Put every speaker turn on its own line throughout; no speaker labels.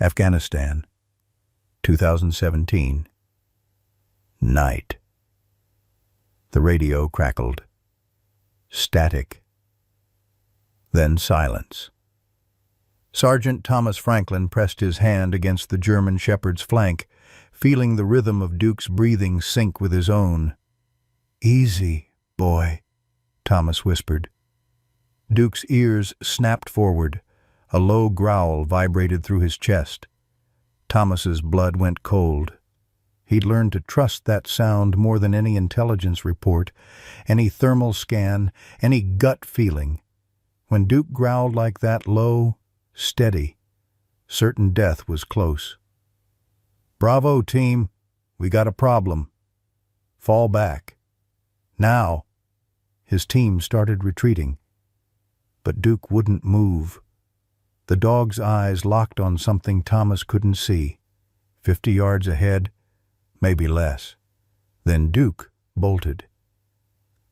Afghanistan, 2017. Night. The radio crackled. Static. Then silence. Sergeant Thomas Franklin pressed his hand against the German shepherd's flank, feeling the rhythm of Duke's breathing sync with his own. "Easy, boy," Thomas whispered. Duke's ears snapped forward. A low growl vibrated through his chest. Thomas's blood went cold. He'd learned to trust that sound more than any intelligence report, any thermal scan, any gut feeling. When Duke growled like that, low, steady, certain death was close. "Bravo, team. We got a problem. Fall back. Now." His team started retreating. But Duke wouldn't move. The dog's eyes locked on something Thomas couldn't see. 50 yards ahead, maybe less. Then Duke bolted.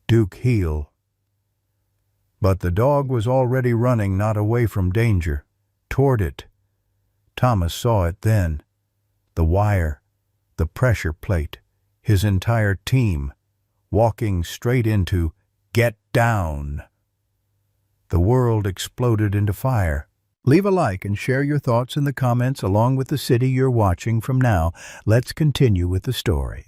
Duke heel. But the dog was already running, not away from danger, toward it. Thomas saw it then. The wire, the pressure plate, his entire team, walking straight into "Get down!" The world exploded into fire. Leave a like and share your thoughts in the comments along with the city you're watching from now. Let's continue with the story.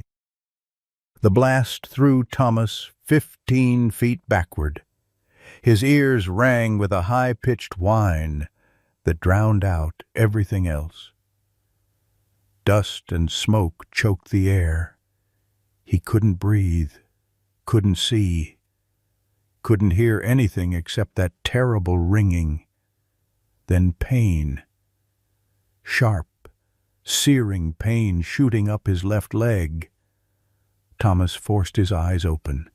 The blast threw Thomas 15 feet backward. His ears rang with a high-pitched whine that drowned out everything else. Dust and smoke choked the air. He couldn't breathe, couldn't see, couldn't hear anything except that terrible ringing. Then pain. Sharp, searing pain shooting up his left leg. Thomas forced his eyes open.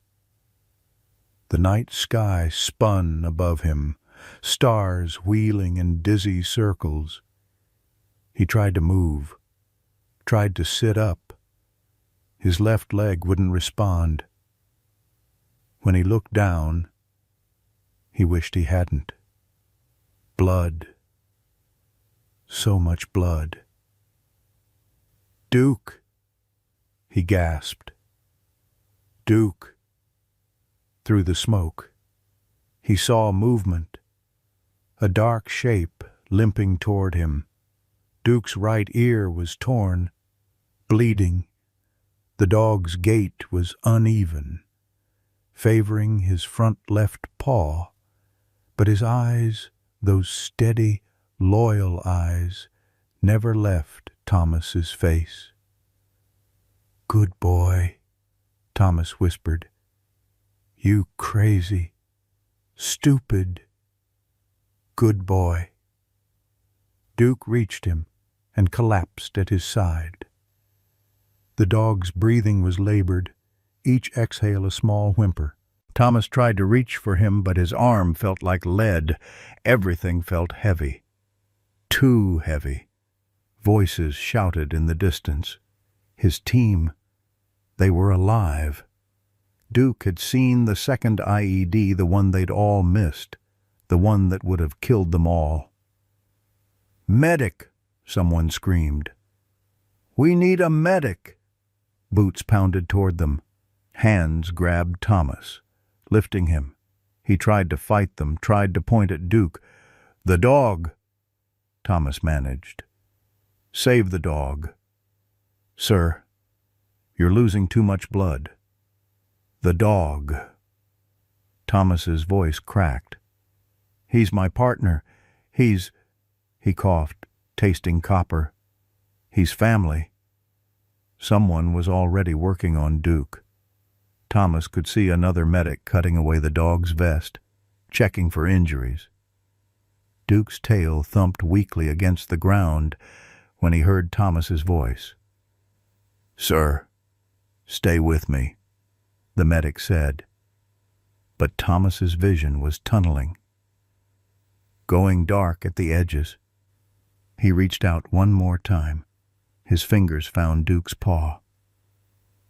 The night sky spun above him, stars wheeling in dizzy circles. He tried to move, tried to sit up. His left leg wouldn't respond. When he looked down, he wished he hadn't. Blood. So much blood. "Duke!" he gasped. "Duke!" Through the smoke, he saw movement. A dark shape limping toward him. Duke's right ear was torn, bleeding. The dog's gait was uneven, favoring his front left paw, but his eyes, those steady, loyal eyes, never left Thomas's face. "Good boy," Thomas whispered. "You crazy, stupid, good boy." Duke reached him and collapsed at his side. The dog's breathing was labored, each exhale a small whimper. Thomas tried to reach for him, but his arm felt like lead. Everything felt heavy. Too heavy. Voices shouted in the distance. His team. They were alive. Duke had seen the second IED, the one they'd all missed, the one that would have killed them all. "Medic!" someone screamed. "We need a medic!" Boots pounded toward them. Hands grabbed Thomas, lifting him. He tried to fight them, tried to point at Duke. "The dog!" Thomas managed. "Save the dog." "Sir, you're losing too much blood." "The dog." Thomas's voice cracked. "He's my partner. He coughed, tasting copper. "He's family." Someone was already working on Duke. Thomas could see another medic cutting away the dog's vest, checking for injuries. Duke's tail thumped weakly against the ground when he heard Thomas's voice. "Sir, stay with me," the medic said. But Thomas's vision was tunneling, going dark at the edges. He reached out one more time. His fingers found Duke's paw.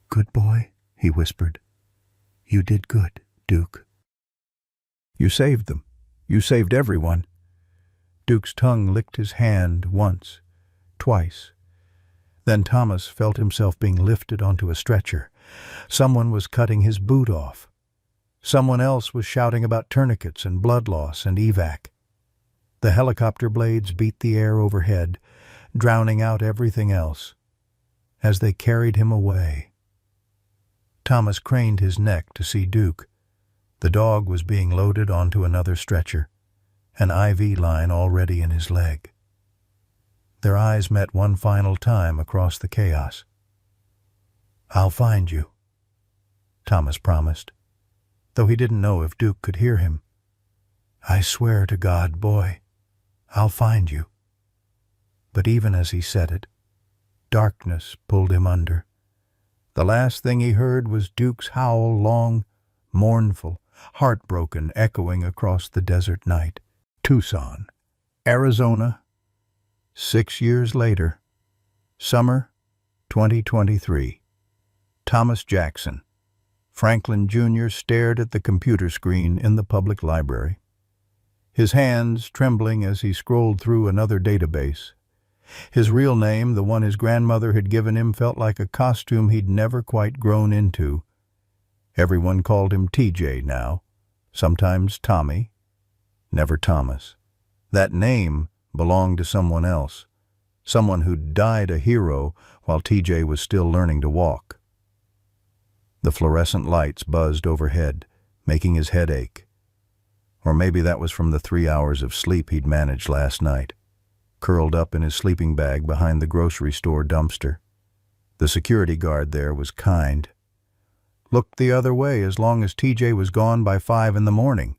"Good boy," he whispered. "You did good, Duke. You saved them. You saved everyone." Duke's tongue licked his hand once, twice. Then Thomas felt himself being lifted onto a stretcher. Someone was cutting his boot off. Someone else was shouting about tourniquets and blood loss and evac. The helicopter blades beat the air overhead, drowning out everything else. As they carried him away, Thomas craned his neck to see Duke. The dog was being loaded onto another stretcher, an IV line already in his leg. Their eyes met one final time across the chaos. "I'll find you," Thomas promised, though he didn't know if Duke could hear him. "I swear to God, boy, I'll find you." But even as he said it, darkness pulled him under. The last thing he heard was Duke's howl, long, mournful, heartbroken, echoing across the desert night. Tucson, Arizona, 6 years later, summer 2023. Thomas Jackson, Franklin Jr., stared at the computer screen in the public library, his hands trembling as he scrolled through another database. His real name, the one his grandmother had given him, felt like a costume he'd never quite grown into. Everyone called him TJ now, sometimes Tommy, never Thomas. That name belonged to someone else, someone who'd died a hero while TJ was still learning to walk. The fluorescent lights buzzed overhead, making his head ache. Or maybe that was from the 3 hours of sleep he'd managed last night, curled up in his sleeping bag behind the grocery store dumpster. The security guard there was kind. Looked the other way as long as TJ was gone by 5 in the morning.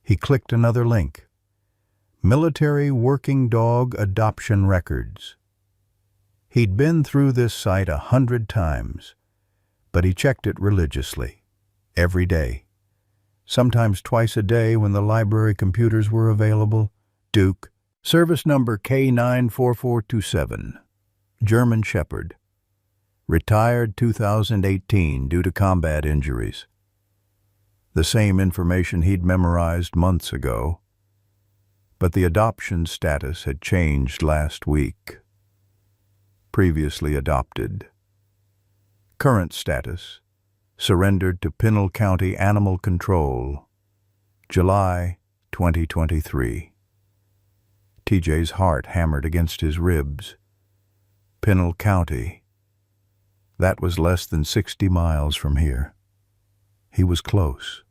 He clicked another link. Military Working Dog Adoption Records. He'd been through this site 100 times, but he checked it religiously, every day. Sometimes twice a day when the library computers were available. Duke, service number K94427, German Shepherd. Retired 2018 due to combat injuries. The same information he'd memorized months ago. But the adoption status had changed last week. Previously adopted. Current status: surrendered to Pinal County Animal Control. July 2023. TJ's heart hammered against his ribs. Pinal County. That was less than 60 miles from here. He was close.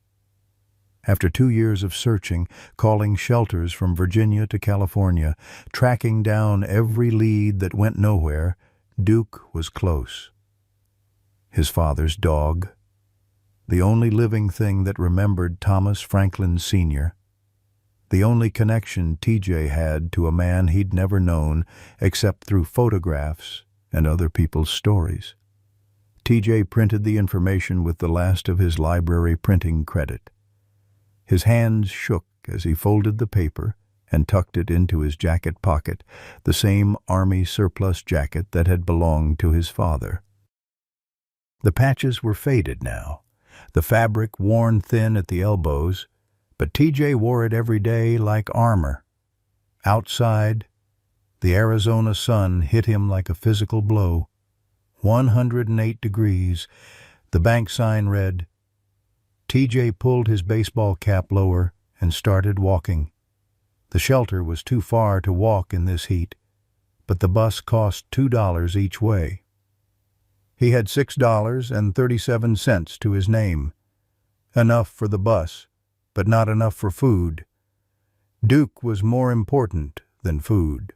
After 2 years of searching, calling shelters from Virginia to California, tracking down every lead that went nowhere, Duke was close. His father's dog, the only living thing that remembered Thomas Franklin Sr., the only connection TJ had to a man he'd never known except through photographs and other people's stories. TJ printed the information with the last of his library printing credit. His hands shook as he folded the paper and tucked it into his jacket pocket, the same Army surplus jacket that had belonged to his father. The patches were faded now, the fabric worn thin at the elbows, but TJ wore it every day like armor. Outside, the Arizona sun hit him like a physical blow. 108 degrees. The bank sign read. TJ pulled his baseball cap lower and started walking. The shelter was too far to walk in this heat, but the bus cost $2 each way. He had $6.37 to his name. Enough for the bus, but not enough for food. Duke was more important than food.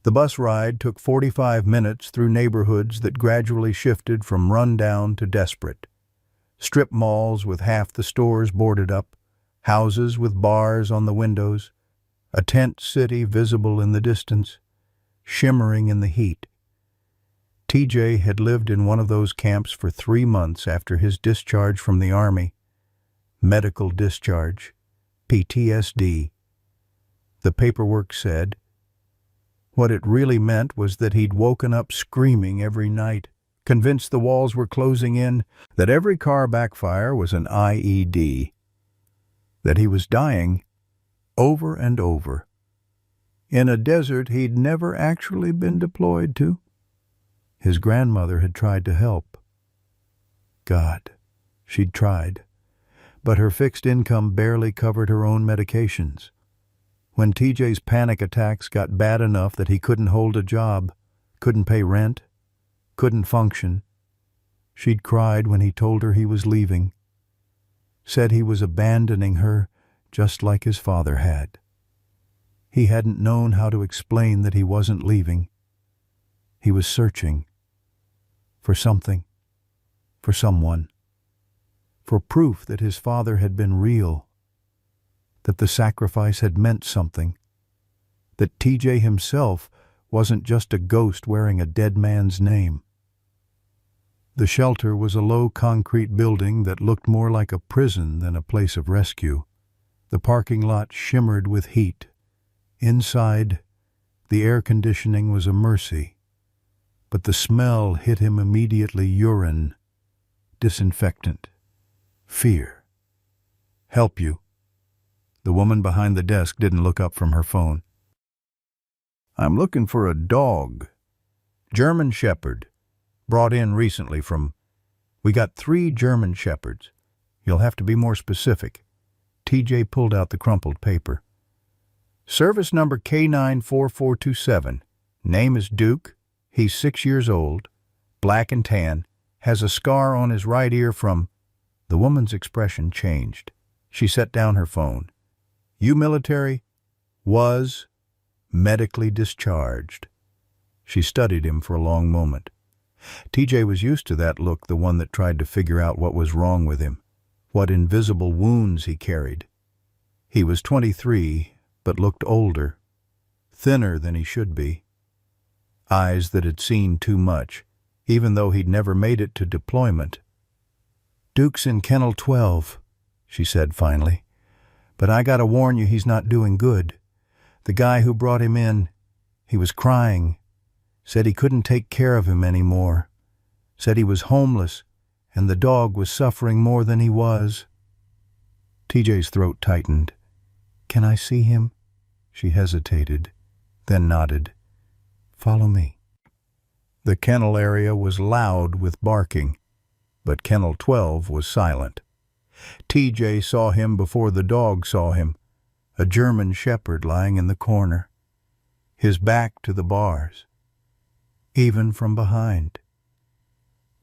The bus ride took 45 minutes through neighborhoods that gradually shifted from run-down to desperate. Strip malls with half the stores boarded up, houses with bars on the windows, a tent city visible in the distance, shimmering in the heat. TJ had lived in one of those camps for 3 months after his discharge from the Army. Medical discharge, PTSD. The paperwork said. What it really meant was that he'd woken up screaming every night, convinced the walls were closing in, that every car backfire was an IED, that he was dying over and over. in a desert he'd never actually been deployed to. His grandmother had tried to help. God, she'd tried, but her fixed income barely covered her own medications. When TJ's panic attacks got bad enough that he couldn't hold a job, couldn't pay rent, couldn't function, she'd cried when he told her he was leaving, said he was abandoning her just like his father had. He hadn't known how to explain that he wasn't leaving. He was searching for something, for someone, for proof that his father had been real, that the sacrifice had meant something, that TJ himself wasn't just a ghost wearing a dead man's name. The shelter was a low concrete building that looked more like a prison than a place of rescue. The parking lot shimmered with heat. Inside, the air conditioning was a mercy, but the smell hit him immediately: urine, disinfectant, fear. "Help you." The woman behind the desk didn't look up from her phone. "I'm looking for a dog. German Shepherd. Brought in recently from... We got 3 German Shepherds. You'll have to be more specific." TJ pulled out the crumpled paper. "Service number K94427. Name is Duke. He's 6 years old. Black and tan. Has a scar on his right ear from..." The woman's expression changed. She set down her phone. "You military?" "Was medically discharged." She studied him for a long moment. TJ was used to that look, the one that tried to figure out what was wrong with him, what invisible wounds he carried. He was 23, but looked older, thinner than he should be. Eyes that had seen too much, even though he'd never made it to deployment. "Duke's in Kennel 12, she said finally. "But I gotta warn you, he's not doing good. The guy who brought him in, he was crying. Said he couldn't take care of him anymore. Said he was homeless, and the dog was suffering more than he was." TJ's throat tightened. "Can I see him?" She hesitated, then nodded. "Follow me." The kennel area was loud with barking, but Kennel 12 was silent. TJ saw him before the dog saw him, a German Shepherd lying in the corner, his back to the bars. Even from behind,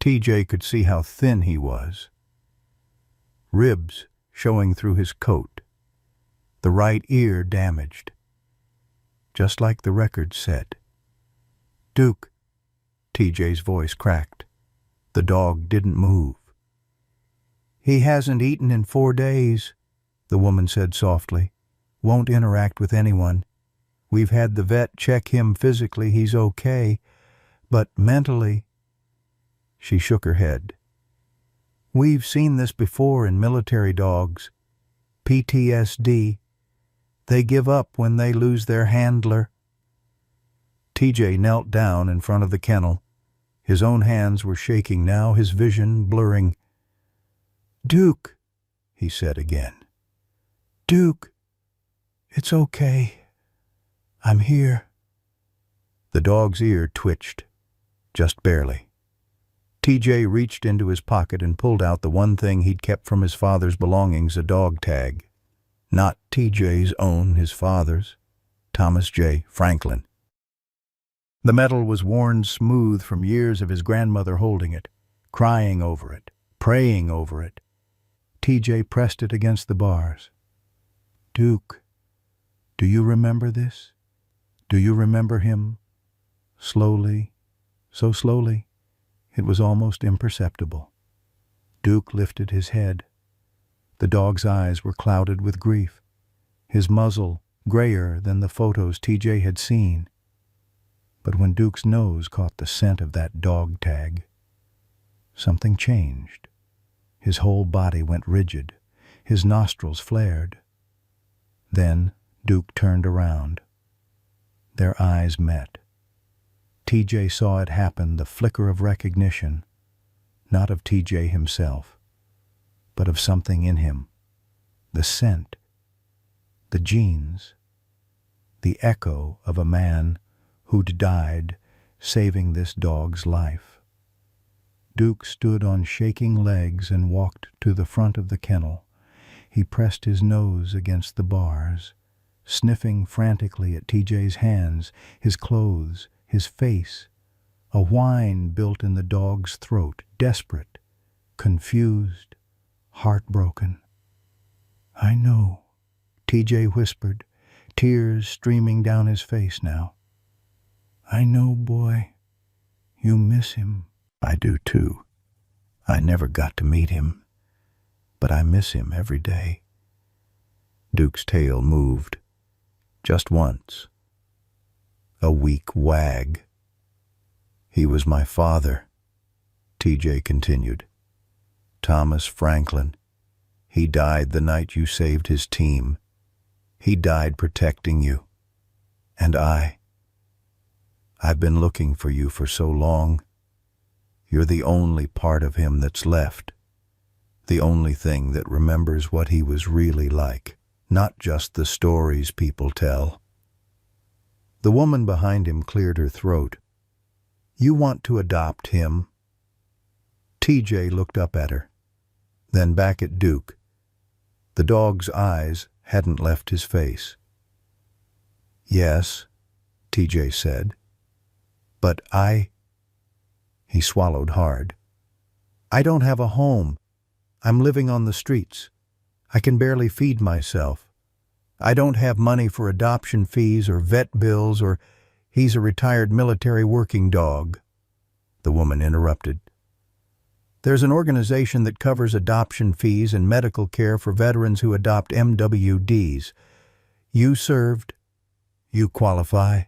TJ could see how thin he was. Ribs showing through his coat, the right ear damaged. Just like the record said. "Duke," TJ's voice cracked. The dog didn't move. "He hasn't eaten in 4 days, the woman said softly. "Won't interact with anyone. We've had the vet check him physically, he's okay, but mentally..." She shook her head. "We've seen this before in military dogs. PTSD. They give up when they lose their handler." TJ knelt down in front of the kennel. His own hands were shaking now, his vision blurring. "Duke," he said again. "Duke, it's okay. I'm here." The dog's ear twitched, just barely. TJ reached into his pocket and pulled out the one thing he'd kept from his father's belongings, a dog tag. Not TJ's own, his father's. Thomas J. Franklin. The metal was worn smooth from years of his grandmother holding it, crying over it, praying over it. TJ pressed it against the bars. "Duke, do you remember this? Do you remember him?" Slowly, so slowly, it was almost imperceptible. Duke lifted his head. The dog's eyes were clouded with grief, his muzzle grayer than the photos TJ had seen. But when Duke's nose caught the scent of that dog tag, something changed. His whole body went rigid, his nostrils flared. Then Duke turned around. Their eyes met. TJ saw it happen, the flicker of recognition, not of TJ himself, but of something in him, the scent, the genes. the echo of a man who'd died saving this dog's life. Duke stood on shaking legs and walked to the front of the kennel. He pressed his nose against the bars, sniffing frantically at TJ's hands, his clothes, his face. A whine built in the dog's throat, desperate, confused, heartbroken. "I know," TJ whispered, tears streaming down his face now. "I know, boy. You miss him." "I do too. I never got to meet him, but I miss him every day." Duke's tail moved, just once. A weak wag. "He was my father," TJ continued. "Thomas Franklin. He died the night you saved his team. He died protecting you. And I've been looking for you for so long. You're the only part of him that's left. The only thing that remembers what he was really like, not just the stories people tell." The woman behind him cleared her throat. "You want to adopt him?" TJ looked up at her, then back at Duke. The dog's eyes hadn't left his face. "Yes," TJ said. "But He swallowed hard. "I don't have a home. I'm living on the streets. I can barely feed myself. I don't have money for adoption fees or vet bills, or he's a retired military working dog." The woman interrupted. "There's an organization that covers adoption fees and medical care for veterans who adopt MWDs. You served. You qualify."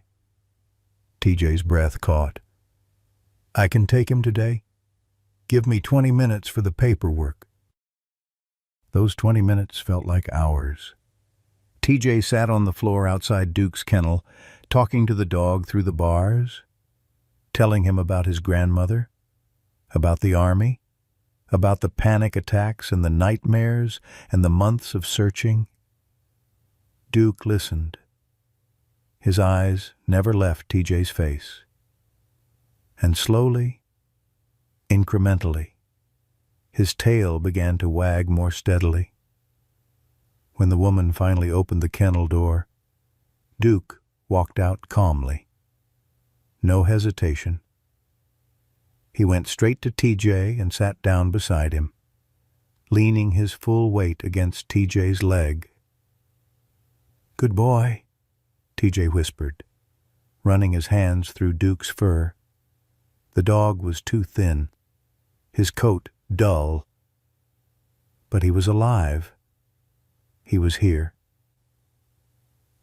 TJ's breath caught. "I can take him today? Give me 20 minutes for the paperwork." Those 20 minutes felt like hours. TJ sat on the floor outside Duke's kennel, talking to the dog through the bars, telling him about his grandmother, about the army, about the panic attacks and the nightmares and the months of searching. Duke listened. His eyes never left TJ's face. And slowly, incrementally, his tail began to wag more steadily. When the woman finally opened the kennel door, Duke walked out calmly. No hesitation. He went straight to TJ and sat down beside him, leaning his full weight against TJ's leg. "Good boy," TJ whispered, running his hands through Duke's fur. The dog was too thin, his coat dull, but he was alive. He was here.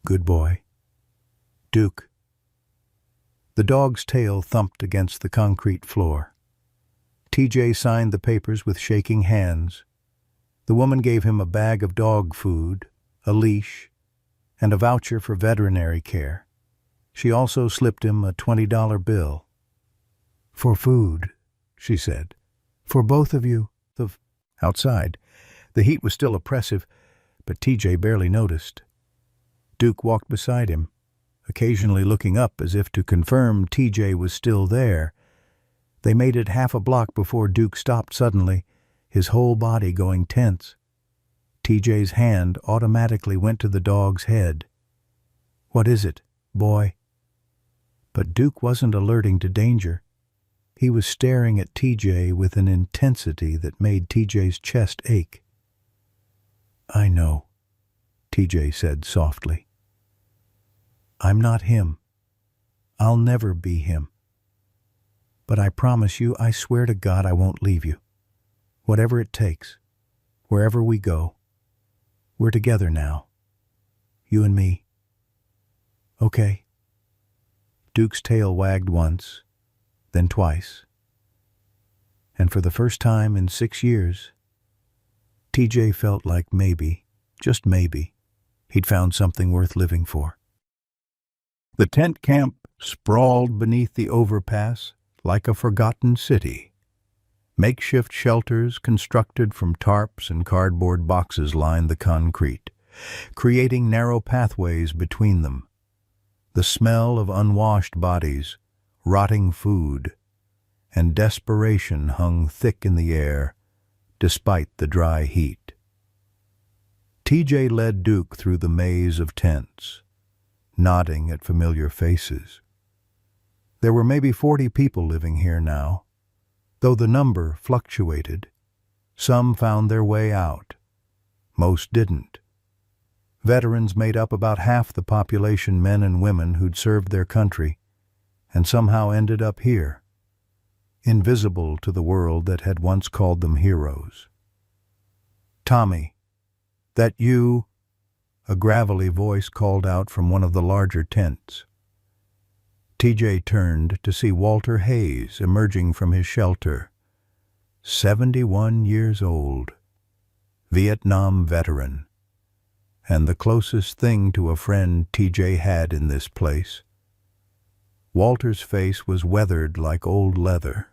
"Good boy." "Duke." The dog's tail thumped against the concrete floor. TJ signed the papers with shaking hands. The woman gave him a bag of dog food, a leash, and a voucher for veterinary care. She also slipped him a $20 bill. "For food," she said. "For both of you." Outside, the heat was still oppressive, but TJ barely noticed. Duke walked beside him, occasionally looking up as if to confirm TJ was still there. They made it half a block before Duke stopped suddenly, his whole body going tense. TJ's hand automatically went to the dog's head. "What is it, boy?" But Duke wasn't alerting to danger. He was staring at TJ with an intensity that made TJ's chest ache. "I know," TJ said softly. "I'm not him. I'll never be him. But I promise you, I swear to God, I won't leave you. Whatever it takes, wherever we go, we're together now. You and me. Okay?" Duke's tail wagged once, then twice. And for the first time in 6 years, TJ felt like maybe, just maybe, he'd found something worth living for. The tent camp sprawled beneath the overpass like a forgotten city. Makeshift shelters constructed from tarps and cardboard boxes lined the concrete, creating narrow pathways between them. The smell of unwashed bodies, rotting food, and desperation hung thick in the air, despite the dry heat. TJ led Duke through the maze of tents, nodding at familiar faces. There were maybe 40 people living here now, though the number fluctuated. Some found their way out. Most didn't. Veterans made up about half the population, men and women who'd served their country, and somehow ended up here, invisible to the world that had once called them heroes. "Tommy, that you?" A gravelly voice called out from one of the larger tents. TJ turned to see Walter Hayes emerging from his shelter. 71 years old, Vietnam veteran, and the closest thing to a friend TJ had in this place. Walter's face was weathered like old leather,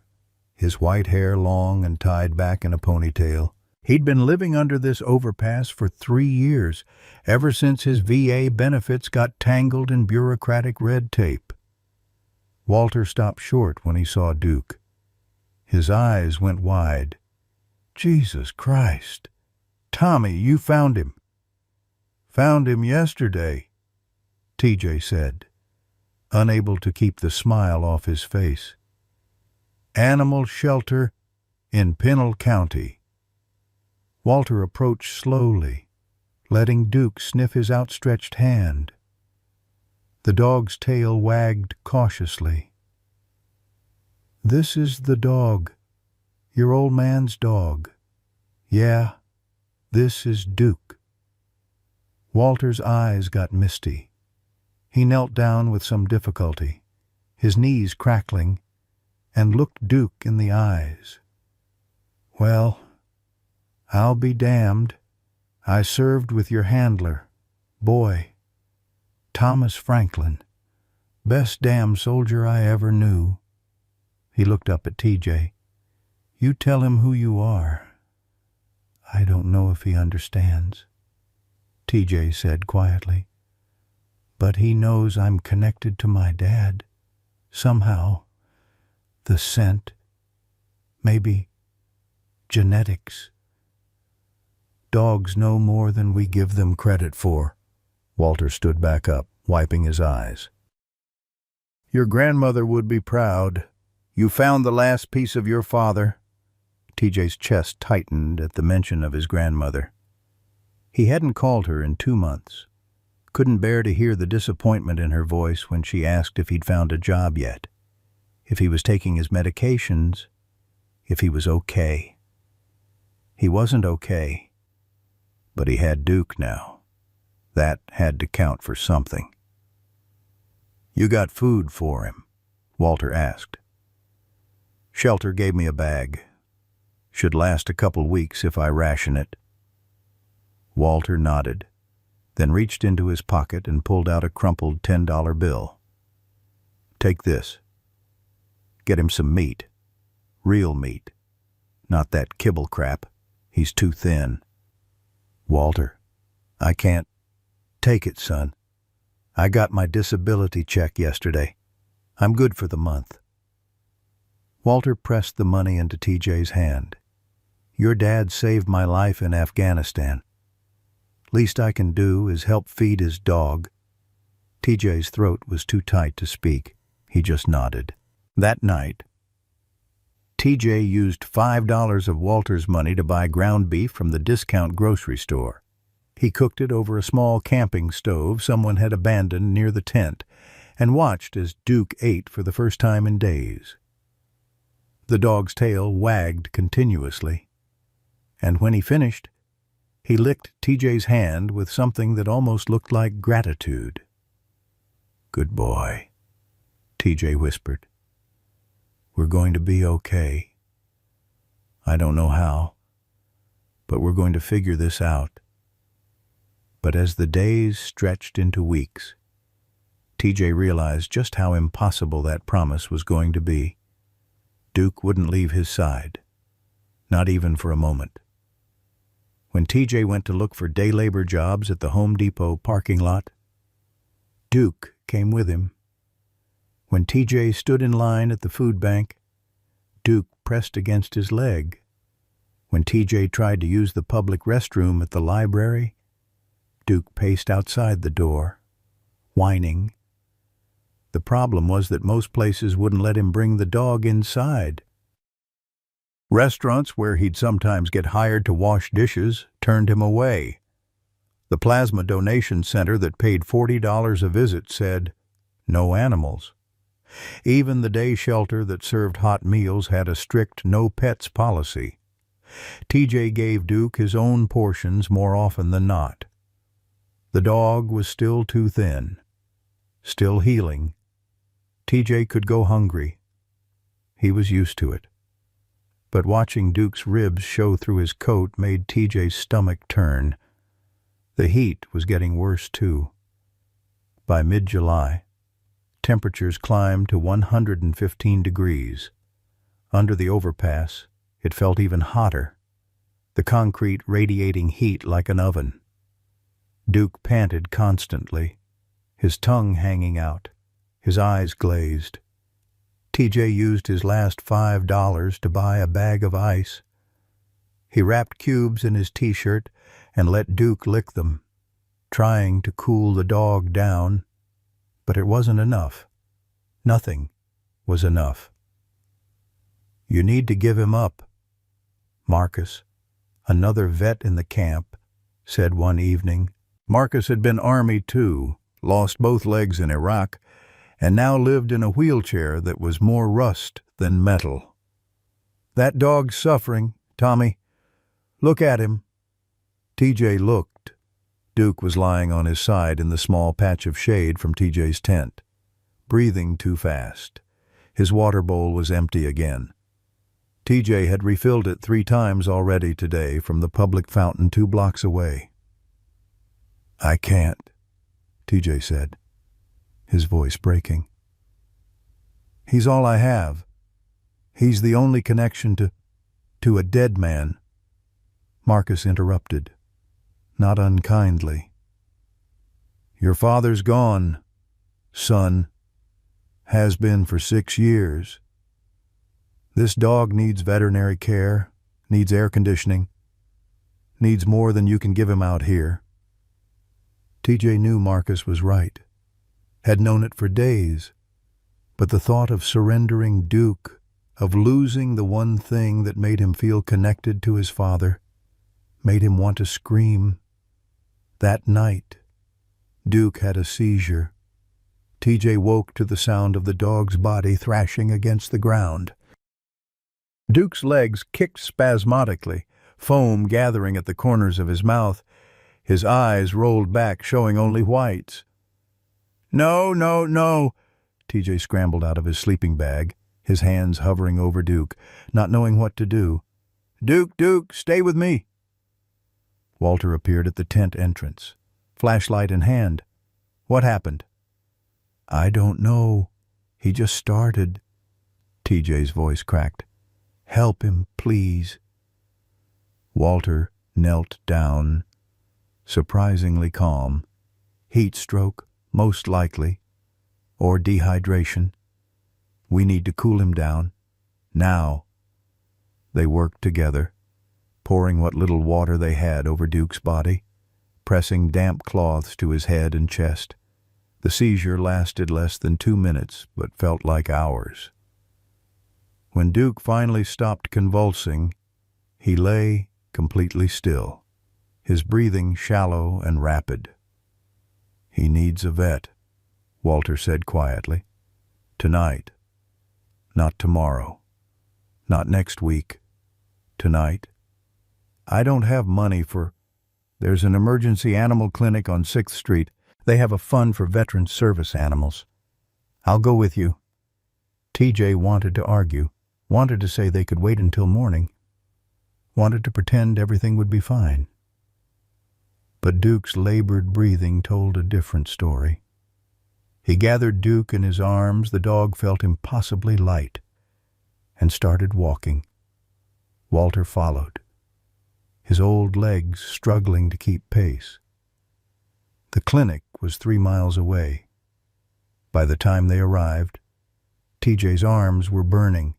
his white hair long and tied back in a ponytail. He'd been living under this overpass for 3 years, ever since his VA benefits got tangled in bureaucratic red tape. Walter stopped short when he saw Duke. His eyes went wide. "Jesus Christ! Tommy, you found him." "Found him yesterday," TJ said, unable to keep the smile off his face. "Animal shelter in Pinal County." Walter approached slowly, letting Duke sniff his outstretched hand. The dog's tail wagged cautiously. "This is the dog, your old man's dog. Yeah, this is Duke." Walter's eyes got misty. He knelt down with some difficulty, his knees crackling, and looked Duke in the eyes. "Well, I'll be damned. I served with your handler, boy, Thomas Franklin, best damn soldier I ever knew." He looked up at TJ. "You tell him who you are." "I don't know if he understands," TJ said quietly. "But he knows I'm connected to my dad. Somehow. The scent. Maybe genetics. Dogs know more than we give them credit for." Walter stood back up, wiping his eyes. "Your grandmother would be proud. You found the last piece of your father." TJ's chest tightened at the mention of his grandmother. He hadn't called her in 2 months. Couldn't bear to hear the disappointment in her voice when she asked if he'd found a job yet, if he was taking his medications, if he was okay. He wasn't okay, but he had Duke now. That had to count for something. "You got food for him?" Walter asked. "Shelter gave me a bag. Should last a couple weeks if I ration it." Walter nodded, then reached into his pocket and pulled out a crumpled $10 bill. "Take this. Get him some meat. Real meat. Not that kibble crap. He's too thin." "Walter, I can't." "Take it, son. I got my disability check yesterday. I'm good for the month." Walter pressed the money into TJ's hand. "Your dad saved my life in Afghanistan. Least I can do is help feed his dog." TJ's throat was too tight to speak. He just nodded. That night, TJ used $5 of Walter's money to buy ground beef from the discount grocery store. He cooked it over a small camping stove someone had abandoned near the tent and watched as Duke ate for the first time in days. The dog's tail wagged continuously, and when he finished, he licked TJ's hand with something that almost looked like gratitude. "Good boy," TJ whispered. "We're going to be okay. I don't know how, but we're going to figure this out." But as the days stretched into weeks, TJ realized just how impossible that promise was going to be. Duke wouldn't leave his side, not even for a moment. When TJ went to look for day labor jobs at the Home Depot parking lot, Duke came with him. When TJ stood in line at the food bank, Duke pressed against his leg. When TJ tried to use the public restroom at the library, Duke paced outside the door, whining. The problem was that most places wouldn't let him bring the dog inside. Restaurants where he'd sometimes get hired to wash dishes turned him away. The plasma donation center that paid $40 a visit said, "No animals." Even the day shelter that served hot meals had a strict no pets policy. TJ gave Duke his own portions more often than not. The dog was still too thin, still healing. TJ could go hungry. He was used to it. But watching Duke's ribs show through his coat made TJ's stomach turn. The heat was getting worse, too. By mid-July, temperatures climbed to 115 degrees. Under the overpass, it felt even hotter, the concrete radiating heat like an oven. Duke panted constantly, his tongue hanging out, his eyes glazed. TJ used his last $5 to buy a bag of ice. He wrapped cubes in his t-shirt and let Duke lick them, trying to cool the dog down, but it wasn't enough. Nothing was enough. "You need to give him up," Marcus, another vet in the camp, said one evening. Marcus had been Army too, lost both legs in Iraq, and now lived in a wheelchair that was more rust than metal. "That dog's suffering, Tommy. Look at him." TJ looked. Duke was lying on his side in the small patch of shade from TJ's tent, breathing too fast. His water bowl was empty again. TJ had refilled it 3 times already today from the public fountain 2 blocks away. "I can't," TJ said, his voice breaking. "He's all I have. He's the only connection to a dead man." Marcus interrupted, not unkindly. "Your father's gone, son. Has been for 6 years. This dog needs veterinary care, needs air conditioning, needs more than you can give him out here." TJ knew Marcus was right, had known it for days, but the thought of surrendering Duke, of losing the one thing that made him feel connected to his father, made him want to scream. That night, Duke had a seizure. TJ woke to the sound of the dog's body thrashing against the ground. Duke's legs kicked spasmodically, foam gathering at the corners of his mouth. His eyes rolled back, showing only whites. "No, no, no!" TJ scrambled out of his sleeping bag, his hands hovering over Duke, not knowing what to do. Duke, stay with me!" Walter appeared at the tent entrance, flashlight in hand. "What happened?" "I don't know. He just started." TJ's voice cracked. "Help him, please." Walter knelt down, surprisingly calm. "Heat stroke, most likely, or dehydration. We need to cool him down. Now." They worked together, pouring what little water they had over Duke's body, pressing damp cloths to his head and chest. The seizure lasted less than 2 minutes, but felt like hours. When Duke finally stopped convulsing, he lay completely still, his breathing shallow and rapid. "He needs a vet," Walter said quietly. "Tonight. Not tomorrow. Not next week. Tonight. I don't have money for... There's an emergency animal clinic on 6th Street. They have a fund for veteran service animals. I'll go with you." TJ wanted to argue, wanted to say they could wait until morning, wanted to pretend everything would be fine. But Duke's labored breathing told a different story. He gathered Duke in his arms, the dog felt impossibly light, and started walking. Walter followed, his old legs struggling to keep pace. The clinic was 3 miles away. By the time they arrived, TJ's arms were burning,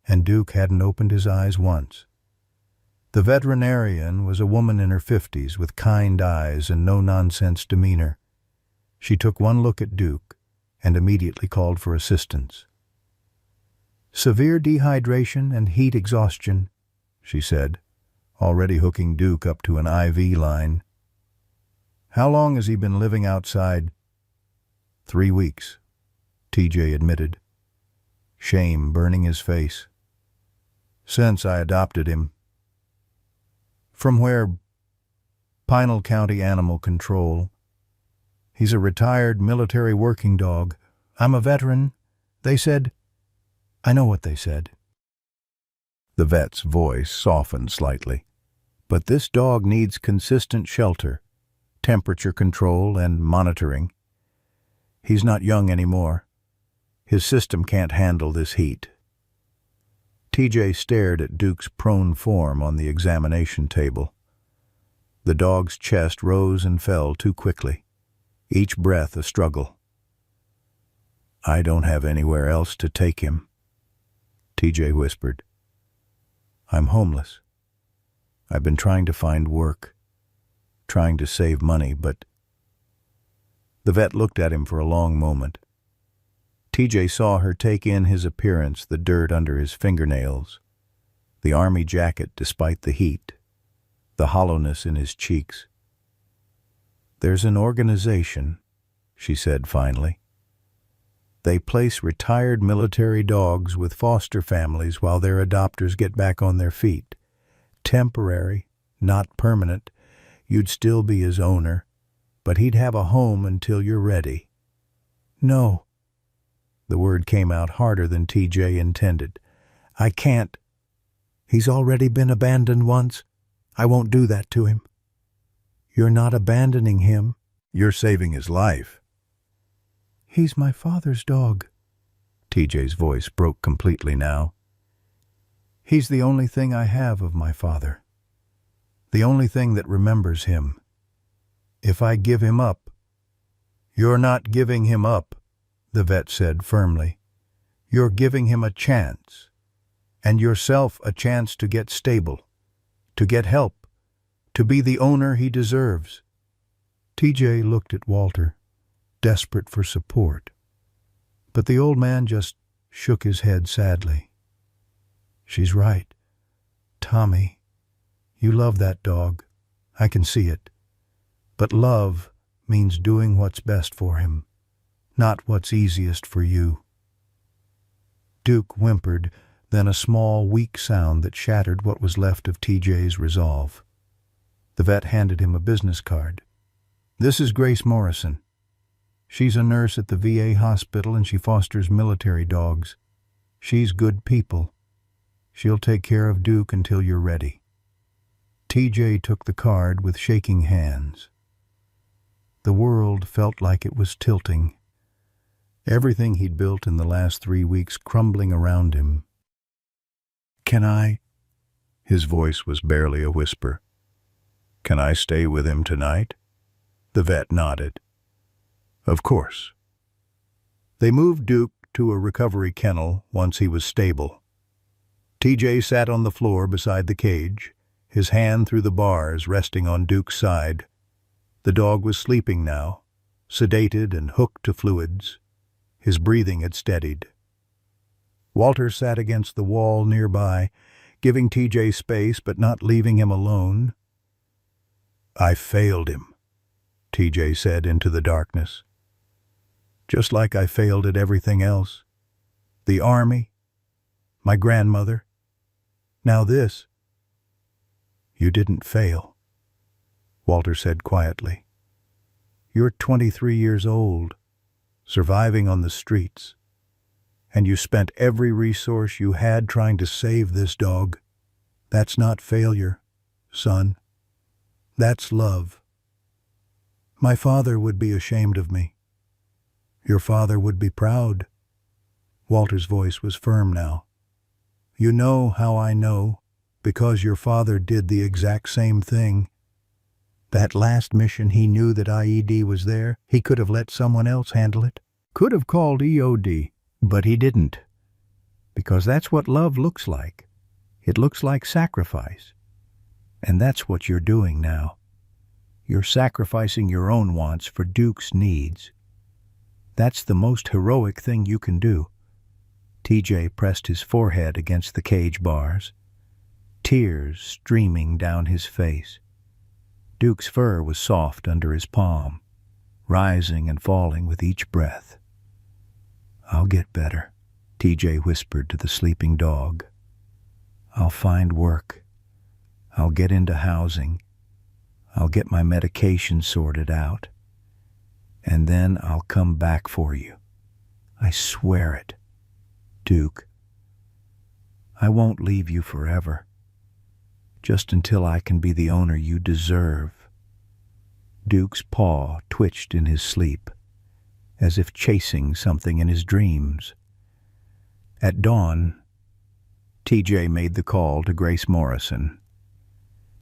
and Duke hadn't opened his eyes once. The veterinarian was a woman in her 50s with kind eyes and no-nonsense demeanor. She took one look at Duke and immediately called for assistance. "Severe dehydration and heat exhaustion," she said, already hooking Duke up to an IV line. "How long has he been living outside?" 3 weeks, TJ admitted, shame burning his face. "Since I adopted him." "From where?" "Pinal County Animal Control. He's a retired military working dog. I'm a veteran. They said—" "I know what they said." The vet's voice softened slightly. "But this dog needs consistent shelter, temperature control, and monitoring. He's not young anymore. His system can't handle this heat." TJ stared at Duke's prone form on the examination table. The dog's chest rose and fell too quickly, each breath a struggle. "I don't have anywhere else to take him," TJ whispered. "I'm homeless. I've been trying to find work, trying to save money, but—" The vet looked at him for a long moment. TJ saw her take in his appearance, the dirt under his fingernails, the army jacket despite the heat, the hollowness in his cheeks. "There's an organization," she said finally. "They place retired military dogs with foster families while their adopters get back on their feet. Temporary, not permanent. You'd still be his owner, but he'd have a home until you're ready." "No." The word came out harder than TJ intended. "I can't. He's already been abandoned once. I won't do that to him." "You're not abandoning him. You're saving his life." "He's my father's dog." TJ's voice broke completely now. "He's the only thing I have of my father. The only thing that remembers him. If I give him up—" "You're not giving him up," the vet said firmly. "You're giving him a chance, and yourself a chance to get stable, to get help, to be the owner he deserves." TJ looked at Walter, desperate for support, but the old man just shook his head sadly. "She's right. Tommy, you love that dog. I can see it. But love means doing what's best for him, not what's easiest for you." Duke whimpered, then a small, weak sound that shattered what was left of TJ's resolve. The vet handed him a business card. "This is Grace Morrison. She's a nurse at the VA hospital and she fosters military dogs. She's good people. She'll take care of Duke until you're ready." TJ took the card with shaking hands. The world felt like it was tilting. Everything he'd built in the last 3 weeks crumbling around him. "Can I?" His voice was barely a whisper. "Can I stay with him tonight?" The vet nodded. "Of course." They moved Duke to a recovery kennel once he was stable. TJ sat on the floor beside the cage, his hand through the bars resting on Duke's side. The dog was sleeping now, sedated and hooked to fluids. His breathing had steadied. Walter sat against the wall nearby, giving TJ space but not leaving him alone. "I failed him," TJ said into the darkness. "Just like I failed at everything else. The army, my grandmother, now this." "You didn't fail," Walter said quietly. "You're 23 years old, surviving on the streets, and you spent every resource you had trying to save this dog. That's not failure, son. That's love. My father would be ashamed of me. Your father would be proud." Walter's voice was firm now. "You know how I know, because your father did the exact same thing. That last mission he knew that IED was there. He could have let someone else handle it. Could have called EOD, but he didn't, because that's what love looks like. It looks like sacrifice. And that's what you're doing now. You're sacrificing your own wants for Duke's needs. That's the most heroic thing you can do. TJ pressed his forehead against the cage bars, tears streaming down his face. Duke's fur was soft under his palm, rising and falling with each breath. "I'll get better," TJ whispered to the sleeping dog. "I'll find work. I'll get into housing. I'll get my medication sorted out. And then I'll come back for you. I swear it. Duke, I won't leave you forever. Just until I can be the owner you deserve." Duke's paw twitched in his sleep, as if chasing something in his dreams. At dawn, TJ made the call to Grace Morrison.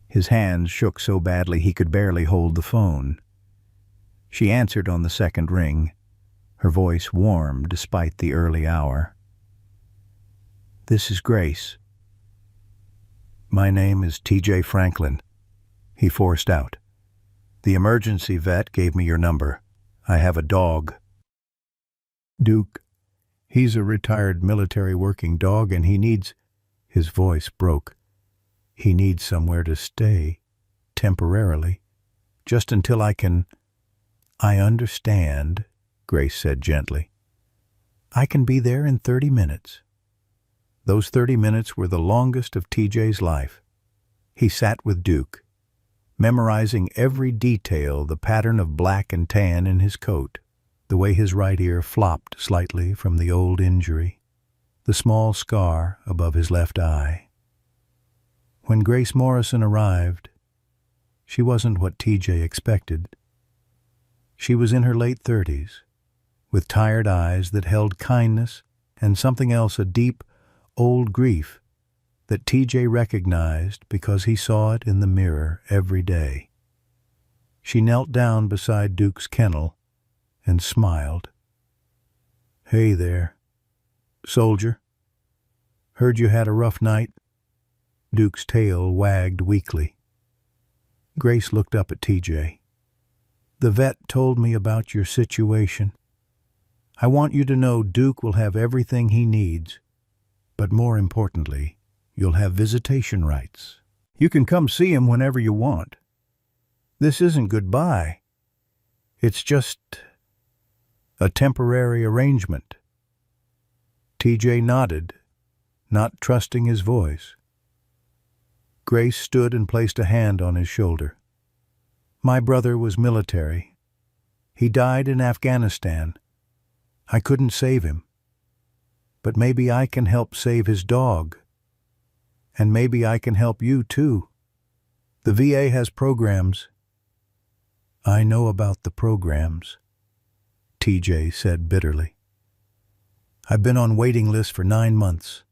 His hands shook so badly he could barely hold the phone. She answered on the second ring, her voice warm despite the early hour. "This is Grace." "My name is TJ Franklin," he forced out. "The emergency vet gave me your number. I have a dog." "Duke, he's a retired military working dog and he needs—" His voice broke. "He needs somewhere to stay, temporarily, just until I can—" "I understand," Grace said gently. "I can be there in 30 minutes. Those 30 minutes were the longest of TJ's life. He sat with Duke, memorizing every detail, the pattern of black and tan in his coat, the way his right ear flopped slightly from the old injury, the small scar above his left eye. When Grace Morrison arrived, she wasn't what TJ expected. She was in her late 30s, with tired eyes that held kindness and something else, a deep, old grief that TJ recognized because he saw it in the mirror every day. She knelt down beside Duke's kennel and smiled. "Hey there, soldier. Heard you had a rough night." Duke's tail wagged weakly. Grace looked up at TJ. "The vet told me about your situation. I want you to know Duke will have everything he needs, but more importantly, you'll have visitation rights. You can come see him whenever you want. This isn't goodbye. It's just a temporary arrangement." TJ nodded, not trusting his voice. Grace stood and placed a hand on his shoulder. "My brother was military. He died in Afghanistan. I couldn't save him. But maybe I can help save his dog. And maybe I can help you too. The VA has programs." "I know about the programs," TJ said bitterly. "I've been on waiting lists for 9 months.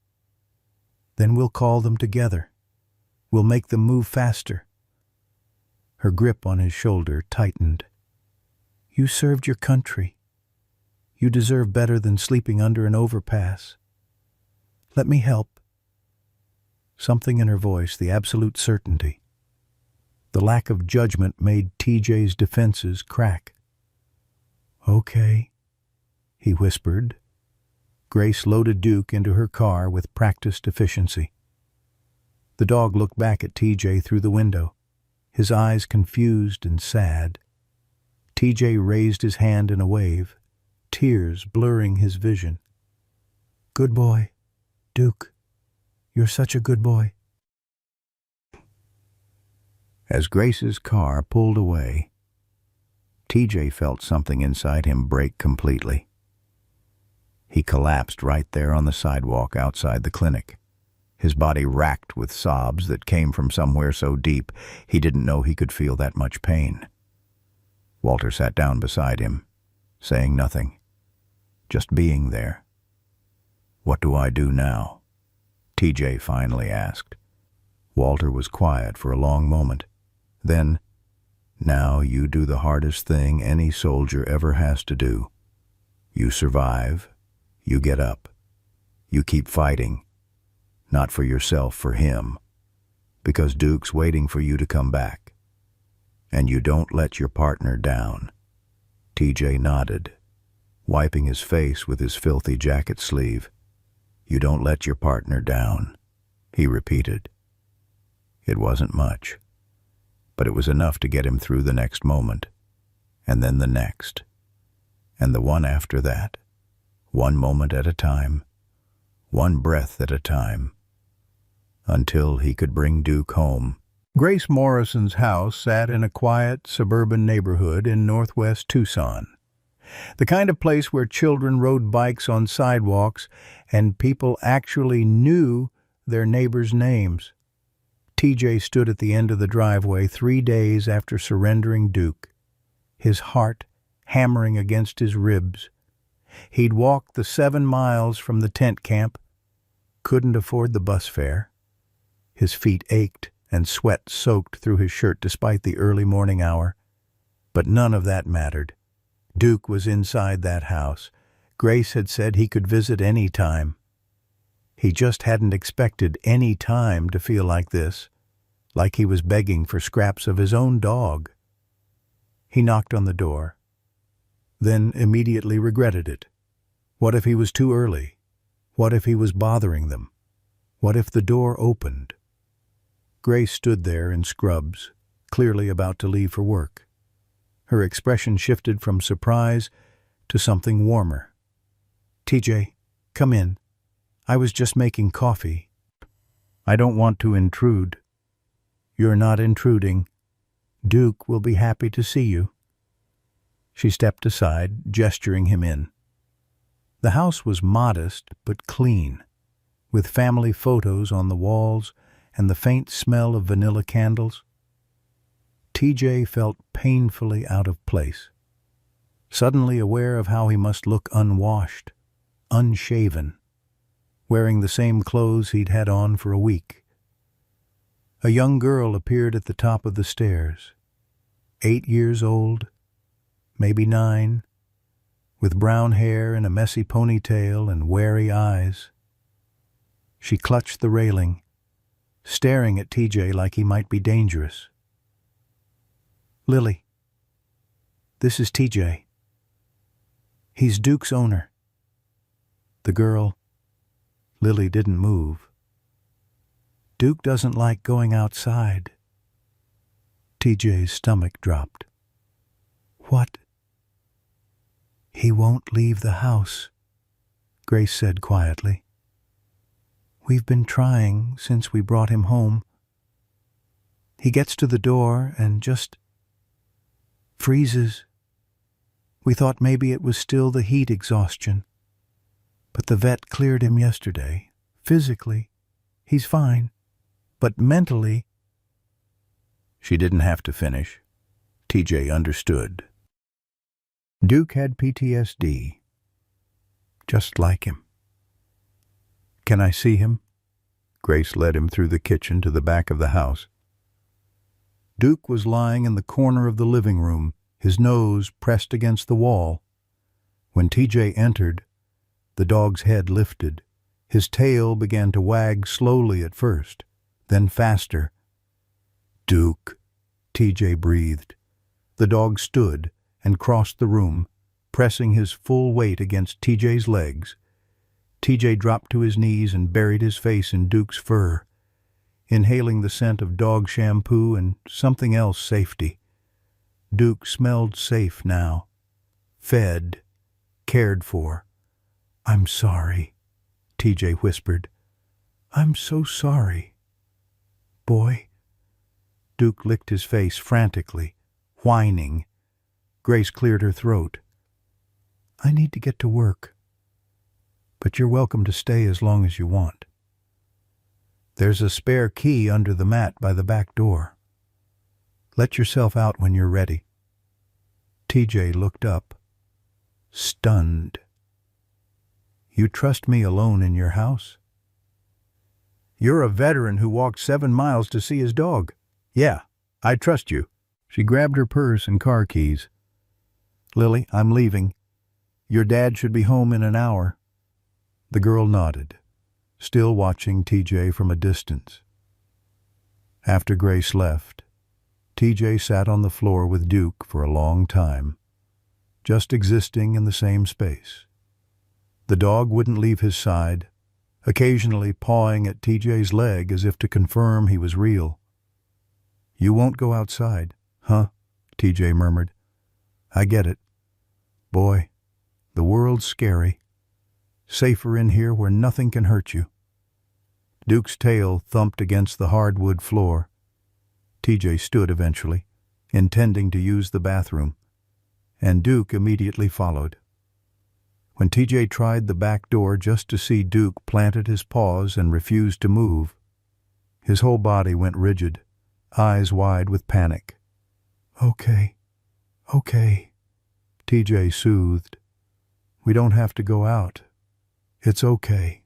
Then we'll call them together. We'll make them move faster." Her grip on his shoulder tightened. "You served your country. You deserve better than sleeping under an overpass. Let me help." Something in her voice, the absolute certainty, the lack of judgment, made TJ's defenses crack. "Okay," he whispered. Grace loaded Duke into her car with practiced efficiency. The dog looked back at TJ through the window, his eyes confused and sad. TJ raised his hand in a wave, tears blurring his vision. "Good boy, Duke. You're such a good boy." As Grace's car pulled away, TJ felt something inside him break completely. He collapsed right there on the sidewalk outside the clinic, his body racked with sobs that came from somewhere so deep he didn't know he could feel that much pain. Walter sat down beside him, saying nothing, just being there. "What do I do now?" TJ finally asked. Walter was quiet for a long moment. Then, "Now you do the hardest thing any soldier ever has to do. You survive. You get up. You keep fighting. Not for yourself, for him. Because Duke's waiting for you to come back. And you don't let your partner down. TJ nodded, wiping his face with his filthy jacket sleeve. You don't let your partner down, he repeated. It wasn't much, but it was enough to get him through the next moment, and then the next, and the one after that, one moment at a time, one breath at a time, until he could bring Duke home. Grace Morrison's house sat in a quiet suburban neighborhood in northwest Tucson, the kind of place where children rode bikes on sidewalks and people actually knew their neighbors' names. TJ stood at the end of the driveway 3 days after surrendering Duke, his heart hammering against his ribs. He'd walked the 7 miles from the tent camp, couldn't afford the bus fare. His feet ached and sweat soaked through his shirt despite the early morning hour. But none of that mattered. Duke was inside that house. Grace had said he could visit any time. He just hadn't expected any time to feel like this, like he was begging for scraps of his own dog. He knocked on the door, then immediately regretted it. What if he was too early? What if he was bothering them? What if the door opened? Grace stood there in scrubs, clearly about to leave for work. Her expression shifted from surprise to something warmer. TJ, come in. I was just making coffee. I don't want to intrude. You're not intruding. Duke will be happy to see you. She stepped aside, gesturing him in. The house was modest but clean, with family photos on the walls and the faint smell of vanilla candles. TJ felt painfully out of place, suddenly aware of how he must look unwashed, unshaven, wearing the same clothes he'd had on for a week. A young girl appeared at the top of the stairs, 8 years old, maybe 9, with brown hair and a messy ponytail and wary eyes. She clutched the railing, staring at TJ like he might be dangerous. Lily, this is TJ. He's Duke's owner. The girl, Lily, didn't move. Duke doesn't like going outside. TJ's stomach dropped. What? He won't leave the house, Grace said quietly. We've been trying since we brought him home. He gets to the door and just freezes. We thought maybe it was still the heat exhaustion. But the vet cleared him yesterday. Physically, he's fine. But mentally... She didn't have to finish. TJ understood. Duke had PTSD. Just like him. Can I see him? Grace led him through the kitchen to the back of the house. Duke was lying in the corner of the living room, his nose pressed against the wall. When TJ entered, the dog's head lifted. His tail began to wag slowly at first, then faster. Duke, TJ breathed. The dog stood and crossed the room, pressing his full weight against TJ's legs. TJ dropped to his knees and buried his face in Duke's fur, inhaling the scent of dog shampoo and something else, safety. Duke smelled safe now, fed, cared for. I'm sorry, TJ whispered. I'm so sorry. Boy. Duke licked his face frantically, whining. Grace cleared her throat. I need to get to work. But you're welcome to stay as long as you want. There's a spare key under the mat by the back door. Let yourself out when you're ready. TJ looked up, stunned. You trust me alone in your house? You're a veteran who walked 7 miles to see his dog. Yeah, I trust you. She grabbed her purse and car keys. Lily, I'm leaving. Your dad should be home in an hour." The girl nodded, still watching TJ from a distance. After Grace left, TJ sat on the floor with Duke for a long time, just existing in the same space. The dog wouldn't leave his side, occasionally pawing at TJ's leg as if to confirm he was real. "You won't go outside, huh?" TJ murmured. "I get it. Boy, the world's scary. Safer in here where nothing can hurt you." Duke's tail thumped against the hardwood floor. TJ stood eventually, intending to use the bathroom, and Duke immediately followed. When TJ tried the back door just to see Duke planted his paws and refused to move, his whole body went rigid, eyes wide with panic. Okay, TJ soothed. "We don't have to go out. It's okay."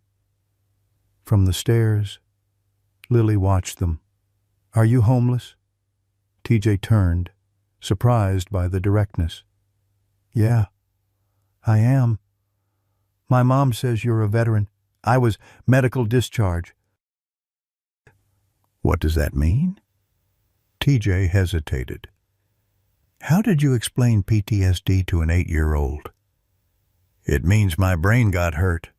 From the stairs, Lily watched them. "Are you homeless?" TJ turned, surprised by the directness. "Yeah, I am. My mom says you're a veteran. I was medical discharge." "What does that mean?" TJ hesitated. "How did you explain PTSD to an 8-year-old? "It means my brain got hurt.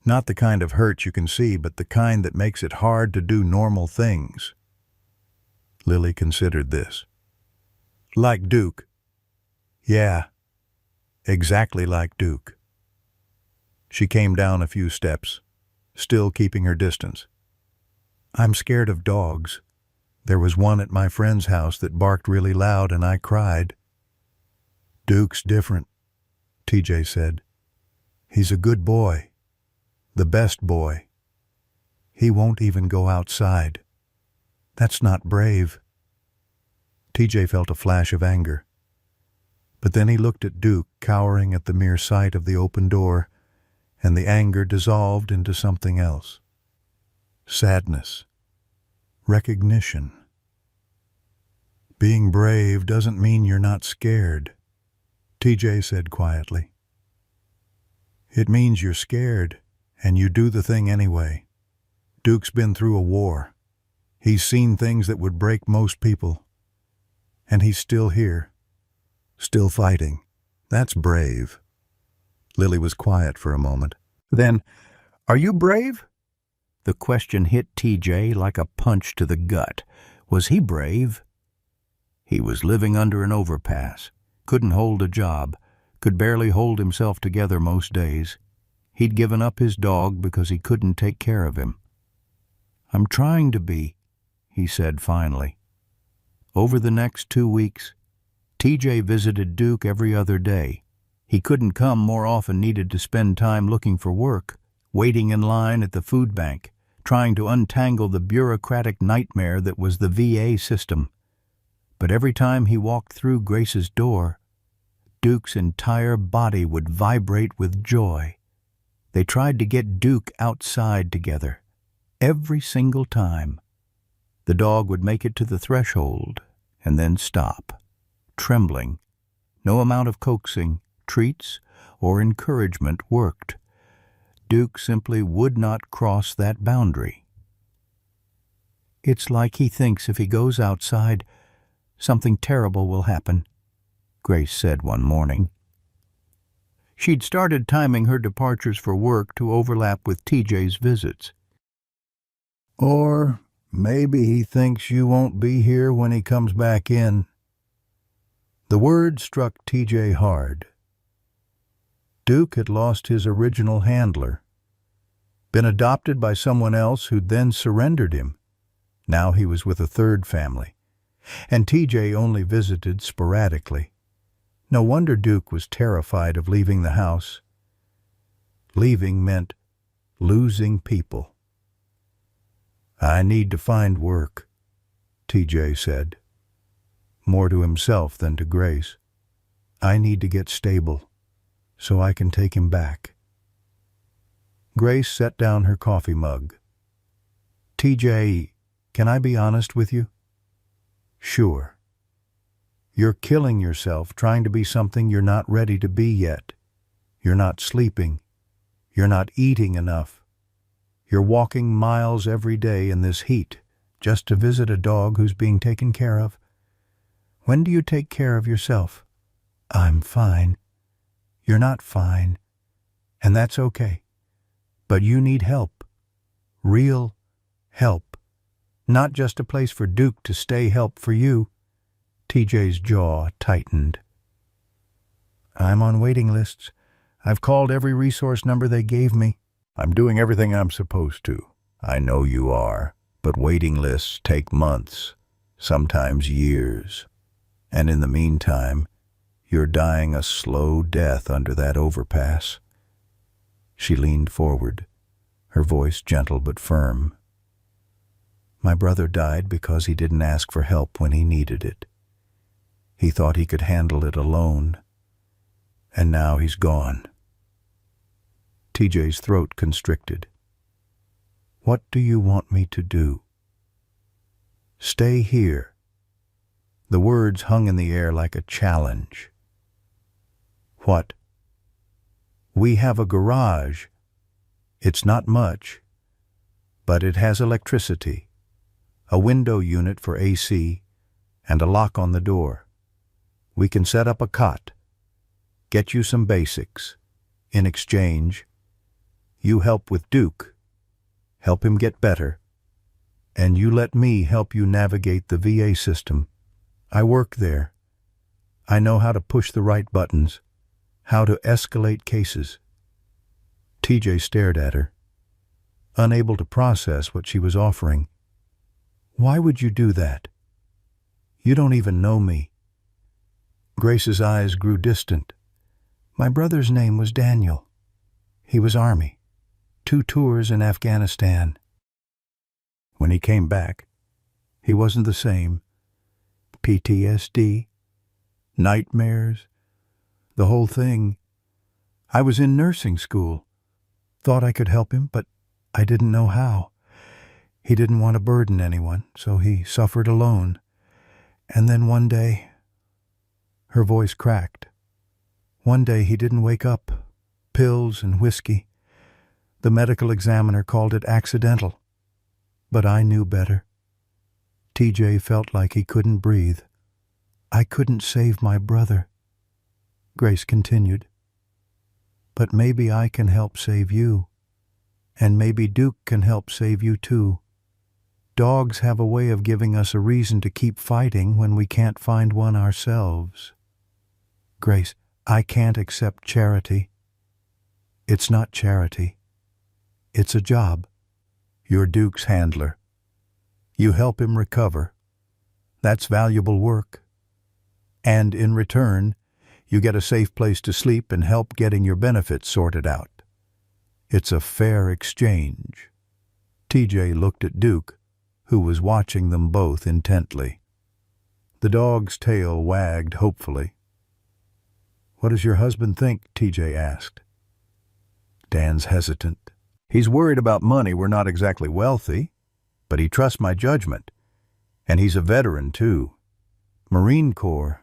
Not the kind of hurt you can see, but the kind that makes it hard to do normal things." Lily considered this. "Like Duke." "Yeah, exactly like Duke." She came down a few steps, still keeping her distance. "I'm scared of dogs. There was one at my friend's house that barked really loud and I cried." "Duke's different," TJ said. "He's a good boy. The best boy. He won't even go outside. That's not brave." TJ felt a flash of anger. But then he looked at Duke cowering at the mere sight of the open door, and the anger dissolved into something else. Sadness. Recognition. "Being brave doesn't mean you're not scared," TJ said quietly. "It means you're scared, and you do the thing anyway. Duke's been through a war. He's seen things that would break most people. And he's still here. Still fighting. That's brave." Lily was quiet for a moment. Then, "Are you brave?" The question hit TJ like a punch to the gut. Was he brave? He was living under an overpass, couldn't hold a job, could barely hold himself together most days. He'd given up his dog because he couldn't take care of him. "I'm trying to be," he said finally. Over the next 2 weeks, TJ visited Duke every other day. He couldn't come more often, needed to spend time looking for work, waiting in line at the food bank, trying to untangle the bureaucratic nightmare that was the VA system. But every time he walked through Grace's door, Duke's entire body would vibrate with joy. They tried to get Duke outside together. Every single time. The dog would make it to the threshold and then stop, trembling. No amount of coaxing, treats, or encouragement worked. Duke simply would not cross that boundary. "It's like he thinks if he goes outside, something terrible will happen," Grace said one morning. She'd started timing her departures for work to overlap with TJ's visits. "Or maybe he thinks you won't be here when he comes back in." The word struck TJ hard. Duke had lost his original handler, been adopted by someone else who'd then surrendered him. Now he was with a third family, and TJ only visited sporadically. No wonder Duke was terrified of leaving the house. Leaving meant losing people. "I need to find work," TJ said, more to himself than to Grace. "I need to get stable, so I can take him back." Grace set down her coffee mug. "TJ, can I be honest with you?" "Sure." "You're killing yourself trying to be something you're not ready to be yet." You're not sleeping. You're not eating enough. You're walking miles every day in this heat just to visit a dog who's being taken care of. When do you take care of yourself? I'm fine. You're not fine. And that's okay. But you need help. Real help. Not just a place for Duke to stay help for you. TJ's jaw tightened. I'm on waiting lists. I've called every resource number they gave me. I'm doing everything I'm supposed to. I know you are, but waiting lists take months, sometimes years. And in the meantime, you're dying a slow death under that overpass. She leaned forward, her voice gentle but firm. My brother died because he didn't ask for help when he needed it. He thought he could handle it alone. And now he's gone. TJ's throat constricted. What do you want me to do? Stay here. The words hung in the air like a challenge. What? We have a garage. It's not much, but it has electricity, a window unit for AC, and a lock on the door. We can set up a cot, get you some basics. In exchange, you help with Duke, help him get better, and you let me help you navigate the VA system. I work there. I know how to push the right buttons, how to escalate cases. TJ stared at her, unable to process what she was offering. Why would you do that? You don't even know me. Grace's eyes grew distant. My brother's name was Daniel. He was Army. 2 tours in Afghanistan. When he came back, he wasn't the same. PTSD, nightmares, the whole thing. I was in nursing school. Thought I could help him, but I didn't know how. He didn't want to burden anyone, so he suffered alone. And then one day, her voice cracked. One day he didn't wake up. Pills and whiskey. The medical examiner called it accidental. But I knew better. TJ felt like he couldn't breathe. I couldn't save my brother. Grace continued. But maybe I can help save you. And maybe Duke can help save you too. Dogs have a way of giving us a reason to keep fighting when we can't find one ourselves. Grace, I can't accept charity. It's not charity. It's a job. You're Duke's handler. You help him recover. That's valuable work. And in return, you get a safe place to sleep and help getting your benefits sorted out. It's a fair exchange. TJ looked at Duke, who was watching them both intently. The dog's tail wagged hopefully. What does your husband think? TJ asked. Dan's hesitant. He's worried about money. We're not exactly wealthy, but he trusts my judgment. And he's a veteran, too. Marine Corps.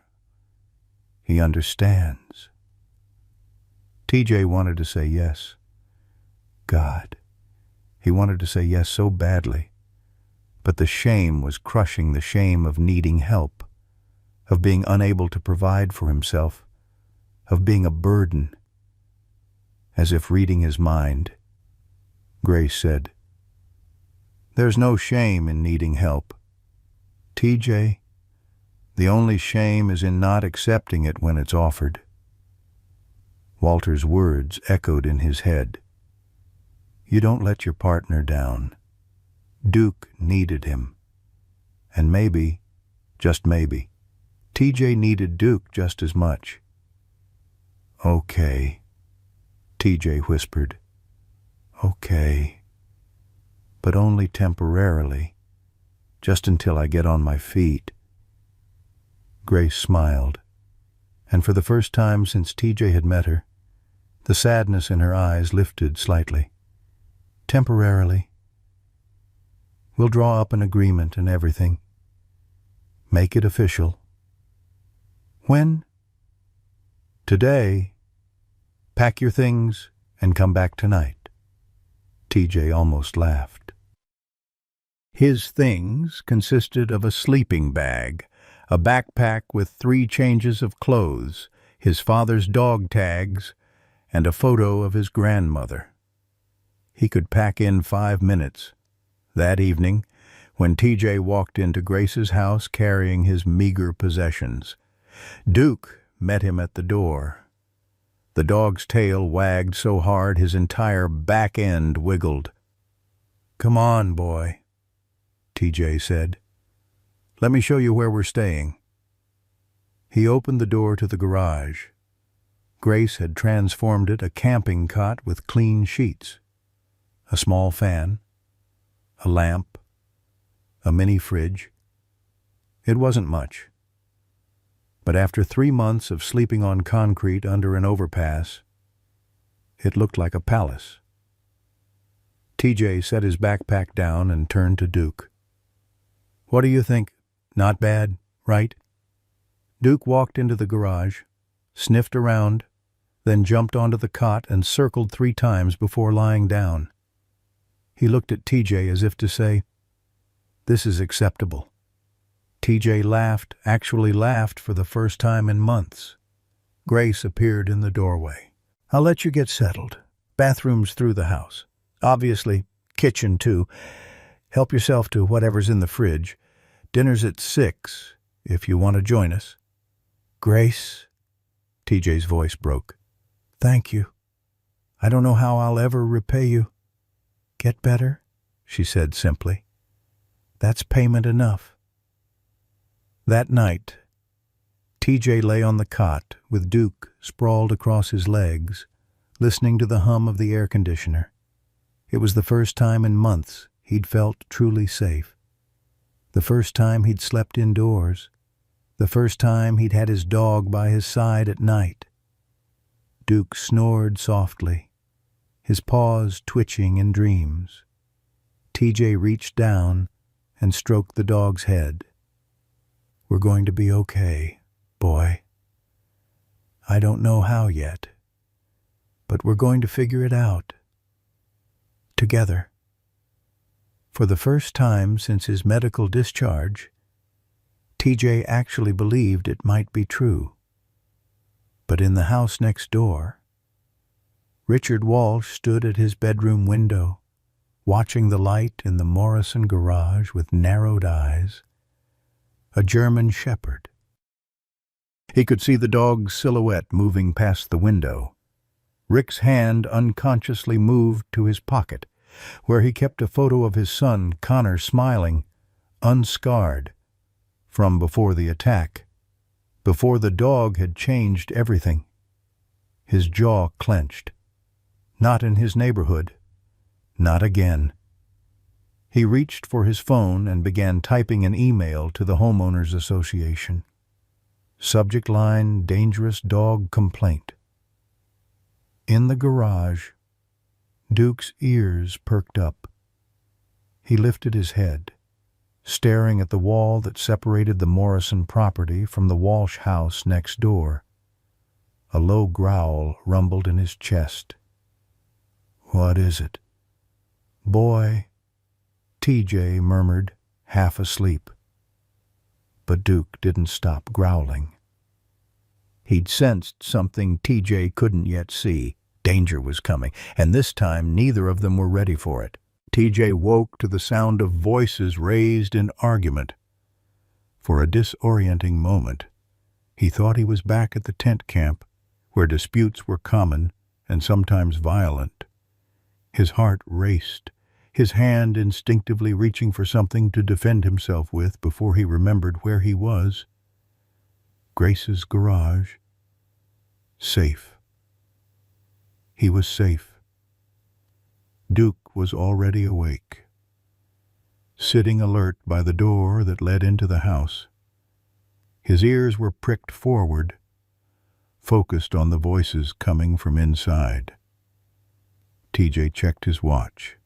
He understands. TJ wanted to say yes. God. He wanted to say yes so badly. But the shame was crushing, the shame of needing help, of being unable to provide for himself, of being a burden. As if reading his mind, Grace said, There's no shame in needing help. TJ, the only shame is in not accepting it when it's offered. Walter's words echoed in his head. You don't let your partner down. Duke needed him. And maybe, just maybe, TJ needed Duke just as much. Okay, TJ whispered. Okay, but only temporarily, just until I get on my feet. Grace smiled, and for the first time since TJ had met her, the sadness in her eyes lifted slightly. Temporarily. We'll draw up an agreement and everything. Make it official. When? Today. Pack your things and come back tonight." TJ almost laughed. His things consisted of a sleeping bag, a backpack with 3 changes of clothes, his father's dog tags, and a photo of his grandmother. He could pack in 5 minutes. That evening, when TJ walked into Grace's house carrying his meager possessions, Duke met him at the door. The dog's tail wagged so hard his entire back end wiggled. "Come on, boy," TJ said. "Let me show you where we're staying." He opened the door to the garage. Grace had transformed it a camping cot with clean sheets, a small fan, a lamp, a mini fridge. It wasn't much. But after 3 months of sleeping on concrete under an overpass, it looked like a palace. TJ set his backpack down and turned to Duke. "What do you think? Not bad, right?" Duke walked into the garage, sniffed around, then jumped onto the cot and circled 3 times before lying down. He looked at TJ as if to say, "This is acceptable." TJ laughed, actually laughed for the first time in months. Grace appeared in the doorway. "I'll let you get settled. Bathrooms through the house. Obviously, kitchen too. Help yourself to whatever's in the fridge. Dinner's at 6, if you want to join us." "Grace," TJ's voice broke. "Thank you. I don't know how I'll ever repay you." "Get better," she said simply. "That's payment enough." That night, TJ lay on the cot with Duke sprawled across his legs, listening to the hum of the air conditioner. It was the first time in months he'd felt truly safe. The first time he'd slept indoors. The first time he'd had his dog by his side at night. Duke snored softly, his paws twitching in dreams. TJ reached down and stroked the dog's head. "We're going to be okay, boy. I don't know how yet, but we're going to figure it out. Together." For the first time since his medical discharge, TJ actually believed it might be true. But in the house next door, Richard Walsh stood at his bedroom window, watching the light in the Morrison garage with narrowed eyes. A German shepherd. He could see the dog's silhouette moving past the window. Rick's hand unconsciously moved to his pocket, where he kept a photo of his son, Connor, smiling, unscarred, from before the attack. Before the dog had changed everything. His jaw clenched. Not in his neighborhood. Not again. He reached for his phone and began typing an email to the Homeowners Association. Subject line, "Dangerous dog complaint." In the garage, Duke's ears perked up. He lifted his head, staring at the wall that separated the Morrison property from the Walsh house next door. A low growl rumbled in his chest. "What is it?" "Boy," TJ murmured, half asleep. But Duke didn't stop growling. He'd sensed something TJ couldn't yet see. Danger was coming, and this time neither of them were ready for it. TJ woke to the sound of voices raised in argument. For a disorienting moment, he thought he was back at the tent camp, where disputes were common and sometimes violent. His heart raced, his hand instinctively reaching for something to defend himself with before he remembered where he was. Grace's garage. Safe. He was safe. Duke was already awake, sitting alert by the door that led into the house. His ears were pricked forward, focused on the voices coming from inside. TJ checked his watch.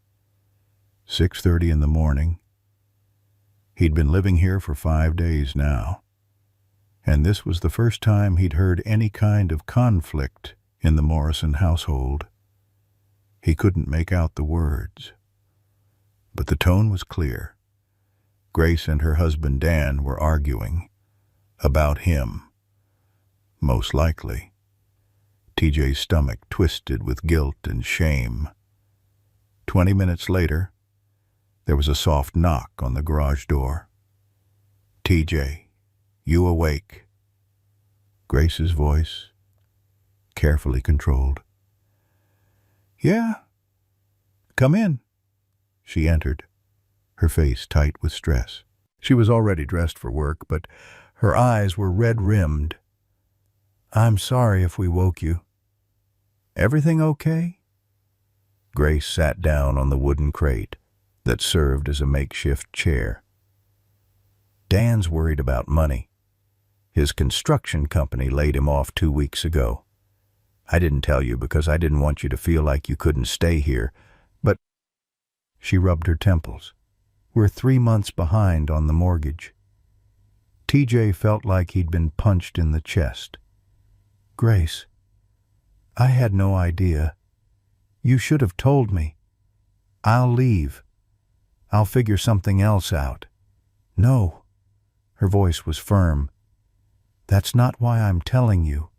6:30 in the morning. He'd been living here for 5 days now, and this was the first time he'd heard any kind of conflict in the Morrison household. He couldn't make out the words, but the tone was clear. Grace and her husband Dan were arguing about him. Most likely. TJ's stomach twisted with guilt and shame. 20 minutes later, there was a soft knock on the garage door. "TJ, you awake?" Grace's voice, carefully controlled. "Yeah, come in." She entered, her face tight with stress. She was already dressed for work, but her eyes were red-rimmed. "I'm sorry if we woke you. Everything okay?" Grace sat down on the wooden crate that served as a makeshift chair. "Dan's worried about money. His construction company laid him off 2 weeks ago. I didn't tell you because I didn't want you to feel like you couldn't stay here, but—" She rubbed her temples. "We're 3 months behind on the mortgage." TJ felt like he'd been punched in the chest. "Grace, I had no idea. You should have told me. I'll leave. I'll figure something else out." "No." Her voice was firm. "That's not why I'm telling you.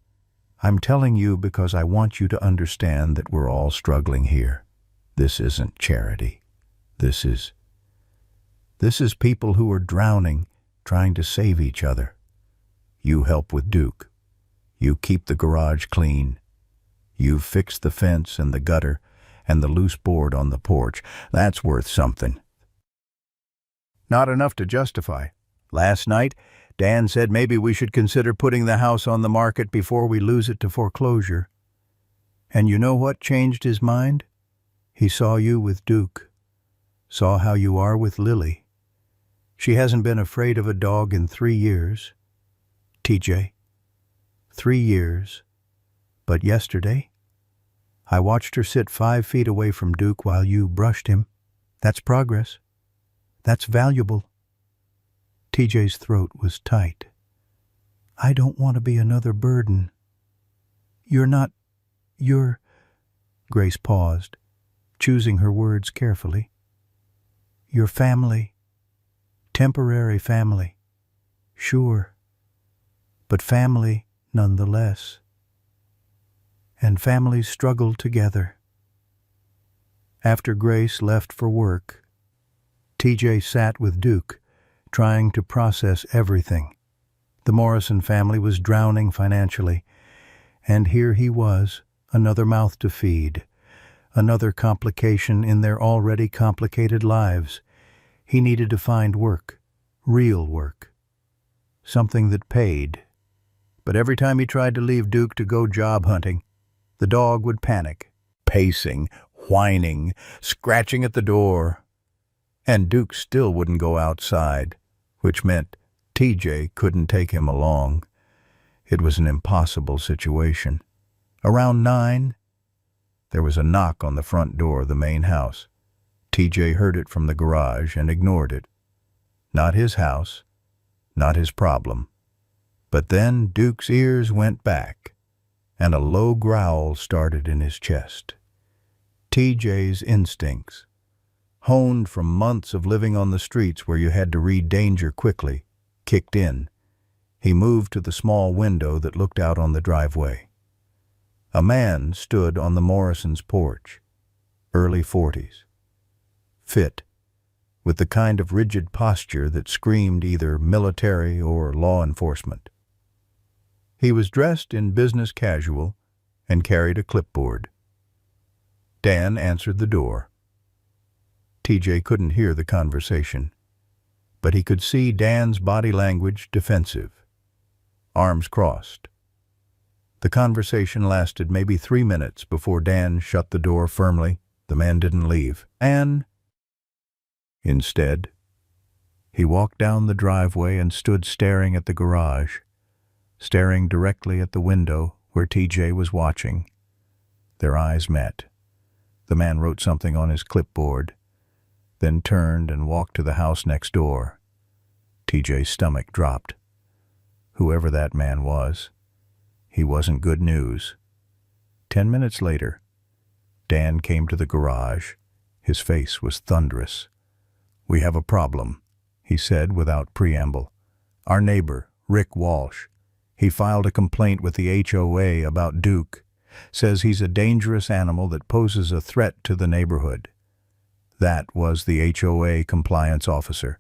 I'm telling you because I want you to understand that we're all struggling here. This isn't charity. This is people who are drowning, trying to save each other. You help with Duke. You keep the garage clean. You fix the fence and the gutter and the loose board on the porch. That's worth something." "Not enough to justify. Last night, Dan said maybe we should consider putting the house on the market before we lose it to foreclosure. And you know what changed his mind? He saw you with Duke. Saw how you are with Lily. She hasn't been afraid of a dog in 3 years. TJ, 3 years. But yesterday, I watched her sit 5 feet away from Duke while you brushed him. That's progress. That's valuable." TJ's throat was tight. "I don't want to be another burden." You're... Grace paused, choosing her words carefully. "Your family. Temporary family. Sure. But family nonetheless. And families struggle together." After Grace left for work, TJ sat with Duke, trying to process everything. The Morrison family was drowning financially, and here he was, another mouth to feed, another complication in their already complicated lives. He needed to find work, real work, something that paid. But every time he tried to leave Duke to go job hunting, the dog would panic, pacing, whining, scratching at the door. And Duke still wouldn't go outside, which meant TJ couldn't take him along. It was an impossible situation. Around 9, there was a knock on the front door of the main house. TJ heard it from the garage and ignored it. Not his house, not his problem. But then Duke's ears went back, and a low growl started in his chest. TJ's instincts, honed from months of living on the streets where you had to read danger quickly, kicked in. He moved to the small window that looked out on the driveway. A man stood on the Morrisons' porch, early 40s, fit, with the kind of rigid posture that screamed either military or law enforcement. He was dressed in business casual and carried a clipboard. Dan answered the door. TJ couldn't hear the conversation, but he could see Dan's body language defensive, arms crossed. The conversation lasted maybe 3 minutes before Dan shut the door firmly. The man didn't leave. Instead, he walked down the driveway and stood staring at the garage, staring directly at the window where TJ was watching. Their eyes met. The man wrote something on his clipboard, then turned and walked to the house next door. TJ's stomach dropped. Whoever that man was, he wasn't good news. 10 minutes later, Dan came to the garage. His face was thunderous. "We have a problem," he said without preamble. "Our neighbor, Rick Walsh, he filed a complaint with the HOA about Duke. Says he's a dangerous animal that poses a threat to the neighborhood." That was the HOA compliance officer.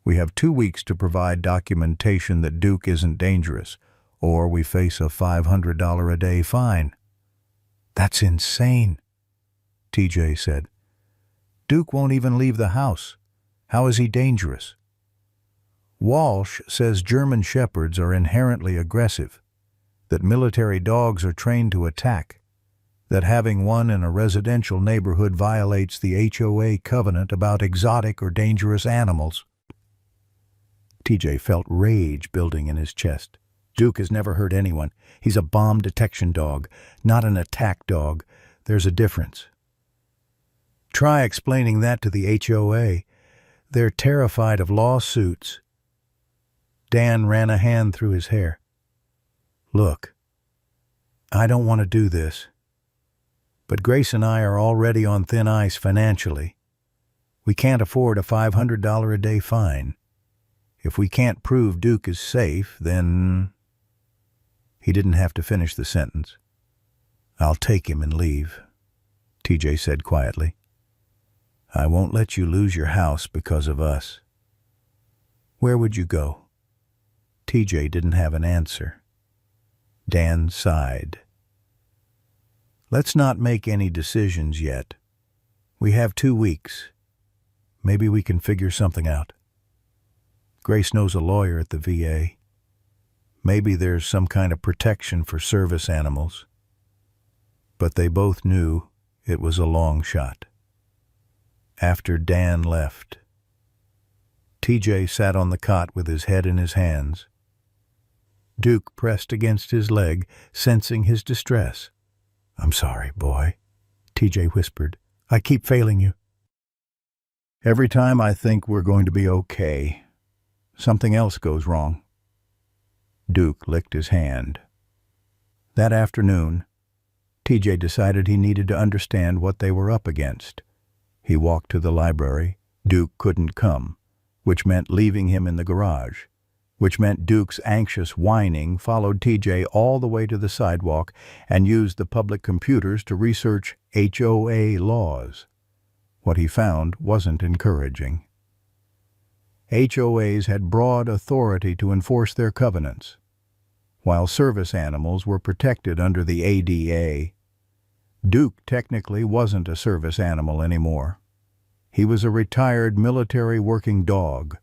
"We have 2 weeks to provide documentation that Duke isn't dangerous, or we face a $500 a day fine." "That's insane," TJ said. "Duke won't even leave the house. How is he dangerous?" "Walsh says German Shepherds are inherently aggressive, that military dogs are trained to attack, that having one in a residential neighborhood violates the HOA covenant about exotic or dangerous animals." TJ felt rage building in his chest. "Duke has never hurt anyone. He's a bomb detection dog, not an attack dog. There's a difference." "Try explaining that to the HOA. They're terrified of lawsuits." Dan ran a hand through his hair. "Look, I don't want to do this, but Grace and I are already on thin ice financially. We can't afford a $500 a day fine. If we can't prove Duke is safe, then—" He didn't have to finish the sentence. "I'll take him and leave," TJ said quietly. "I won't let you lose your house because of us." "Where would you go?" TJ didn't have an answer. Dan sighed. "Let's not make any decisions yet. We have 2 weeks. Maybe we can figure something out. Grace knows a lawyer at the VA. Maybe there's some kind of protection for service animals." But they both knew it was a long shot. After Dan left, TJ sat on the cot with his head in his hands. Duke pressed against his leg, sensing his distress. "I'm sorry, boy," TJ whispered. "I keep failing you. Every time I think we're going to be okay, something else goes wrong." Duke licked his hand. That afternoon, TJ decided he needed to understand what they were up against. He walked to the library. Duke couldn't come, which meant leaving him in the garage, which meant Duke's anxious whining followed TJ all the way to the sidewalk and used the public computers to research HOA laws. What he found wasn't encouraging. HOAs had broad authority to enforce their covenants, while service animals were protected under the ADA. Duke technically wasn't a service animal anymore. He was a retired military working dog,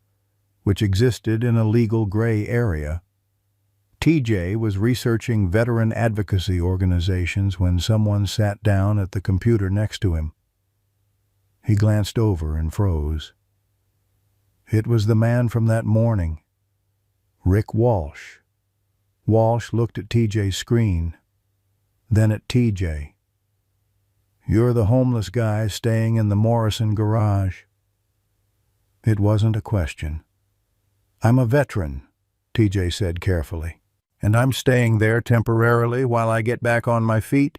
which existed in a legal gray area. TJ was researching veteran advocacy organizations when someone sat down at the computer next to him. He glanced over and froze. It was the man from that morning, Rick Walsh. Walsh looked at TJ's screen, then at TJ. "You're the homeless guy staying in the Morrison garage." It wasn't a question. "I'm a veteran," TJ said carefully, "and I'm staying there temporarily while I get back on my feet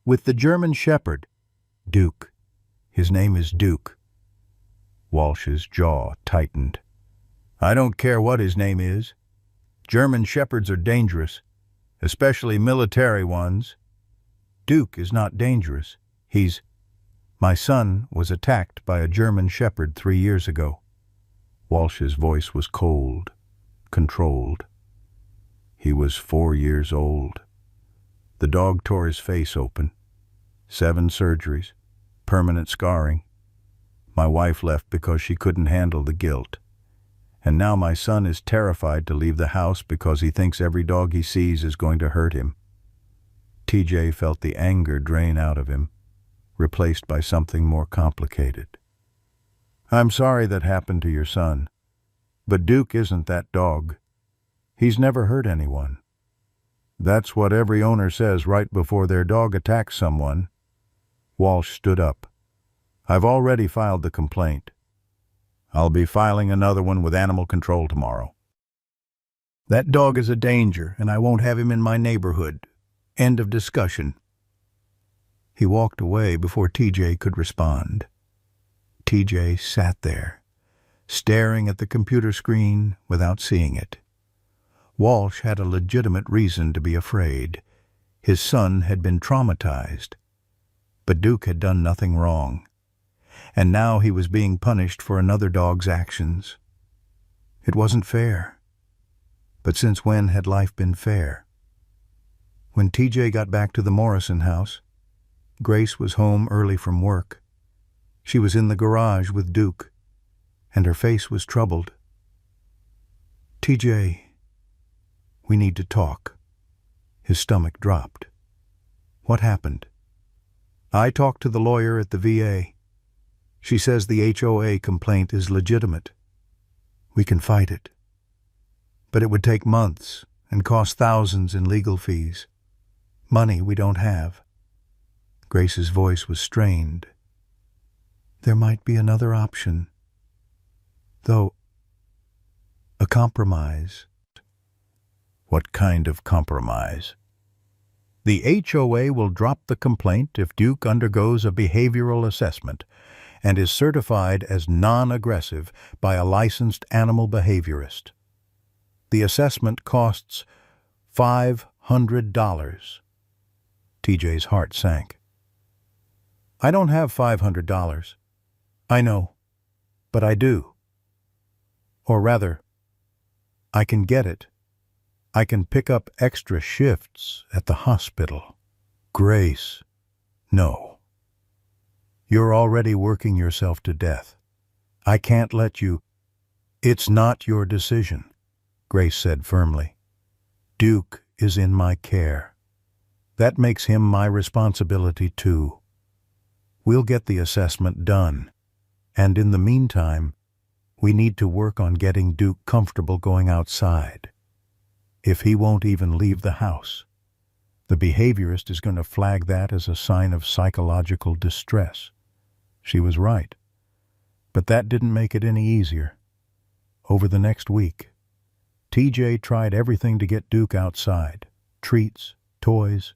with the German Shepherd, Duke. His name is Duke." Walsh's jaw tightened. "I don't care what his name is. German Shepherds are dangerous, especially military ones. Duke is not dangerous. My son was attacked by a German Shepherd 3 years ago." Walsh's voice was cold, controlled. He was 4 years old. The dog tore his face open. 7 surgeries, permanent scarring. My wife left because she couldn't handle the guilt. And now my son is terrified to leave the house because he thinks every dog he sees is going to hurt him. TJ felt the anger drain out of him, replaced by something more complicated. "I'm sorry that happened to your son, but Duke isn't that dog. He's never hurt anyone. That's what every owner says right before their dog attacks someone." Walsh stood up. "I've already filed the complaint. I'll be filing another one with animal control tomorrow. That dog is a danger, and I won't have him in my neighborhood. End of discussion." He walked away before TJ could respond. TJ sat there, staring at the computer screen without seeing it. Walsh had a legitimate reason to be afraid. His son had been traumatized. But Duke had done nothing wrong, and now he was being punished for another dog's actions. It wasn't fair. But since when had life been fair? When TJ got back to the Morrison house, Grace was home early from work. She was in the garage with Duke, and her face was troubled. TJ, we need to talk. His stomach dropped. What happened? I talked to the lawyer at the VA. She says the HOA complaint is legitimate. We can fight it. But it would take months and cost thousands in legal fees. Money we don't have. Grace's voice was strained. There might be another option. Though, a compromise. What kind of compromise? The HOA will drop the complaint if Duke undergoes a behavioral assessment and is certified as non-aggressive by a licensed animal behaviorist. The assessment costs $500. TJ's heart sank. I don't have $500. I know, but I do. Or rather, I can get it. I can pick up extra shifts at the hospital. Grace, no. You're already working yourself to death. I can't let you. It's not your decision, Grace said firmly. Duke is in my care. That makes him my responsibility too. We'll get the assessment done, and in the meantime, we need to work on getting Duke comfortable going outside. If he won't even leave the house, the behaviorist is going to flag that as a sign of psychological distress. She was right, but that didn't make it any easier. Over the next week, TJ tried everything to get Duke outside. Treats, toys,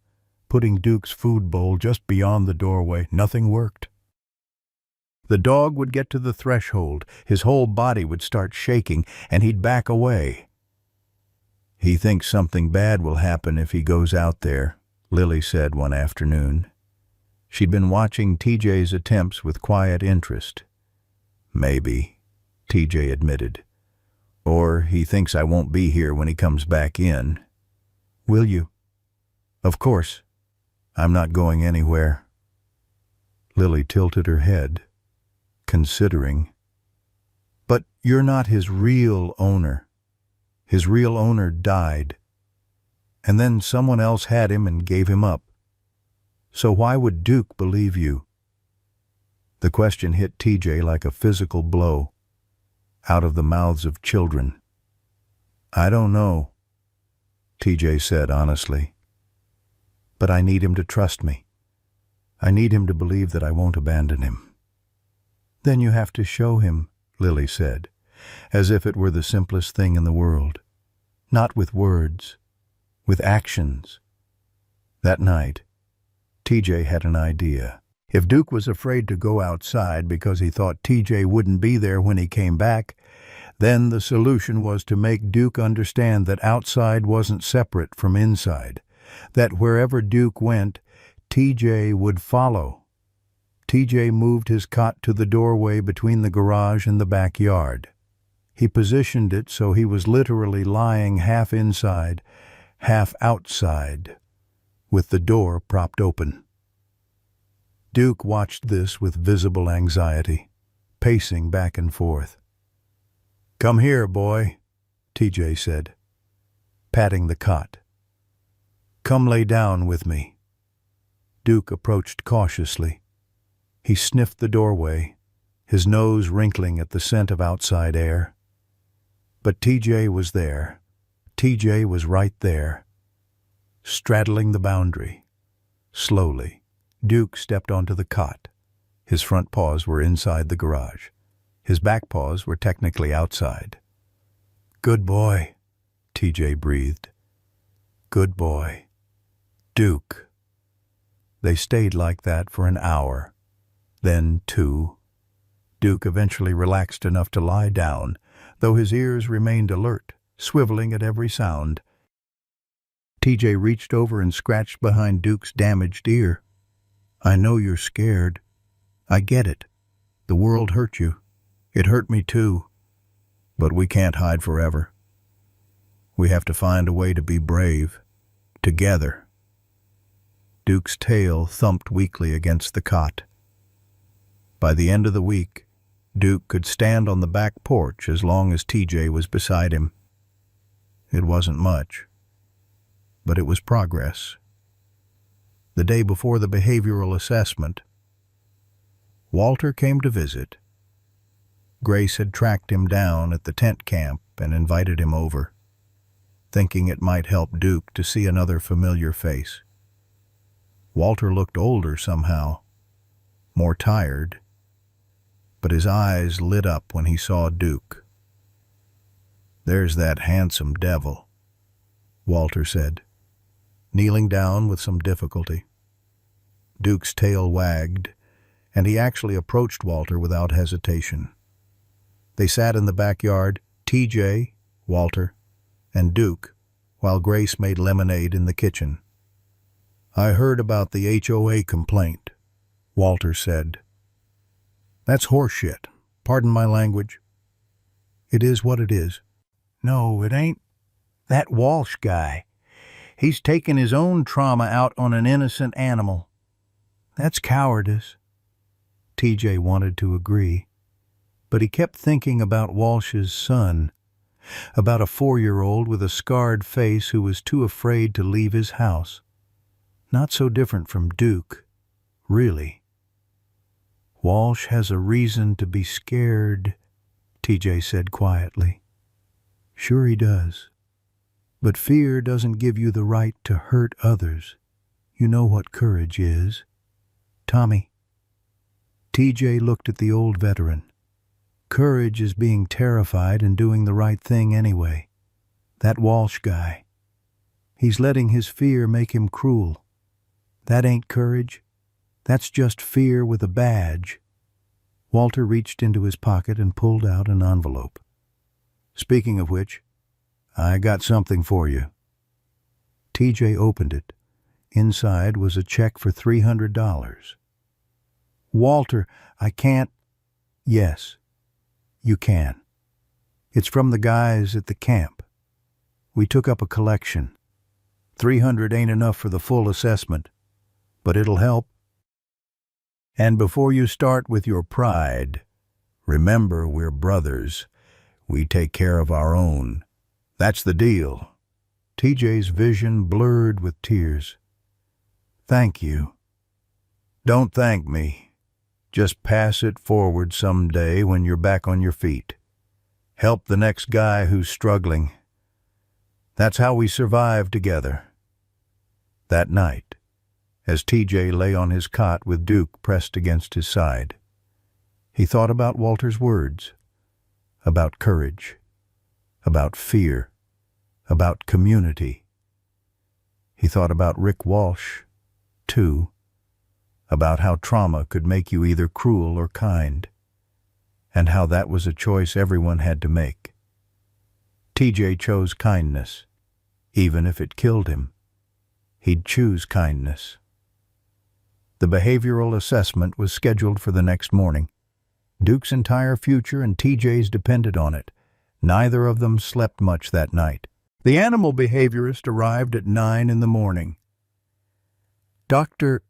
putting Duke's food bowl just beyond the doorway. Nothing worked. The dog would get to the threshold, his whole body would start shaking, and he'd back away. He thinks something bad will happen if he goes out there, Lily said one afternoon. She'd been watching TJ's attempts with quiet interest. Maybe, TJ admitted. Or he thinks I won't be here when he comes back in. Will you? Of course. I'm not going anywhere. Lily tilted her head, considering. But you're not his real owner. His real owner died. And then someone else had him and gave him up. So why would Duke believe you? The question hit TJ like a physical blow, out of the mouths of children. I don't know, TJ said honestly. But I need him to trust me. I need him to believe that I won't abandon him. Then you have to show him, Lily said, as if it were the simplest thing in the world. Not with words, with actions. That night, TJ had an idea. If Duke was afraid to go outside because he thought TJ wouldn't be there when he came back, then the solution was to make Duke understand that outside wasn't separate from inside, that wherever Duke went, TJ would follow. TJ moved his cot to the doorway between the garage and the backyard. He positioned it so he was literally lying half inside, half outside, with the door propped open. Duke watched this with visible anxiety, pacing back and forth. "Come here, boy," TJ said, patting the cot. "Come lay down with me." Duke approached cautiously. He sniffed the doorway, his nose wrinkling at the scent of outside air. But TJ was there. TJ was right there, straddling the boundary. Slowly, Duke stepped onto the cot. His front paws were inside the garage. His back paws were technically outside. "Good boy," TJ breathed. "Good boy. Duke." They stayed like that for an hour, then 2. Duke eventually relaxed enough to lie down, though his ears remained alert, swiveling at every sound. TJ reached over and scratched behind Duke's damaged ear. "I know you're scared. I get it. The world hurt you. It hurt me too. But we can't hide forever. We have to find a way to be brave. Together." Duke's tail thumped weakly against the cot. By the end of the week, Duke could stand on the back porch as long as TJ was beside him. It wasn't much, but it was progress. The day before the behavioral assessment, Walter came to visit. Grace had tracked him down at the tent camp and invited him over, thinking it might help Duke to see another familiar face. Walter looked older somehow, more tired, but his eyes lit up when he saw Duke. "There's that handsome devil," Walter said, kneeling down with some difficulty. Duke's tail wagged, and he actually approached Walter without hesitation. They sat in the backyard, TJ, Walter, and Duke, while Grace made lemonade in the kitchen. "I heard about the HOA complaint," Walter said. "That's horseshit. Pardon my language." "It is what it is." "No, it ain't. That Walsh guy. He's taken his own trauma out on an innocent animal. That's cowardice." TJ wanted to agree, but he kept thinking about Walsh's son, about a 4-year-old with a scarred face who was too afraid to leave his house. Not so different from Duke, really. "Walsh has a reason to be scared," TJ said quietly. "Sure he does. But fear doesn't give you the right to hurt others. You know what courage is. Tommy." TJ looked at the old veteran. "Courage is being terrified and doing the right thing anyway. That Walsh guy. He's letting his fear make him cruel. That ain't courage. That's just fear with a badge." Walter reached into his pocket and pulled out an envelope. "Speaking of which, I got something for you." TJ opened it. Inside was a check for $300. "Walter, I can't—" "Yes, you can. It's from the guys at the camp. We took up a collection. 300 ain't enough for the full assessment, but it'll help. And before you start with your pride, remember we're brothers. We take care of our own. That's the deal." TJ's vision blurred with tears. "Thank you." "Don't thank me. Just pass it forward someday when you're back on your feet. Help the next guy who's struggling. That's how we survive together." That night, as TJ lay on his cot with Duke pressed against his side, he thought about Walter's words, about courage, about fear, about community. He thought about Rick Walsh, too, about how trauma could make you either cruel or kind, and how that was a choice everyone had to make. TJ chose kindness, even if it killed him. He'd choose kindness. The behavioral assessment was scheduled for the next morning. Duke's entire future and TJ's depended on it. Neither of them slept much that night. The animal behaviorist arrived at 9 in the morning. Dr.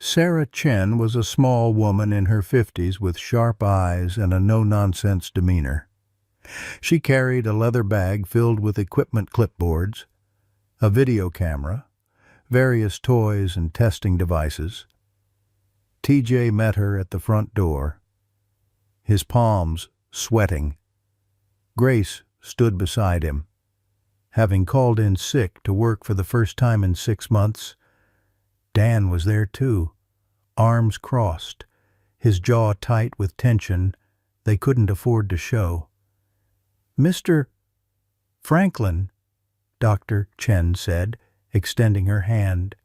Sarah Chen was a small woman in her 50s with sharp eyes and a no-nonsense demeanor. She carried a leather bag filled with equipment clipboards, a video camera, various toys and testing devices. TJ met her at the front door, his palms sweating. Grace stood beside him. Having called in sick to work for the first time in 6 months, Dan was there too, arms crossed, his jaw tight with tension they couldn't afford to show. "Mr. Franklin," Dr. Chen said, extending her hand.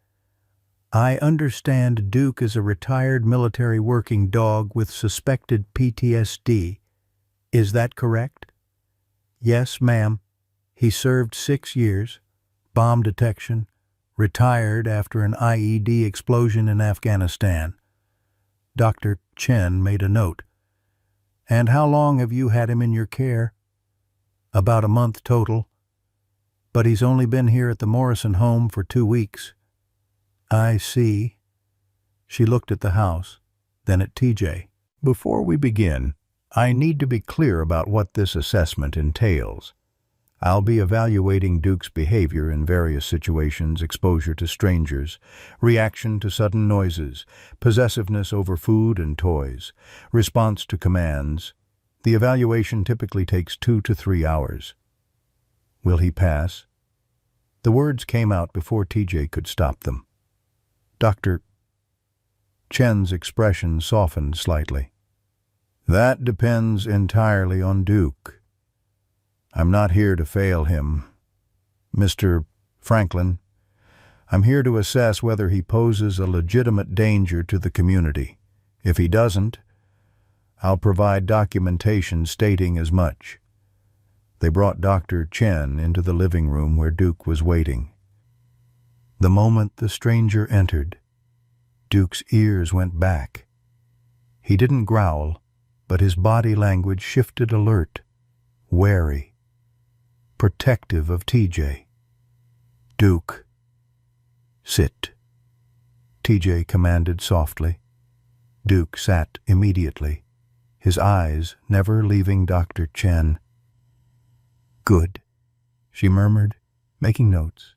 I understand Duke is a retired military working dog with suspected PTSD. Is that correct? Yes, ma'am. He served 6 years, bomb detection, retired after an IED explosion in Afghanistan. Dr. Chen made a note. And how long have you had him in your care? About a month total. But he's only been here at the Morrison home for 2 weeks. I see. She looked at the house, then at TJ. Before we begin, I need to be clear about what this assessment entails. I'll be evaluating Duke's behavior in various situations: exposure to strangers, reaction to sudden noises, possessiveness over food and toys, response to commands. The evaluation typically takes 2 to 3 hours. Will he pass? The words came out before TJ could stop them. Dr. Chen's expression softened slightly. That depends entirely on Duke. I'm not here to fail him. Mr. Franklin, I'm here to assess whether he poses a legitimate danger to the community. If he doesn't, I'll provide documentation stating as much. They brought Dr. Chen into the living room where Duke was waiting. The moment the stranger entered, Duke's ears went back. He didn't growl, but his body language shifted, alert, wary, protective of TJ. Duke, sit, TJ commanded softly. Duke sat immediately, his eyes never leaving Dr. Chen. Good, she murmured, making notes.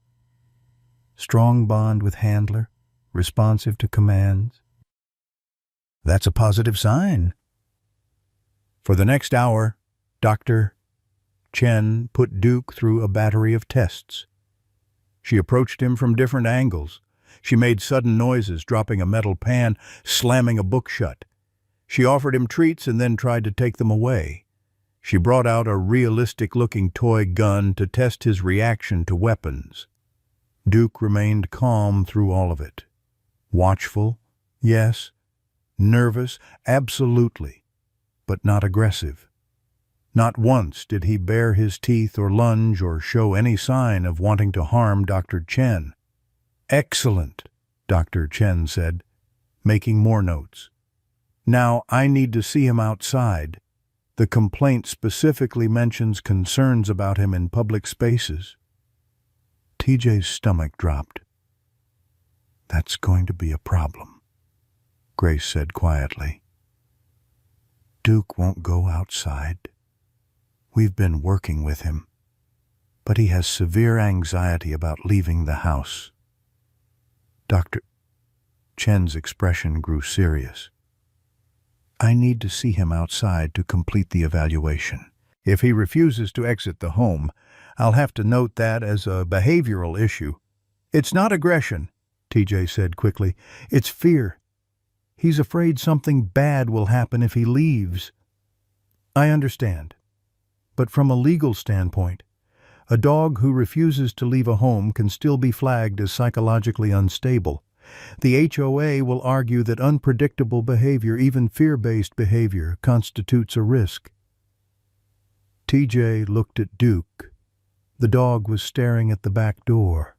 Strong bond with handler, responsive to commands. That's a positive sign. For the next hour, Dr. Chen put Duke through a battery of tests. She approached him from different angles. She made sudden noises, dropping a metal pan, slamming a book shut. She offered him treats and then tried to take them away. She brought out a realistic-looking toy gun to test his reaction to weapons. Duke remained calm through all of it. Watchful, yes. Nervous, absolutely, but not aggressive. Not once did he bare his teeth or lunge or show any sign of wanting to harm Dr. Chen. Excellent, Dr. Chen said, making more notes. Now I need to see him outside. The complaint specifically mentions concerns about him in public spaces. TJ's stomach dropped. That's going to be a problem, Grace said quietly. Duke won't go outside. We've been working with him, but he has severe anxiety about leaving the house. Dr. Chen's expression grew serious. I need to see him outside to complete the evaluation. If he refuses to exit the home, I'll have to note that as a behavioral issue. It's not aggression, TJ said quickly. It's fear. He's afraid something bad will happen if he leaves. I understand. But from a legal standpoint, a dog who refuses to leave a home can still be flagged as psychologically unstable. The HOA will argue that unpredictable behavior, even fear-based behavior, constitutes a risk. TJ looked at Duke. The dog was staring at the back door,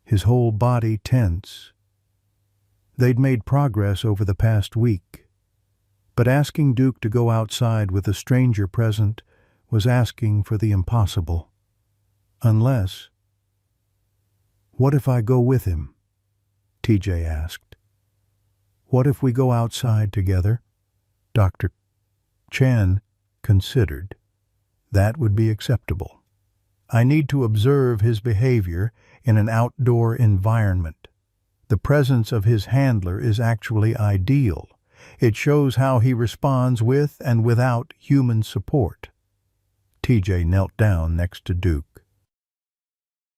his whole body tense. They'd made progress over the past week, but asking Duke to go outside with a stranger present was asking for the impossible. Unless... What if I go with him? TJ asked. What if we go outside together? Dr. Chen considered. That would be acceptable. I need to observe his behavior in an outdoor environment. The presence of his handler is actually ideal. It shows how he responds with and without human support. TJ knelt down next to Duke.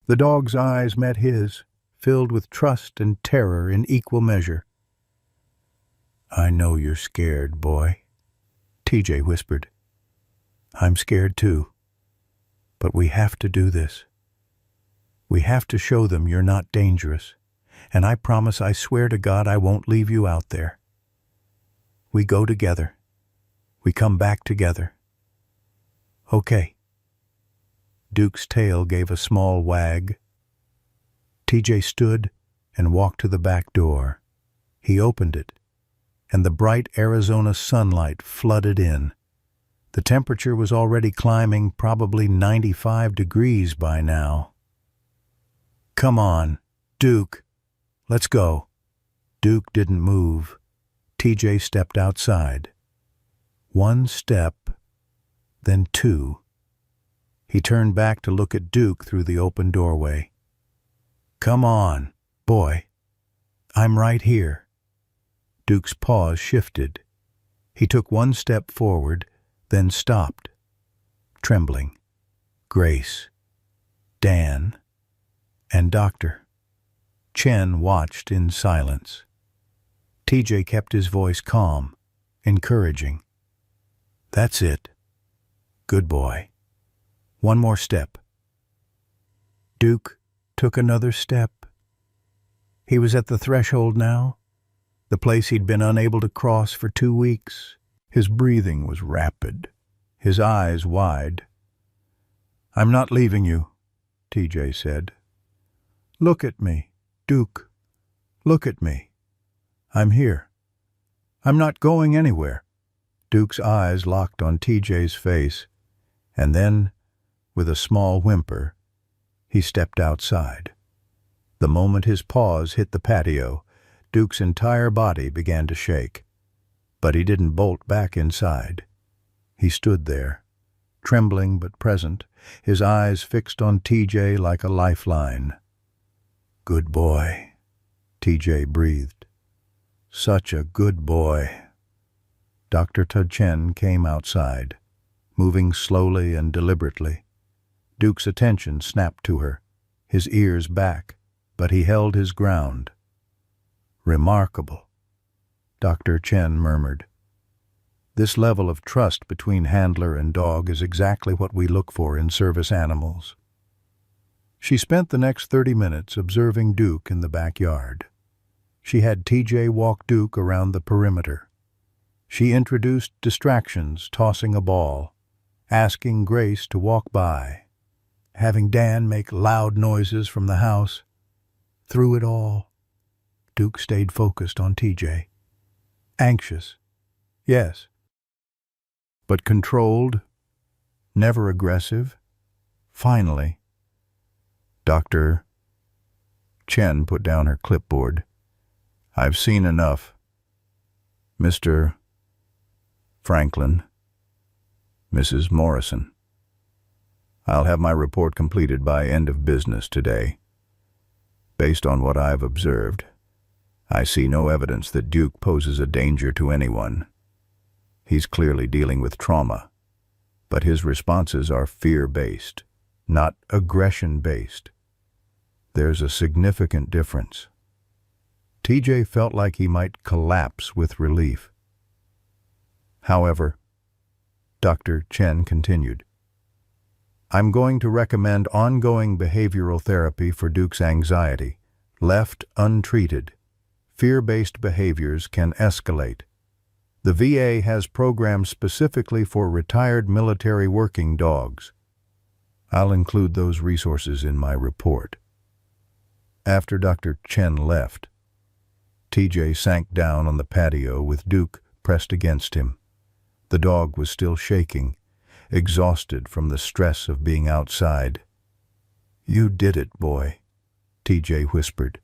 The dog's eyes met his, filled with trust and terror in equal measure. I know you're scared, boy, TJ whispered. I'm scared too. But we have to do this. We have to show them you're not dangerous. and I promise, I swear to God, I won't leave you out there. We go together. We come back together. Okay." Duke's tail gave a small wag. TJ stood and walked to the back door. He opened it, and the bright Arizona sunlight flooded in. The temperature was already climbing, probably 95 degrees by now. "Come on, Duke. Let's go." Duke didn't move. TJ stepped outside. One step, then two. He turned back to look at Duke through the open doorway. "Come on, boy. I'm right here." Duke's paws shifted. He took one step forward, then stopped, trembling. Grace, Dan, and Dr. Chen watched in silence. TJ kept his voice calm, encouraging. "That's it. Good boy. One more step." Duke took another step. He was at the threshold now, the place he'd been unable to cross for 2 weeks. His breathing was rapid, his eyes wide. "I'm not leaving you," TJ said. "Look at me, Duke. Look at me. I'm here. I'm not going anywhere." Duke's eyes locked on TJ's face, and then, with a small whimper, he stepped outside. The moment his paws hit the patio, Duke's entire body began to shake. But he didn't bolt back inside. He stood there, trembling but present, his eyes fixed on TJ like a lifeline. "Good boy," TJ breathed. "Such a good boy." Dr. Chen came outside, moving slowly and deliberately. Duke's attention snapped to her, his ears back, but he held his ground. "Remarkable," Dr. Chen murmured. "This level of trust between handler and dog is exactly what we look for in service animals." She spent the next 30 minutes observing Duke in the backyard. She had TJ walk Duke around the perimeter. She introduced distractions, tossing a ball, asking Grace to walk by, having Dan make loud noises from the house. Through it all, Duke stayed focused on TJ. Anxious, yes, but controlled, never aggressive. Finally, Dr. Chen put down her clipboard. "I've seen enough. Mr. Franklin, Mrs. Morrison. I'll have my report completed by end of business today. Based on what I've observed, I see no evidence that Duke poses a danger to anyone. He's clearly dealing with trauma, but his responses are fear-based, not aggression-based. There's a significant difference." TJ felt like he might collapse with relief. "However," Dr. Chen continued, "I'm going to recommend ongoing behavioral therapy for Duke's anxiety. Left untreated, fear-based behaviors can escalate. The VA has programs specifically for retired military working dogs. I'll include those resources in my report." After Dr. Chen left, TJ sank down on the patio with Duke pressed against him. The dog was still shaking, exhausted from the stress of being outside. "You did it, boy," TJ whispered.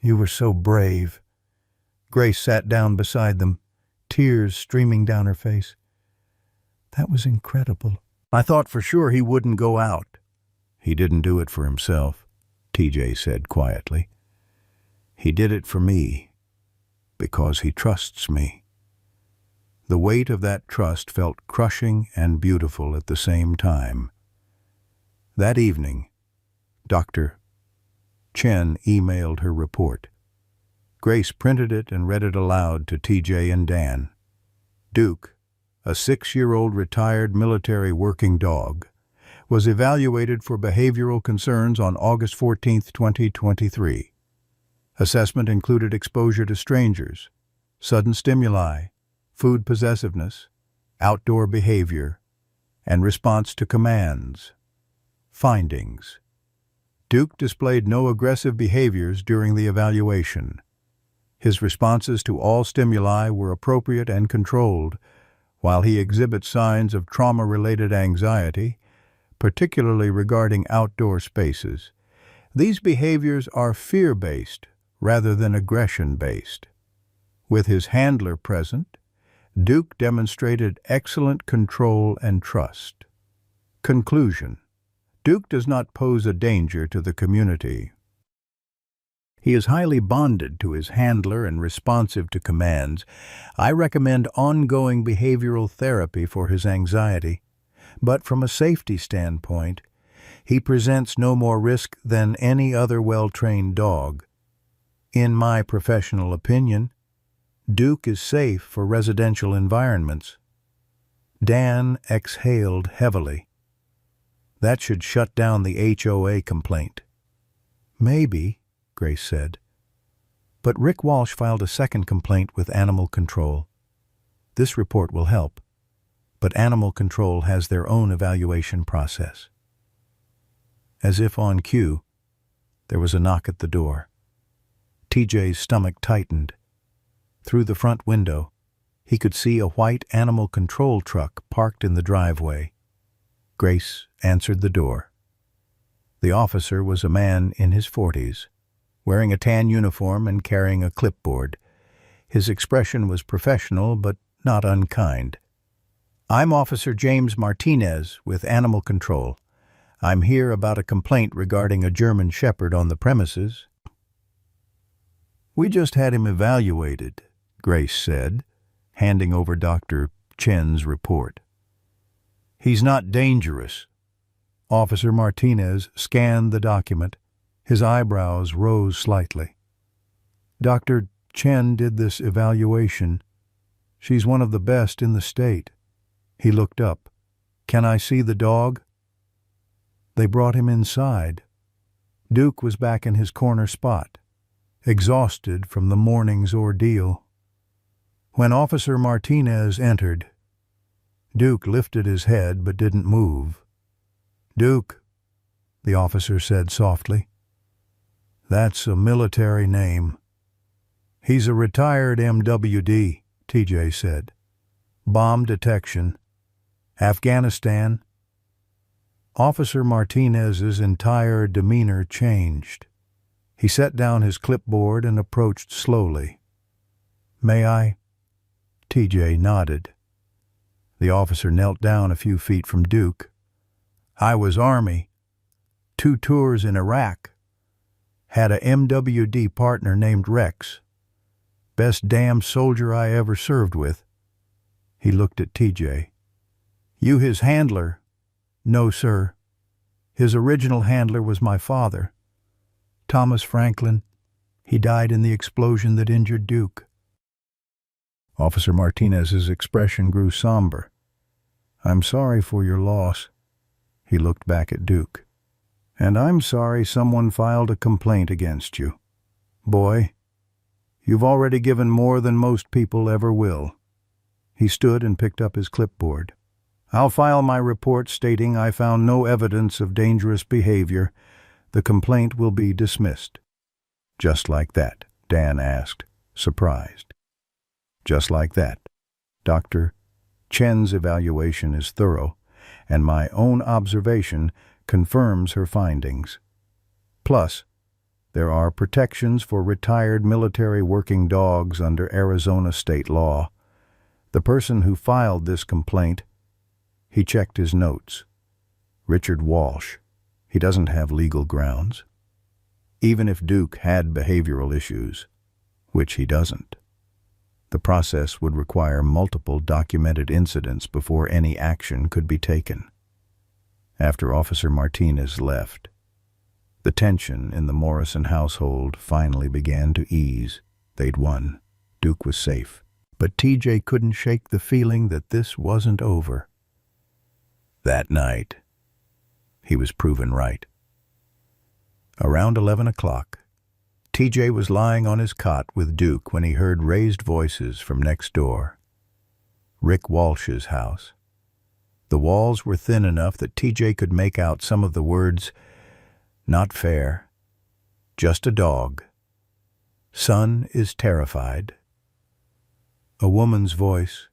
"You were so brave." Grace sat down beside them, tears streaming down her face. "That was incredible. I thought for sure he wouldn't go out." "He didn't do it for himself," TJ said quietly. "He did it for me, because he trusts me." The weight of that trust felt crushing and beautiful at the same time. That evening, Dr. Chen emailed her report. Grace printed it and read it aloud to TJ and Dan. Duke, a 6-year-old retired military working dog, was evaluated for behavioral concerns on August 14, 2023. Assessment included exposure to strangers, sudden stimuli, food possessiveness, outdoor behavior, and response to commands. Findings: Duke displayed no aggressive behaviors during the evaluation. His responses to all stimuli were appropriate and controlled, while he exhibits signs of trauma-related anxiety, particularly regarding outdoor spaces. These behaviors are fear-based rather than aggression-based. With his handler present, Duke demonstrated excellent control and trust. Conclusion: Duke does not pose a danger to the community. He is highly bonded to his handler and responsive to commands. I recommend ongoing behavioral therapy for his anxiety, but from a safety standpoint, he presents no more risk than any other well-trained dog. In my professional opinion, Duke is safe for residential environments. Dan exhaled heavily. That should shut down the HOA complaint. Maybe, Grace said. But Rick Walsh filed a second complaint with Animal Control. This report will help, but Animal Control has their own evaluation process. As if on cue, there was a knock at the door. TJ's stomach tightened. Through the front window, he could see a white Animal Control truck parked in the driveway. Grace answered the door. The officer was a man in his 40s, wearing a tan uniform and carrying a clipboard. His expression was professional but not unkind. "I'm Officer James Martinez with Animal Control. I'm here about a complaint regarding a German Shepherd on the premises." "We just had him evaluated," Grace said, handing over Dr. Chen's report. "He's not dangerous." Officer Martinez scanned the document. His eyebrows rose slightly. "Dr. Chen did this evaluation. She's one of the best in the state." He looked up. "Can I see the dog?" They brought him inside. Duke was back in his corner spot, exhausted from the morning's ordeal. When Officer Martinez entered, Duke lifted his head but didn't move. "Duke," the officer said softly. "That's a military name." "He's a retired MWD," TJ said. "Bomb detection. Afghanistan." Officer Martinez's entire demeanor changed. He set down his clipboard and approached slowly. "May I?" TJ nodded. The officer knelt down a few feet from Duke. "I was Army. 2 tours in Iraq. Had a MWD partner named Rex. Best damn soldier I ever served with." He looked at TJ. "You his handler?" "No, sir. His original handler was my father, Thomas Franklin. He died in the explosion that injured Duke." Officer Martinez's expression grew somber. "I'm sorry for your loss." He looked back at Duke. "And I'm sorry someone filed a complaint against you. Boy, you've already given more than most people ever will." He stood and picked up his clipboard. "I'll file my report stating I found no evidence of dangerous behavior. The complaint will be dismissed." "Just like that?" Dan asked, surprised. "Just like that. Dr. Chen's evaluation is thorough, and my own observation confirms her findings. Plus, there are protections for retired military working dogs under Arizona state law. The person who filed this complaint," he checked his notes, "Richard Walsh. He doesn't have legal grounds. Even if Duke had behavioral issues, which he doesn't. The process would require multiple documented incidents before any action could be taken." After Officer Martinez left, the tension in the Morrison household finally began to ease. They'd won. Duke was safe. But TJ couldn't shake the feeling that this wasn't over. That night, he was proven right. Around 11 o'clock, TJ was lying on his cot with Duke when he heard raised voices from next door. Rick Walsh's house. The walls were thin enough that TJ could make out some of the words, "Not fair. Just a dog. Son is terrified." A woman's voice,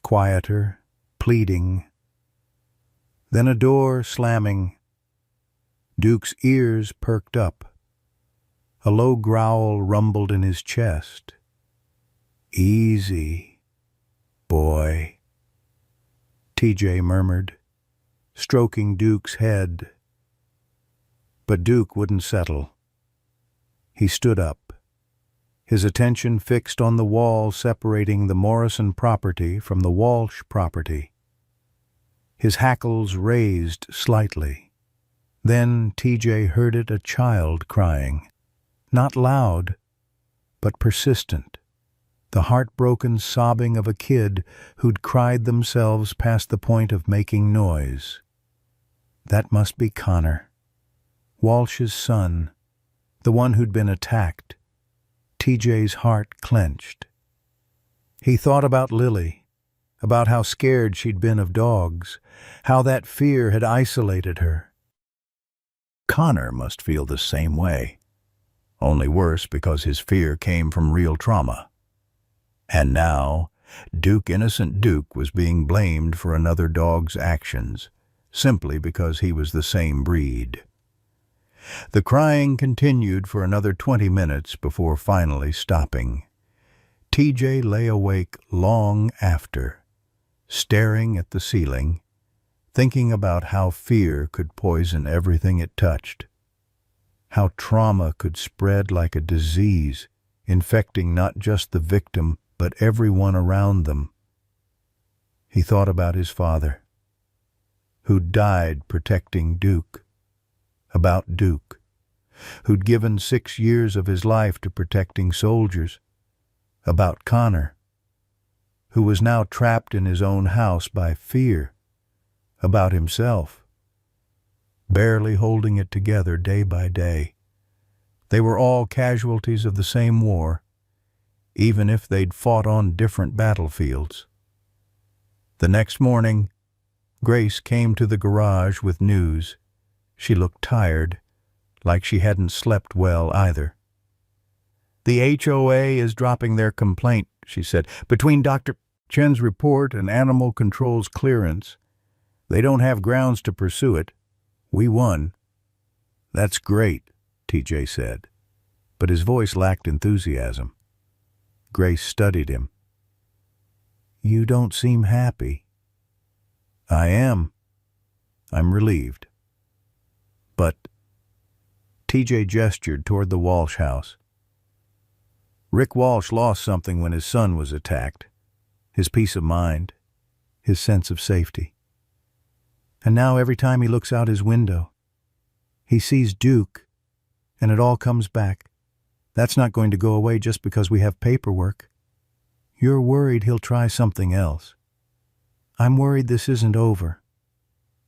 quieter, pleading. Then a door slamming. Duke's ears perked up. A low growl rumbled in his chest. "Easy, boy," TJ murmured, stroking Duke's head. But Duke wouldn't settle. He stood up, his attention fixed on the wall separating the Morrison property from the Walsh property. His hackles raised slightly. Then TJ heard a child crying. Not loud, but persistent. The heartbroken sobbing of a kid who'd cried themselves past the point of making noise. That must be Connor, Walsh's son, the one who'd been attacked. TJ's heart clenched. He thought about Lily, about how scared she'd been of dogs, how that fear had isolated her. Connor must feel the same way, only worse because his fear came from real trauma. And now, innocent Duke was being blamed for another dog's actions, simply because he was the same breed. The crying continued for another 20 minutes before finally stopping. TJ lay awake long after, staring at the ceiling, thinking about how fear could poison everything it touched, how trauma could spread like a disease, infecting not just the victim but everyone around them. He thought about his father, who'd died protecting Duke, about Duke, who'd given 6 years of his life to protecting soldiers, about Connor, who was now trapped in his own house by fear, about himself, barely holding it together day by day. They were all casualties of the same war, even if they'd fought on different battlefields. The next morning, Grace came to the garage with news. She looked tired, like she hadn't slept well either. "The HOA is dropping their complaint," she said. "Between Dr. Chen's report and Animal Control's clearance, they don't have grounds to pursue it. We won." "That's great," TJ said, but his voice lacked enthusiasm. Grace studied him. "You don't seem happy." "I am. I'm relieved. But—" TJ gestured toward the Walsh house. "Rick Walsh lost something when his son was attacked. His peace of mind, his sense of safety. And now every time he looks out his window, he sees Duke, and it all comes back. That's not going to go away just because we have paperwork. You're worried he'll try something else. I'm worried this isn't over."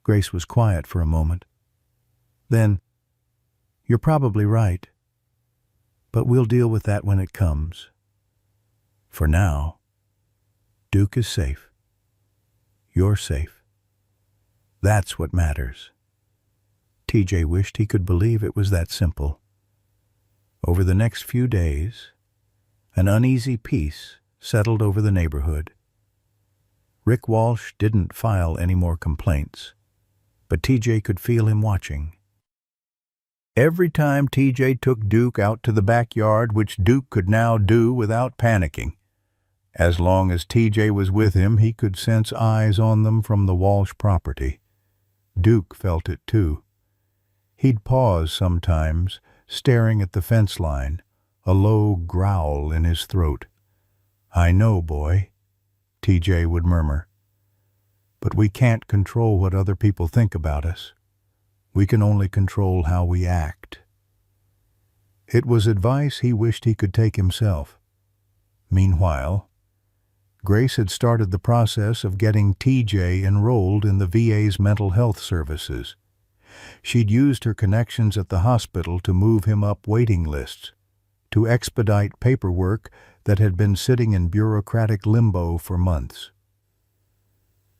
Grace was quiet for a moment. Then, "You're probably right. But we'll deal with that when it comes. For now, Duke is safe. You're safe. That's what matters." TJ wished he could believe it was that simple. Over the next few days, an uneasy peace settled over the neighborhood. Rick Walsh didn't file any more complaints, but TJ could feel him watching. Every time TJ took Duke out to the backyard, which Duke could now do without panicking. As long as TJ was with him, he could sense eyes on them from the Walsh property. Duke felt it too. He'd pause sometimes, staring at the fence line, a low growl in his throat. "I know, boy," TJ would murmur. "But we can't control what other people think about us. We can only control how we act." It was advice he wished he could take himself. Meanwhile, Grace had started the process of getting TJ enrolled in the VA's mental health services. She'd used her connections at the hospital to move him up waiting lists, to expedite paperwork that had been sitting in bureaucratic limbo for months.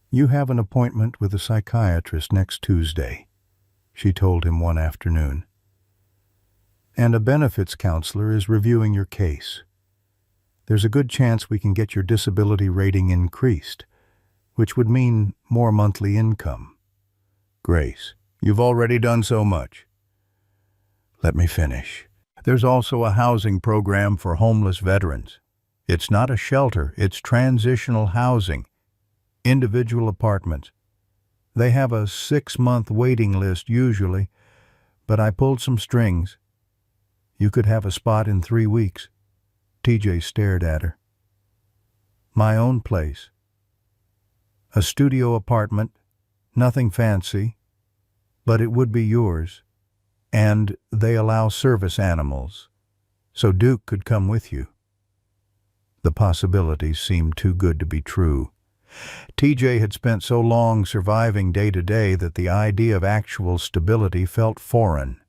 "You have an appointment with a psychiatrist next Tuesday," she told him one afternoon. "And a benefits counselor is reviewing your case. There's a good chance we can get your disability rating increased, which would mean more monthly income." "Grace, you've already done so much." "Let me finish. There's also a housing program for homeless veterans. It's not a shelter, it's transitional housing, individual apartments. They have a 6-month waiting list usually, but I pulled some strings. You could have a spot in 3 weeks. TJ stared at her. "My own place. A studio apartment, nothing fancy, but it would be yours. And they allow service animals, so Duke could come with you." The possibilities seemed too good to be true. TJ had spent so long surviving day to day that the idea of actual stability felt foreign.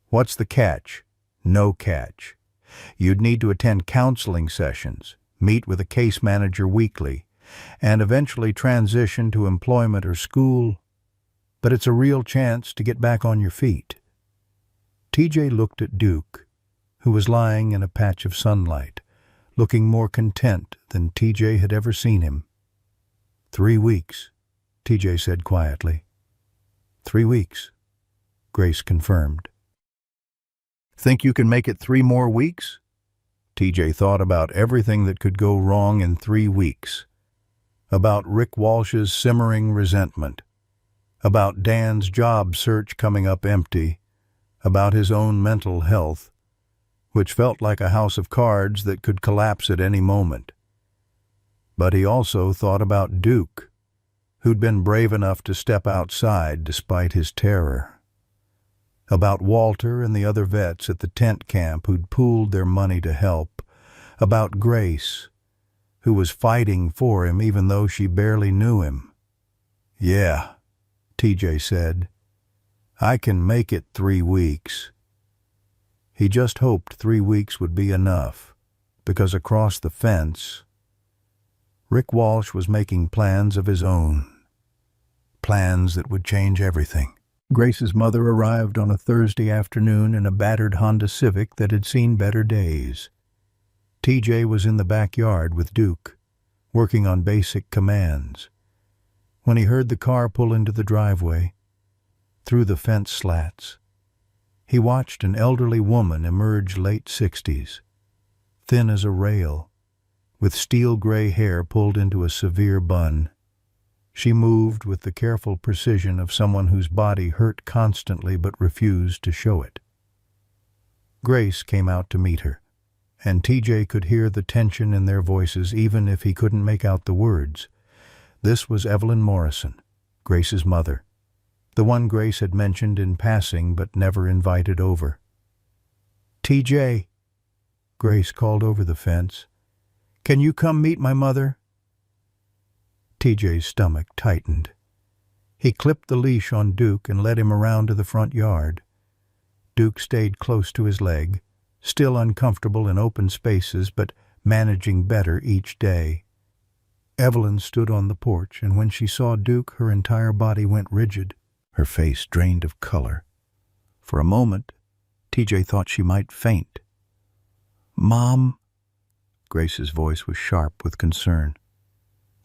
"What's the catch?" "No catch. You'd need to attend counseling sessions, meet with a case manager weekly, and eventually transition to employment or school. But it's a real chance to get back on your feet." TJ looked at Duke, who was lying in a patch of sunlight, looking more content than TJ had ever seen him. 3 weeks, TJ said quietly. 3 weeks, Grace confirmed. "Think you can make it 3 more weeks?" TJ thought about everything that could go wrong in 3 weeks. About Rick Walsh's simmering resentment. About Dan's job search coming up empty. About his own mental health, which felt like a house of cards that could collapse at any moment. But he also thought about Duke, who'd been brave enough to step outside despite his terror. About Walter and the other vets at the tent camp who'd pooled their money to help. About Grace, who was fighting for him even though she barely knew him. "Yeah," TJ said, "I can make it 3 weeks." He just hoped 3 weeks would be enough, because across the fence, Rick Walsh was making plans of his own. Plans that would change everything. Grace's mother arrived on a Thursday afternoon in a battered Honda Civic that had seen better days. TJ was in the backyard with Duke, working on basic commands. When he heard the car pull into the driveway, through the fence slats, he watched an elderly woman emerge late 60s, thin as a rail, with steel-gray hair pulled into a severe bun. She moved with the careful precision of someone whose body hurt constantly but refused to show it. Grace came out to meet her, and TJ could hear the tension in their voices even if he couldn't make out the words. This was Evelyn Morrison, Grace's mother, the one Grace had mentioned in passing but never invited over. "TJ," Grace called over the fence, "can you come meet my mother?" TJ's stomach tightened. He clipped the leash on Duke and led him around to the front yard. Duke stayed close to his leg, still uncomfortable in open spaces but managing better each day. Evelyn stood on the porch, and when she saw Duke, her entire body went rigid, her face drained of color. For a moment, TJ thought she might faint. "Mom?" Grace's voice was sharp with concern.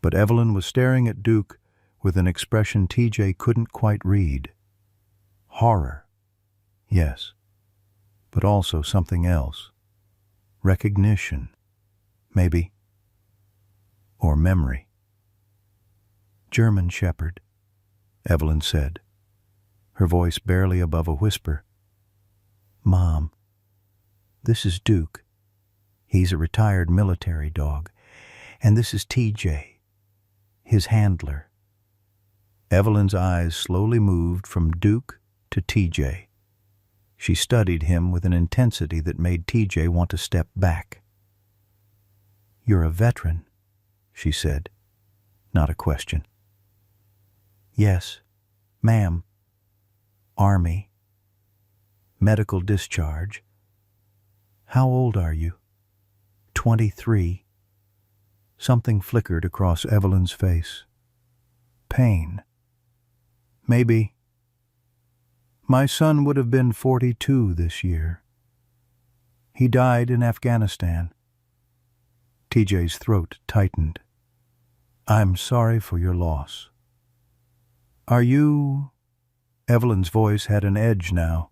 But Evelyn was staring at Duke with an expression TJ couldn't quite read. Horror, yes, but also something else. Recognition, maybe, or memory. "German Shepherd," Evelyn said, her voice barely above a whisper. "Mom, this is Duke. He's a retired military dog. And this is TJ, his handler." Evelyn's eyes slowly moved from Duke to TJ. She studied him with an intensity that made TJ want to step back. "You're a veteran," she said, not a question. "Yes, ma'am. Army. Medical discharge. How old are you? 23. Something flickered across Evelyn's face. Pain. Maybe. My son would have been 42 this year. He died in Afghanistan. TJ's throat tightened. I'm sorry for your loss. Are you... Evelyn's voice had an edge now.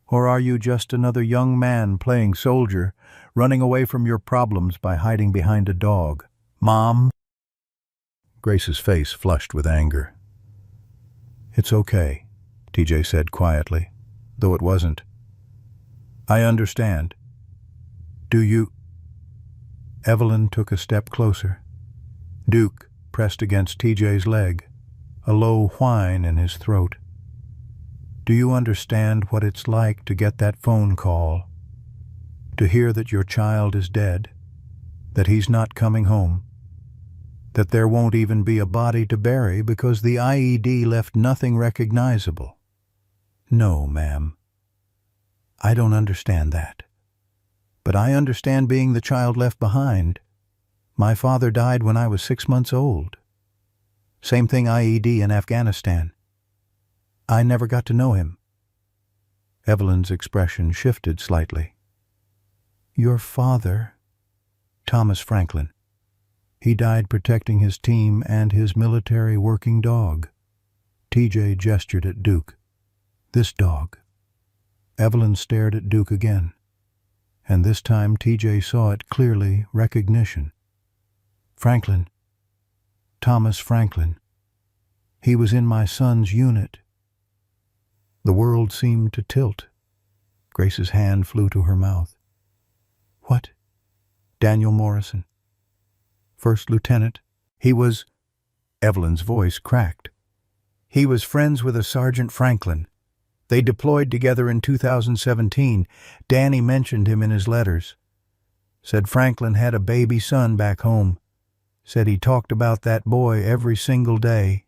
Or are you just another young man playing soldier, running away from your problems by hiding behind a dog? Mom? Grace's face flushed with anger. It's okay, TJ said quietly, though it wasn't. I understand. Do you... Evelyn took a step closer. Duke pressed against TJ's leg, a low whine in his throat. Do you understand what it's like to get that phone call? To hear that your child is dead, that he's not coming home, that there won't even be a body to bury because the IED left nothing recognizable? No, ma'am. I don't understand that. But I understand being the child left behind. My father died when I was 6 months old. Same thing IED in Afghanistan. I never got to know him. Evelyn's expression shifted slightly. Your father, Thomas Franklin. He died protecting his team and his military working dog. TJ gestured at Duke. This dog. Evelyn stared at Duke again, and this time TJ saw it clearly, recognition. Franklin. Thomas Franklin. He was in my son's unit. The world seemed to tilt. Grace's hand flew to her mouth. What? Daniel Morrison. First lieutenant. He was... Evelyn's voice cracked. He was friends with a Sergeant Franklin. They deployed together in 2017. Danny mentioned him in his letters. Said Franklin had a baby son back home. Said he talked about that boy every single day.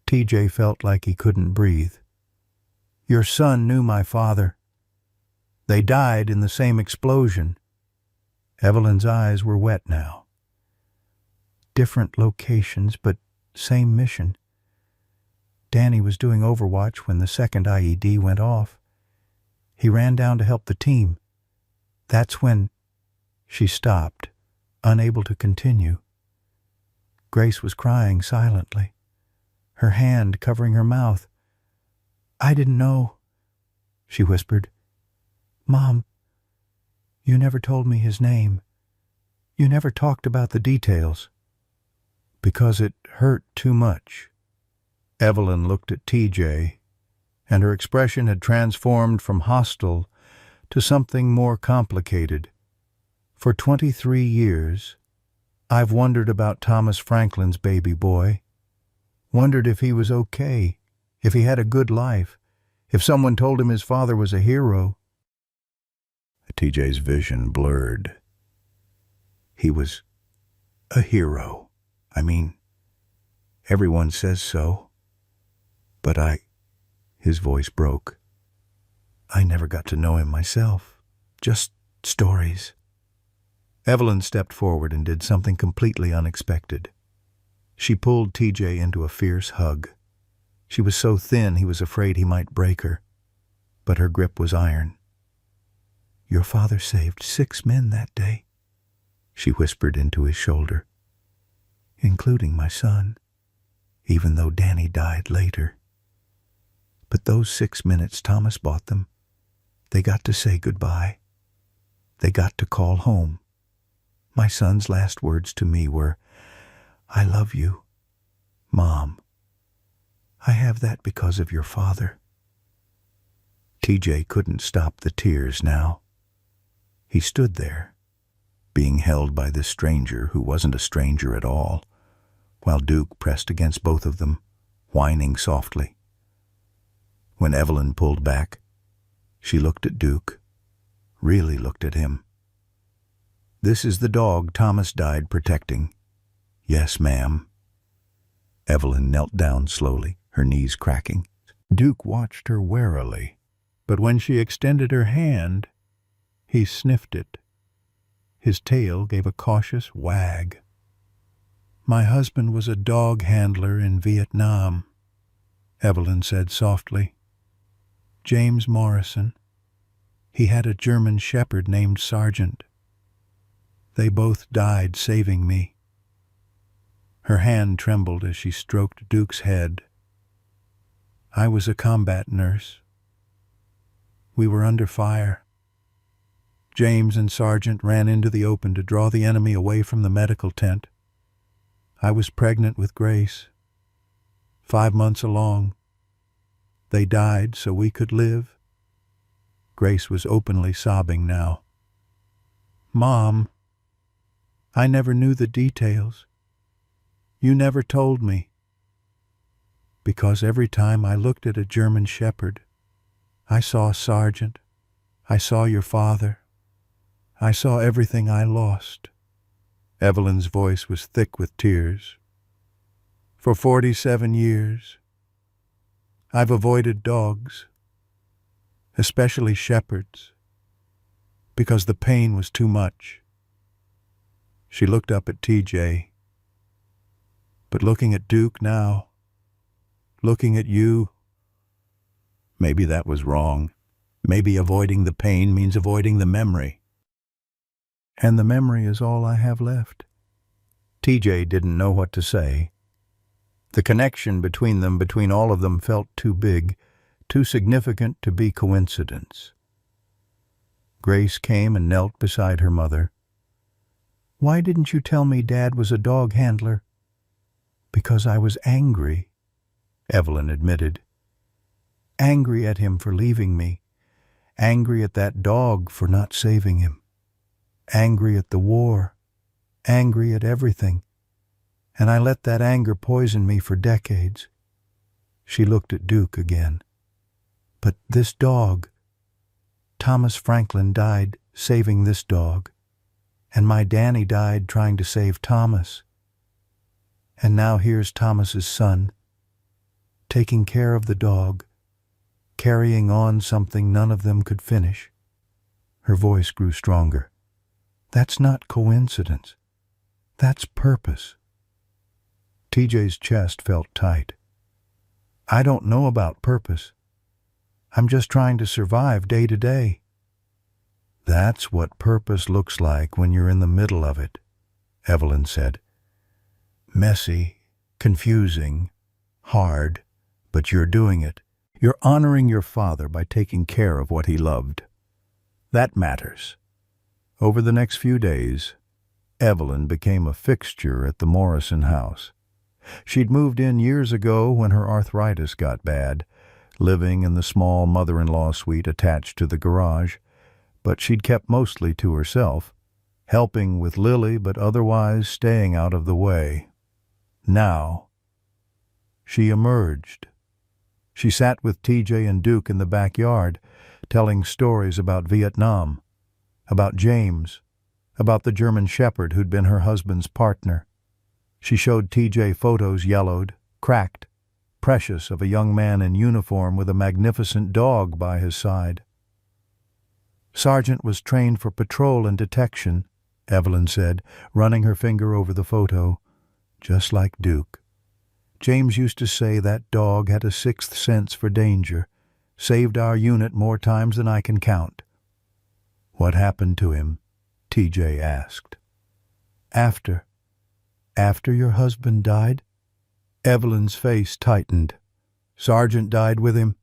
TJ felt like he couldn't breathe. Your son knew my father. They died in the same explosion. Evelyn's eyes were wet now. Different locations, but same mission. Danny was doing Overwatch when the second IED went off. He ran down to help the team. That's when... She stopped, unable to continue. Grace was crying silently, her hand covering her mouth. I didn't know, she whispered. Mom, you never told me his name. You never talked about the details. Because it hurt too much. Evelyn looked at TJ, and her expression had transformed from hostile to something more complicated. For 23 years, I've wondered about Thomas Franklin's baby boy. Wondered if he was okay, if he had a good life, if someone told him his father was a hero. TJ's vision blurred. He was a hero. I mean, everyone says so. But his voice broke. I never got to know him myself. Just stories. Evelyn stepped forward and did something completely unexpected. She pulled TJ into a fierce hug. She was so thin he was afraid he might break her, but her grip was iron. Your father saved 6 men that day, she whispered into his shoulder, including my son, even though Danny died later. But those 6 minutes Thomas bought them, they got to say goodbye. They got to call home. My son's last words to me were, I love you, Mom. I have that because of your father. TJ couldn't stop the tears now. He stood there, being held by this stranger who wasn't a stranger at all, while Duke pressed against both of them, whining softly. When Evelyn pulled back, she looked at Duke, really looked at him. This is the dog Thomas died protecting. Yes, ma'am. Evelyn knelt down slowly, her knees cracking. Duke watched her warily, but when she extended her hand, He sniffed it. His tail gave a cautious wag. "My husband was a dog handler in Vietnam," Evelyn said softly. "James Morrison. He had a German shepherd named Sergeant. They both died saving me." Her hand trembled as she stroked Duke's head. "I was a combat nurse. We were under fire. James and Sergeant ran into the open to draw the enemy away from the medical tent. I was pregnant with Grace, 5 months along. They died so we could live." Grace was openly sobbing now. "Mom, I never knew the details. You never told me. Because every time I looked at a German shepherd, I saw Sergeant. I saw your father. I saw everything I lost." Evelyn's voice was thick with tears. "For 47 years, I've avoided dogs, especially shepherds, because the pain was too much." She looked up at TJ. "But looking at Duke now, looking at you, maybe that was wrong. Maybe avoiding the pain means avoiding the memory. And the memory is all I have left." TJ didn't know what to say. The connection between them, between all of them, felt too big, too significant to be coincidence. Grace came and knelt beside her mother. "Why didn't you tell me Dad was a dog handler?" "Because I was angry," Evelyn admitted. "Angry at him for leaving me. Angry at that dog for not saving him. Angry at the war. Angry at everything. And I let that anger poison me for decades." She looked at Duke again. "But this dog, Thomas Franklin died saving this dog, and my Danny died trying to save Thomas. And now here's Thomas's son, taking care of the dog, carrying on something none of them could finish." Her voice grew stronger. "That's not coincidence. That's purpose." TJ's chest felt tight. "I don't know about purpose. I'm just trying to survive day to day." "That's what purpose looks like when you're in the middle of it," Evelyn said. "Messy, confusing, hard, but you're doing it. You're honoring your father by taking care of what he loved. That matters." Over the next few days, Evelyn became a fixture at the Morrison house. She'd moved in years ago when her arthritis got bad, living in the small mother-in-law suite attached to the garage, but she'd kept mostly to herself, helping with Lily but otherwise staying out of the way. Now, she emerged. She sat with TJ and Duke in the backyard, telling stories about Vietnam, about James, about the German shepherd who'd been her husband's partner. She showed TJ photos yellowed, cracked, precious of a young man in uniform with a magnificent dog by his side. "Sergeant was trained for patrol and detection," Evelyn said, running her finger over the photo, "just like Duke. James used to say that dog had a sixth sense for danger, saved our unit more times than I can count." "What happened to him?" TJ asked. After your husband died?" Evelyn's face tightened. "Sergeant died with him.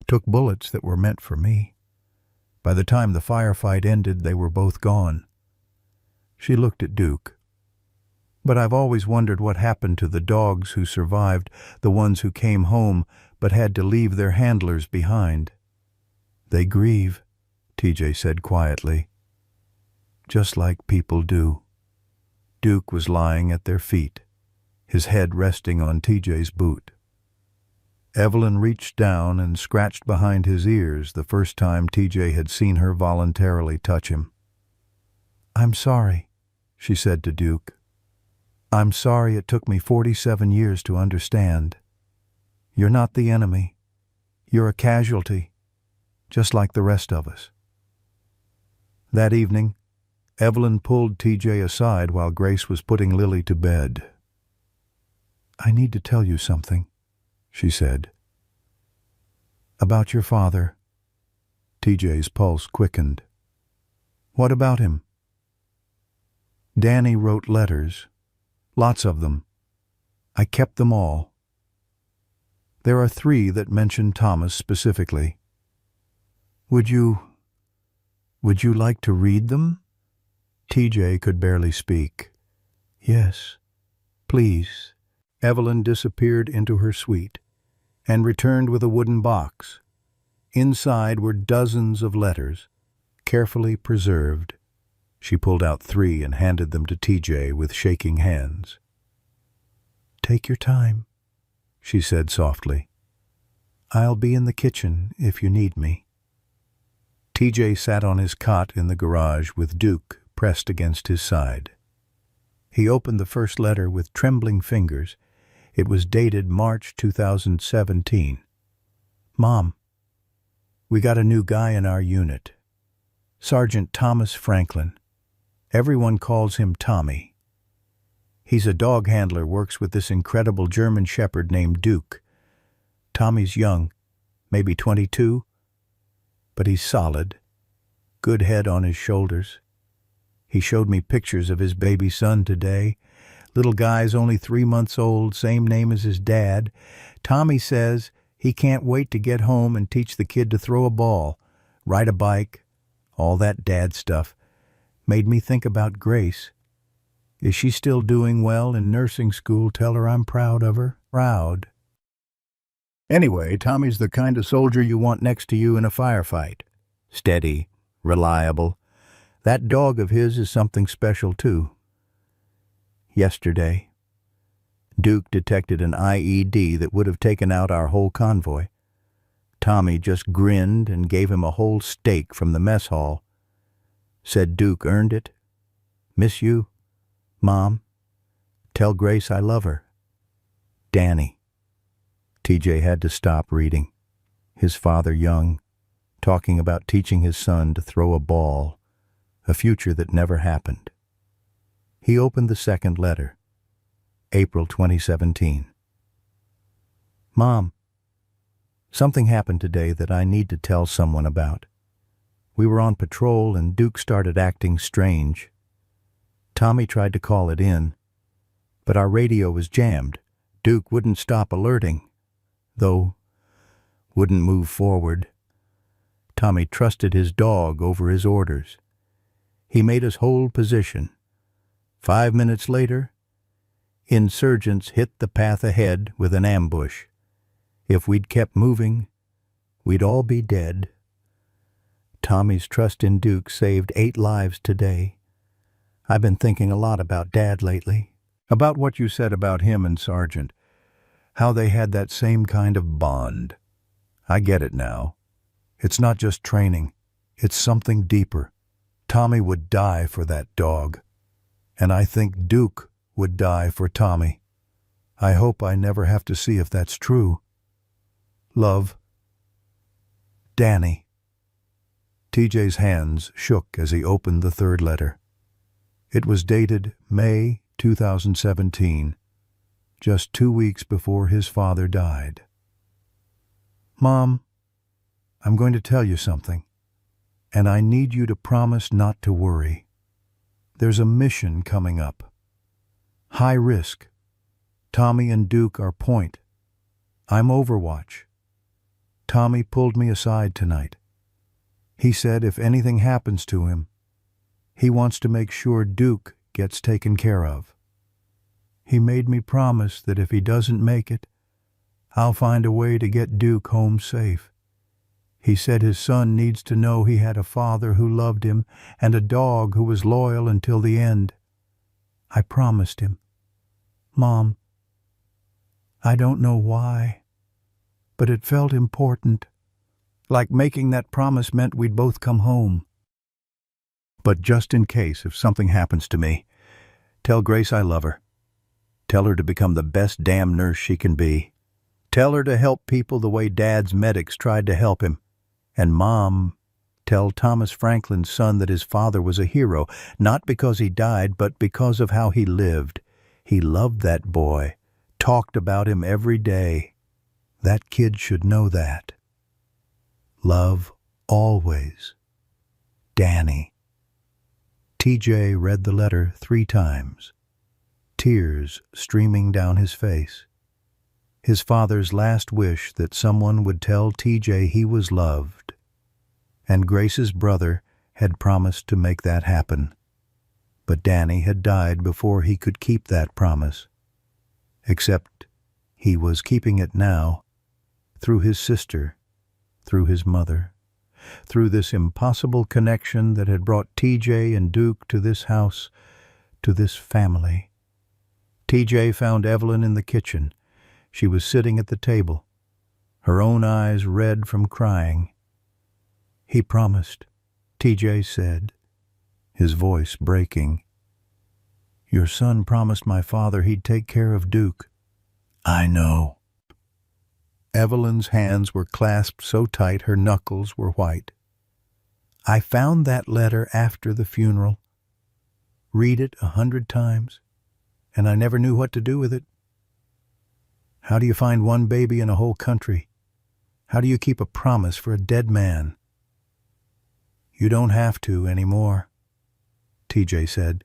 Took bullets that were meant for me. By the time the firefight ended, they were both gone." She looked at Duke. "But I've always wondered what happened to the dogs who survived, the ones who came home but had to leave their handlers behind." "They grieve," TJ said quietly. "Just like people do." Duke was lying at their feet, his head resting on TJ's boot. Evelyn reached down and scratched behind his ears the first time TJ had seen her voluntarily touch him. "I'm sorry," she said to Duke. "I'm sorry it took me 47 years to understand. You're not the enemy. You're a casualty, just like the rest of us." That evening, Evelyn pulled TJ aside while Grace was putting Lily to bed. "I need to tell you something," she said. "About your father." TJ's pulse quickened. "What about him?" "Danny wrote letters. Lots of them. I kept them all. There are 3 that mention Thomas specifically. Would you like to read them?" TJ could barely speak. "Yes, please." Evelyn disappeared into her suite and returned with a wooden box. Inside were dozens of letters, carefully preserved. She pulled out 3 and handed them to TJ with shaking hands. "Take your time," she said softly. "I'll be in the kitchen if you need me." TJ sat on his cot in the garage with Duke pressed against his side. He opened the first letter with trembling fingers. It was dated March 2017. "Mom, we got a new guy in our unit. Sergeant Thomas Franklin. Everyone calls him Tommy. He's a dog handler, works with this incredible German shepherd named Duke. Tommy's young, maybe 22, but he's solid. Good head on his shoulders. He showed me pictures of his baby son today. Little guy's only 3 months old, same name as his dad. Tommy says he can't wait to get home and teach the kid to throw a ball, ride a bike, all that dad stuff. Made me think about Grace. Is she still doing well in nursing school? Tell her I'm proud of her. Proud. Anyway, Tommy's the kind of soldier you want next to you in a firefight. Steady, reliable. That dog of his is something special, too. Yesterday, Duke detected an IED that would have taken out our whole convoy. Tommy just grinned and gave him a whole steak from the mess hall. Said Duke earned it. Miss you, Mom. Tell Grace I love her. Danny." TJ had to stop reading. His father young, talking about teaching his son to throw a ball, a future that never happened. He opened the second letter, April 2017. "Mom, something happened today that I need to tell someone about. We were on patrol and Duke started acting strange. Tommy tried to call it in, but our radio was jammed. Duke wouldn't stop alerting, though wouldn't move forward. Tommy trusted his dog over his orders. He made us hold position. 5 minutes later, insurgents hit the path ahead with an ambush. If we'd kept moving, we'd all be dead. Tommy's trust in Duke saved 8 lives today. I've been thinking a lot about Dad lately. About what you said about him and Sergeant. How they had that same kind of bond. I get it now. It's not just training. It's something deeper. Tommy would die for that dog. And I think Duke would die for Tommy. I hope I never have to see if that's true. Love, Danny." TJ's hands shook as he opened the third letter. It was dated May 2017, just 2 weeks before his father died. "Mom, I'm going to tell you something, and I need you to promise not to worry. There's a mission coming up. High risk. Tommy and Duke are point. I'm Overwatch. Tommy pulled me aside tonight. He said if anything happens to him, he wants to make sure Duke gets taken care of. He made me promise that if he doesn't make it, I'll find a way to get Duke home safe. He said his son needs to know he had a father who loved him and a dog who was loyal until the end. I promised him. Mom, I don't know why, but it felt important. Like making that promise meant we'd both come home. But just in case, if something happens to me, tell Grace I love her. Tell her to become the best damn nurse she can be. Tell her to help people the way Dad's medics tried to help him. And Mom, Tell Thomas Franklin's son that his father was a hero, not because he died, but because of how he lived. He loved that boy, talked about him every day. That kid should know that. Love always. Danny. TJ read the letter 3 times, tears streaming down his face. His father's last wish that someone would tell TJ he was loved. And Grace's brother had promised to make that happen. But Danny had died before he could keep that promise. Except he was keeping it now, through his sister, through his mother, through this impossible connection that had brought TJ and Duke to this house, to this family. TJ found Evelyn in the kitchen. She was sitting at the table, her own eyes red from crying. "He promised," TJ said, his voice breaking. "Your son promised my father he'd take care of Duke." "I know." Evelyn's hands were clasped so tight her knuckles were white. "I found that letter after the funeral. Read it 100 times, and I never knew what to do with it. How do you find one baby in a whole country? How do you keep a promise for a dead man?" "You don't have to anymore," TJ said,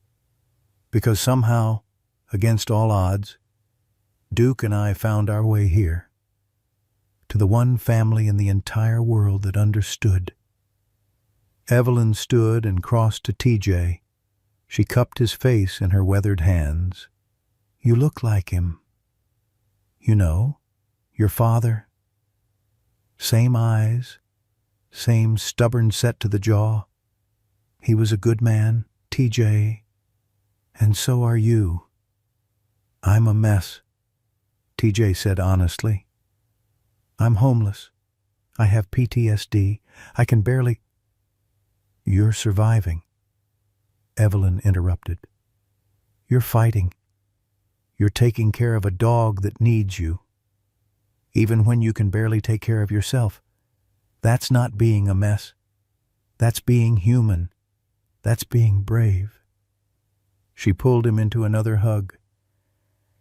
"because somehow, against all odds, Duke and I found our way here, to the one family in the entire world that understood." Evelyn stood and crossed to TJ. She cupped his face in her weathered hands. "You look like him. You know, your father. Same eyes, same stubborn set to the jaw. He was a good man, TJ, and so are you." "I'm a mess," TJ said honestly. "I'm homeless. I have PTSD. I can barely—" "You're surviving," Evelyn interrupted. "You're fighting. You're taking care of a dog that needs you, even when you can barely take care of yourself. That's not being a mess. That's being human. That's being brave." She pulled him into another hug,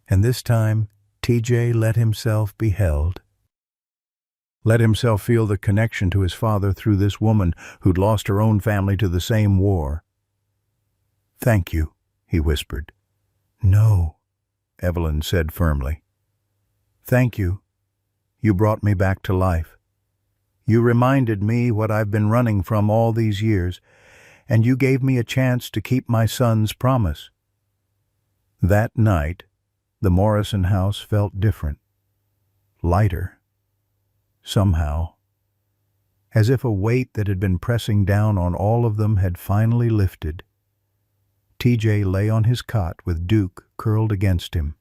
and this time TJ let himself be held. Let himself feel the connection to his father through this woman who'd lost her own family to the same war. "Thank you," he whispered. "No," Evelyn said firmly. "Thank you. You brought me back to life. You reminded me what I've been running from all these years, and you gave me a chance to keep my son's promise." That night, the Morrison house felt different, lighter, somehow, as if a weight that had been pressing down on all of them had finally lifted. TJ lay on his cot with Duke curled against him,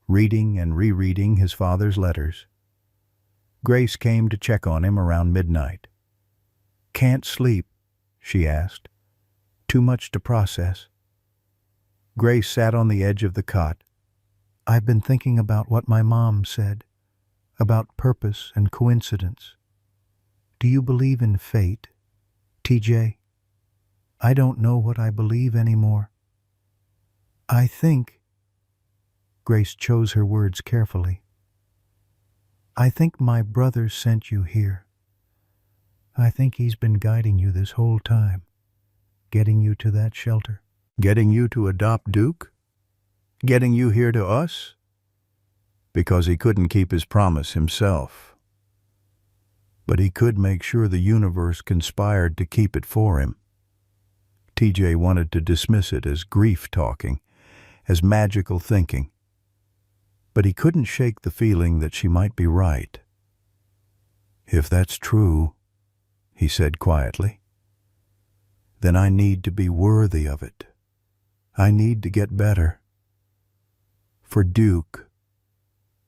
reading and rereading his father's letters. Grace came to check on him around midnight. "Can't sleep?" she asked. "Too much to process?" Grace sat on the edge of the cot. "I've been thinking about what my mom said, about purpose and coincidence. Do you believe in fate, TJ? I don't know what I believe anymore. I think," Grace chose her words carefully, "I think my brother sent you here. I think he's been guiding you this whole time, getting you to that shelter." "Getting you to adopt Duke? Getting you here to us?" Because he couldn't keep his promise himself. But he could make sure the universe conspired to keep it for him. TJ wanted to dismiss it as grief talking, as magical thinking. But he couldn't shake the feeling that she might be right. "If that's true," he said quietly, "then I need to be worthy of it. I need to get better. For Duke,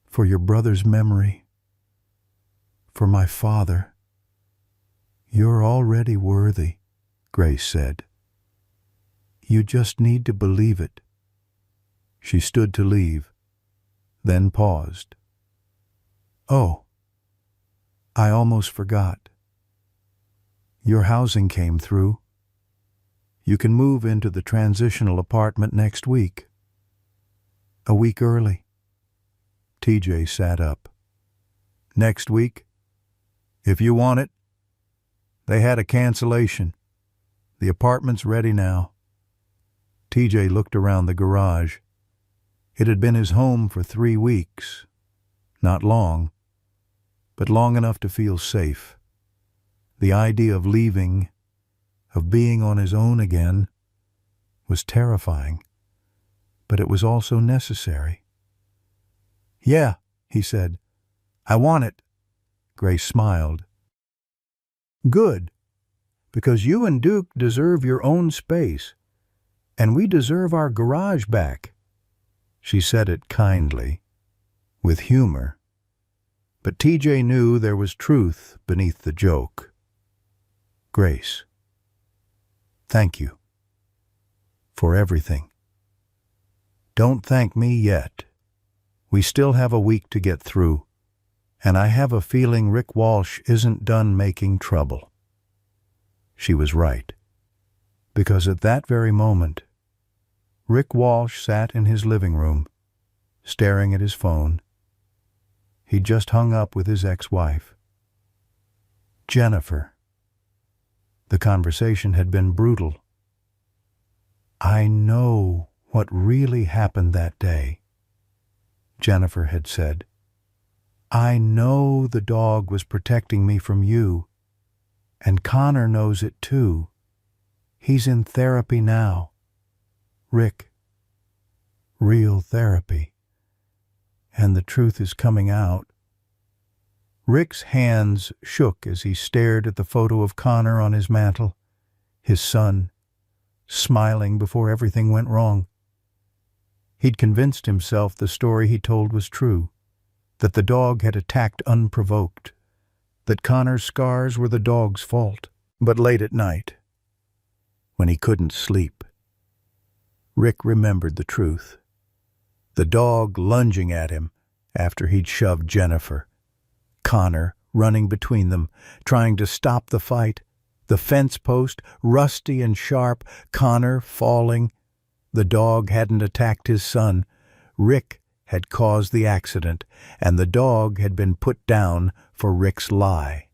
for your brother's memory, for my father." "You're already worthy," Grace said. "You just need to believe it." She stood to leave, then paused. "Oh, I almost forgot. Your housing came through. You can move into the transitional apartment next week. A week early. TJ sat up. Next week? If you want it. They had a cancellation. The apartment's ready now. TJ looked around the garage. It had been his home for 3 weeks. Not long, but long enough to feel safe. The idea of leaving, of being on his own again, was terrifying, but it was also necessary. Yeah, he said. I want it. Grace smiled. Good, because you and Duke deserve your own space, and we deserve our garage back. She said it kindly, with humor, but TJ knew there was truth beneath the joke. Grace, thank you for everything. Don't thank me yet. We still have a week to get through, and I have a feeling Rick Walsh isn't done making trouble. She was right, because at that very moment, Rick Walsh sat in his living room, staring at his phone. He'd just hung up with his ex-wife, Jennifer. The conversation had been brutal. I know what really happened that day, Jennifer had said. I know the dog was protecting me from you, and Connor knows it too. He's in therapy now. Rick, real therapy. And the truth is coming out. Rick's hands shook as he stared at the photo of Connor on his mantel, his son, smiling before everything went wrong. He'd convinced himself the story he told was true, that the dog had attacked unprovoked, that Connor's scars were the dog's fault. But late at night, when he couldn't sleep, Rick remembered the truth. The dog lunging at him after he'd shoved Jennifer. Connor running between them, trying to stop the fight. The fence post, rusty and sharp, Connor falling. The dog hadn't attacked his son. Rick had caused the accident, and the dog had been put down for Rick's lie.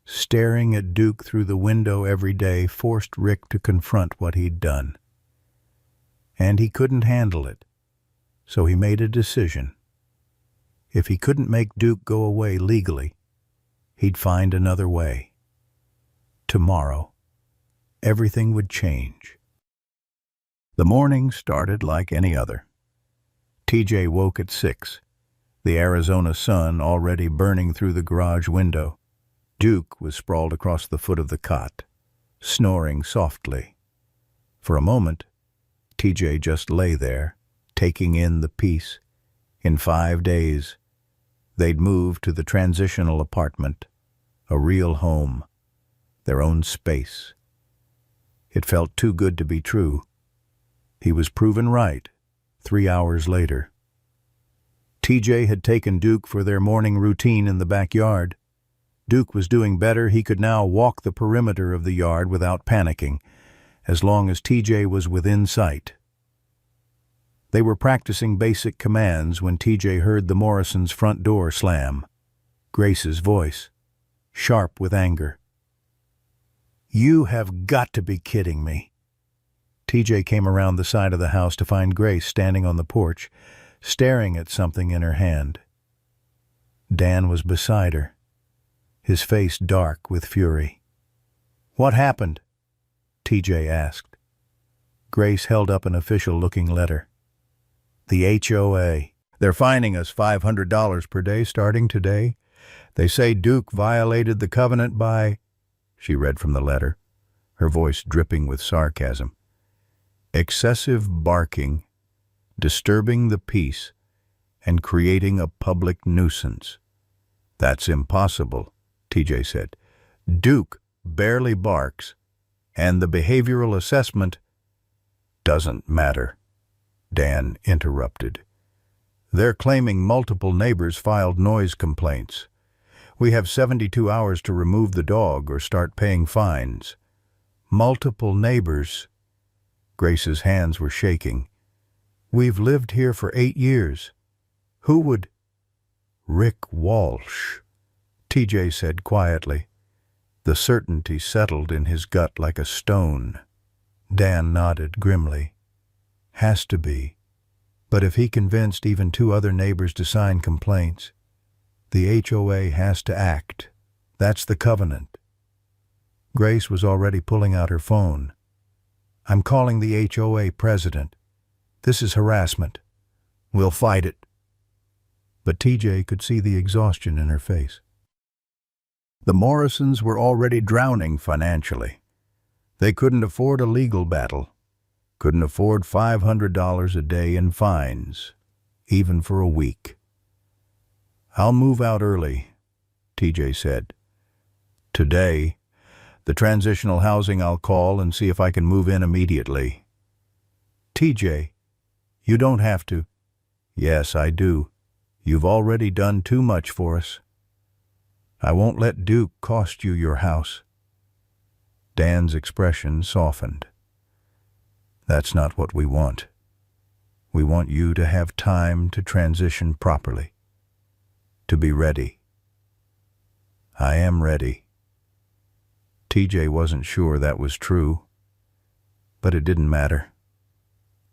Staring at Duke through the window every day forced Rick to confront what he'd done. And he couldn't handle it, so he made a decision. If he couldn't make Duke go away legally, he'd find another way. Tomorrow, everything would change. The morning started like any other. TJ woke at 6, the Arizona sun already burning through the garage window. Duke was sprawled across the foot of the cot, snoring softly. For a moment, TJ just lay there, taking in the peace. In 5 days, they'd move to the transitional apartment, a real home, their own space. It felt too good to be true. He was proven right 3 hours later. TJ had taken Duke for their morning routine in the backyard. Duke was doing better. He could now walk the perimeter of the yard without panicking, as long as TJ was within sight. They were practicing basic commands when TJ heard the Morrisons' front door slam. Grace's voice, sharp with anger. You have got to be kidding me. TJ came around the side of the house to find Grace standing on the porch, staring at something in her hand. Dan was beside her, his face dark with fury. What happened? TJ asked. Grace held up an official-looking letter. The HOA. They're fining us $500 per day starting today. They say Duke violated the covenant by, she read from the letter, her voice dripping with sarcasm, excessive barking, disturbing the peace, and creating a public nuisance. That's impossible, TJ said. Duke barely barks, and the behavioral assessment doesn't matter. Dan interrupted. They're claiming multiple neighbors filed noise complaints. We have 72 hours to remove the dog or start paying fines. Multiple neighbors. Grace's hands were shaking. We've lived here for 8 years. Who would? Rick Walsh, TJ said quietly. The certainty settled in his gut like a stone. Dan nodded grimly. Has to be. But if he convinced even 2 other neighbors to sign complaints, the HOA has to act. That's the covenant. Grace was already pulling out her phone. I'm calling the HOA president. This is harassment. We'll fight it. But TJ could see the exhaustion in her face. The Morrisons were already drowning financially. They couldn't afford a legal battle, couldn't afford $500 a day in fines, even for a week. I'll move out early, TJ said. Today, the transitional housing I'll call and see if I can move in immediately. TJ, you don't have to. Yes, I do. You've already done too much for us. I won't let Duke cost you your house. Dan's expression softened. That's not what we want. We want you to have time to transition properly, to be ready. I am ready. TJ wasn't sure that was true, but it didn't matter.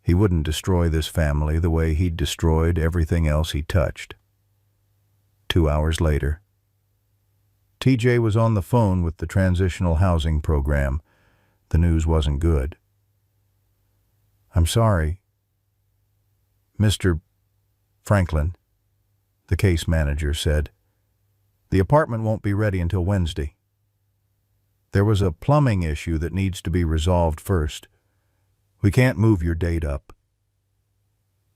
He wouldn't destroy this family the way he'd destroyed everything else he touched. 2 hours later, TJ was on the phone with the transitional housing program. The news wasn't good. I'm sorry, Mr. Franklin, the case manager said. The apartment won't be ready until Wednesday. There was a plumbing issue that needs to be resolved first. We can't move your date up.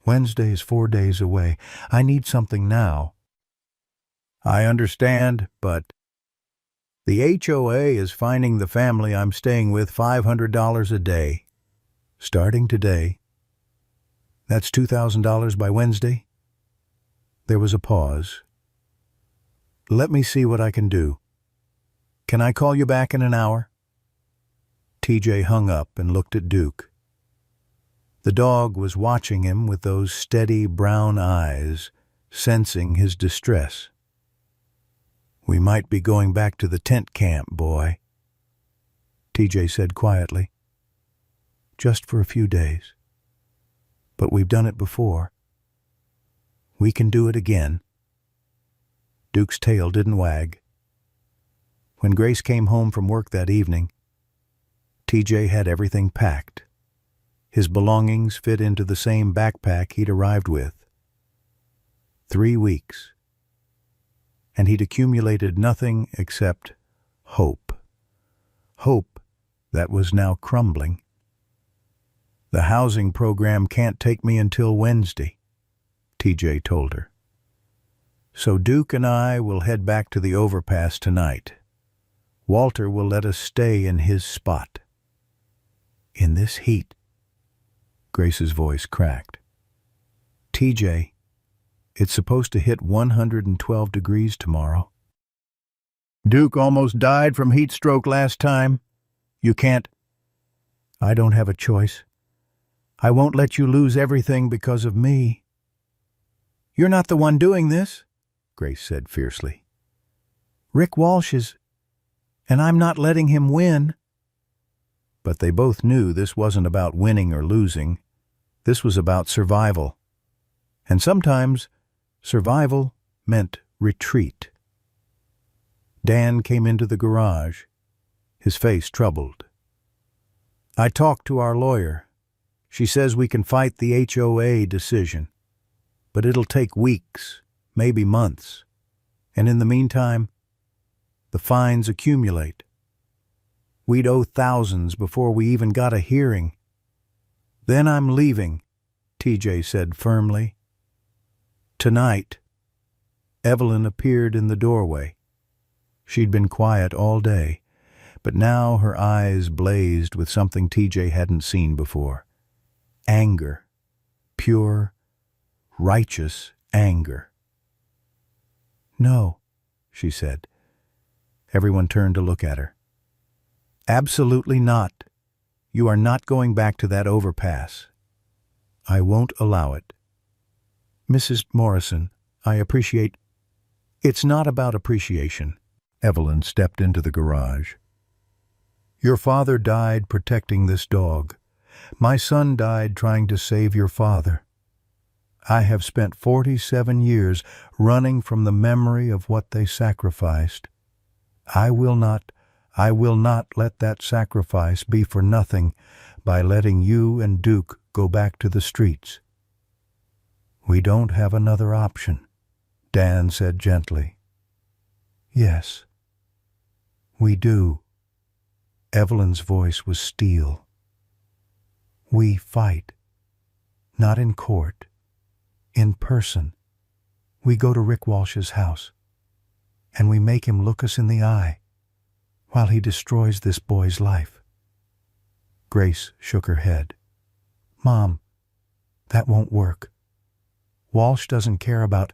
Wednesday is 4 days away. I need something now. I understand, but the HOA is fining the family I'm staying with $500 a day. Starting today. That's $2,000 by Wednesday? There was a pause. Let me see what I can do. Can I call you back in an hour? TJ hung up and looked at Duke. The dog was watching him with those steady brown eyes, sensing his distress. We might be going back to the tent camp, boy, TJ said quietly. Just for a few days. But we've done it before. We can do it again. Duke's tail didn't wag. When Grace came home from work that evening, TJ had everything packed. His belongings fit into the same backpack he'd arrived with. 3 weeks. And he'd accumulated nothing except hope. Hope that was now crumbling. The housing program can't take me until Wednesday, TJ told her. So Duke and I will head back to the overpass tonight. Walter will let us stay in his spot. In this heat, Grace's voice cracked. TJ, it's supposed to hit 112 degrees tomorrow. Duke almost died from heat stroke last time. You can't. I don't have a choice. I won't let you lose everything because of me. You're not the one doing this, Grace said fiercely. Rick Walsh is, and I'm not letting him win. But they both knew this wasn't about winning or losing. This was about survival. And sometimes survival meant retreat. Dan came into the garage, his face troubled. I talked to our lawyer. She says we can fight the HOA decision, but it'll take weeks, maybe months. And in the meantime, the fines accumulate. We'd owe thousands before we even got a hearing. Then I'm leaving, TJ said firmly. Tonight, Evelyn appeared in the doorway. She'd been quiet all day, but now her eyes blazed with something TJ hadn't seen before. Anger. Pure, righteous anger. No, she said. Everyone turned to look at her. Absolutely not. You are not going back to that overpass. I won't allow it. Mrs. Morrison, I appreciate... It's not about appreciation. Evelyn stepped into the garage. Your father died protecting this dog. My son died trying to save your father. I have spent 47 years running from the memory of what they sacrificed. I will not let that sacrifice be for nothing by letting you and Duke go back to the streets. We don't have another option, Dan said gently. Yes, we do. Evelyn's voice was steel. We fight, not in court, in person. We go to Rick Walsh's house, and we make him look us in the eye while he destroys this boy's life. Grace shook her head. Mom, that won't work. Walsh doesn't care about...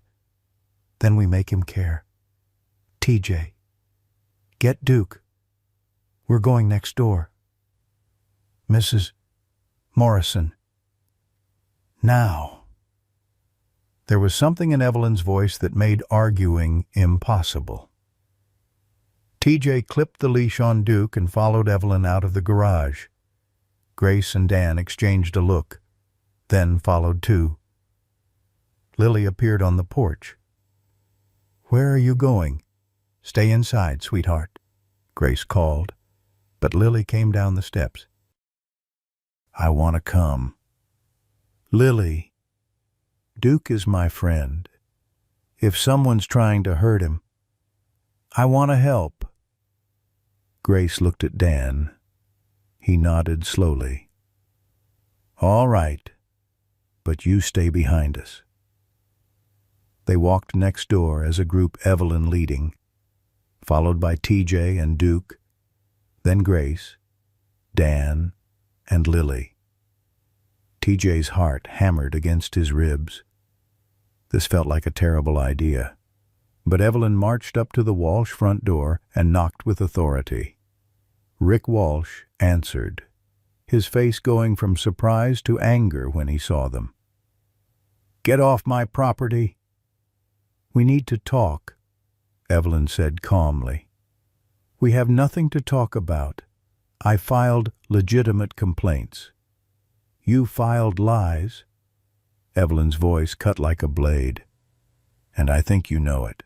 Then we make him care. TJ, get Duke. We're going next door. Mrs. Morrison. Now. There was something in Evelyn's voice that made arguing impossible. TJ clipped the leash on Duke and followed Evelyn out of the garage. Grace and Dan exchanged a look, then followed too. Lily appeared on the porch. Where are you going? Stay inside, sweetheart, Grace called, but Lily came down the steps. I want to come. Lily, Duke is my friend. If someone's trying to hurt him, I want to help. Grace looked at Dan. He nodded slowly. All right, but you stay behind us. They walked next door as a group, Evelyn leading, followed by TJ and Duke, then Grace, Dan, and Lily. TJ's heart hammered against his ribs. This felt like a terrible idea, but Evelyn marched up to the Walsh front door and knocked with authority. Rick Walsh answered, his face going from surprise to anger when he saw them. Get off my property. We need to talk, Evelyn said calmly. We have nothing to talk about. I filed legitimate complaints. You filed lies. Evelyn's voice cut like a blade. And I think you know it.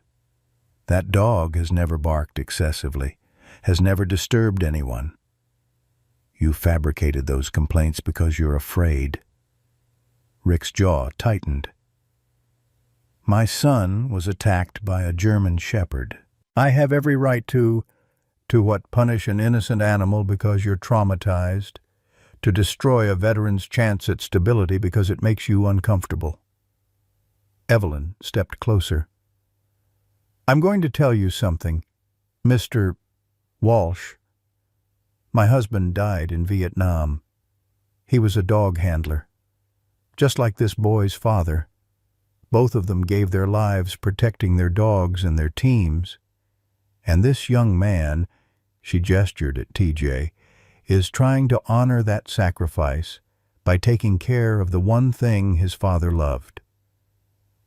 That dog has never barked excessively, has never disturbed anyone. You fabricated those complaints because you're afraid. Rick's jaw tightened. My son was attacked by a German shepherd. I have every right to punish an innocent animal because you're traumatized, to destroy a veteran's chance at stability because it makes you uncomfortable. Evelyn stepped closer. I'm going to tell you something, Mr. Walsh. My husband died in Vietnam. He was a dog handler, just like this boy's father. Both of them gave their lives protecting their dogs and their teams. And this young man, she gestured at TJ, is trying to honor that sacrifice by taking care of the one thing his father loved.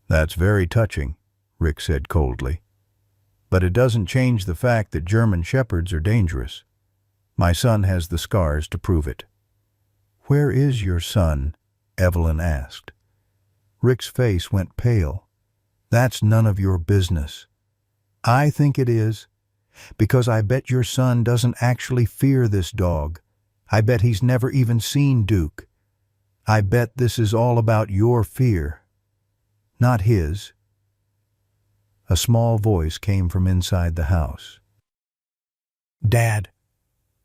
That's very touching, Rick said coldly. But it doesn't change the fact that German shepherds are dangerous. My son has the scars to prove it. Where is your son? Evelyn asked. Rick's face went pale. That's none of your business. I think it is, because I bet your son doesn't actually fear this dog. I bet he's never even seen Duke. I bet this is all about your fear, not his. A small voice came from inside the house. Dad,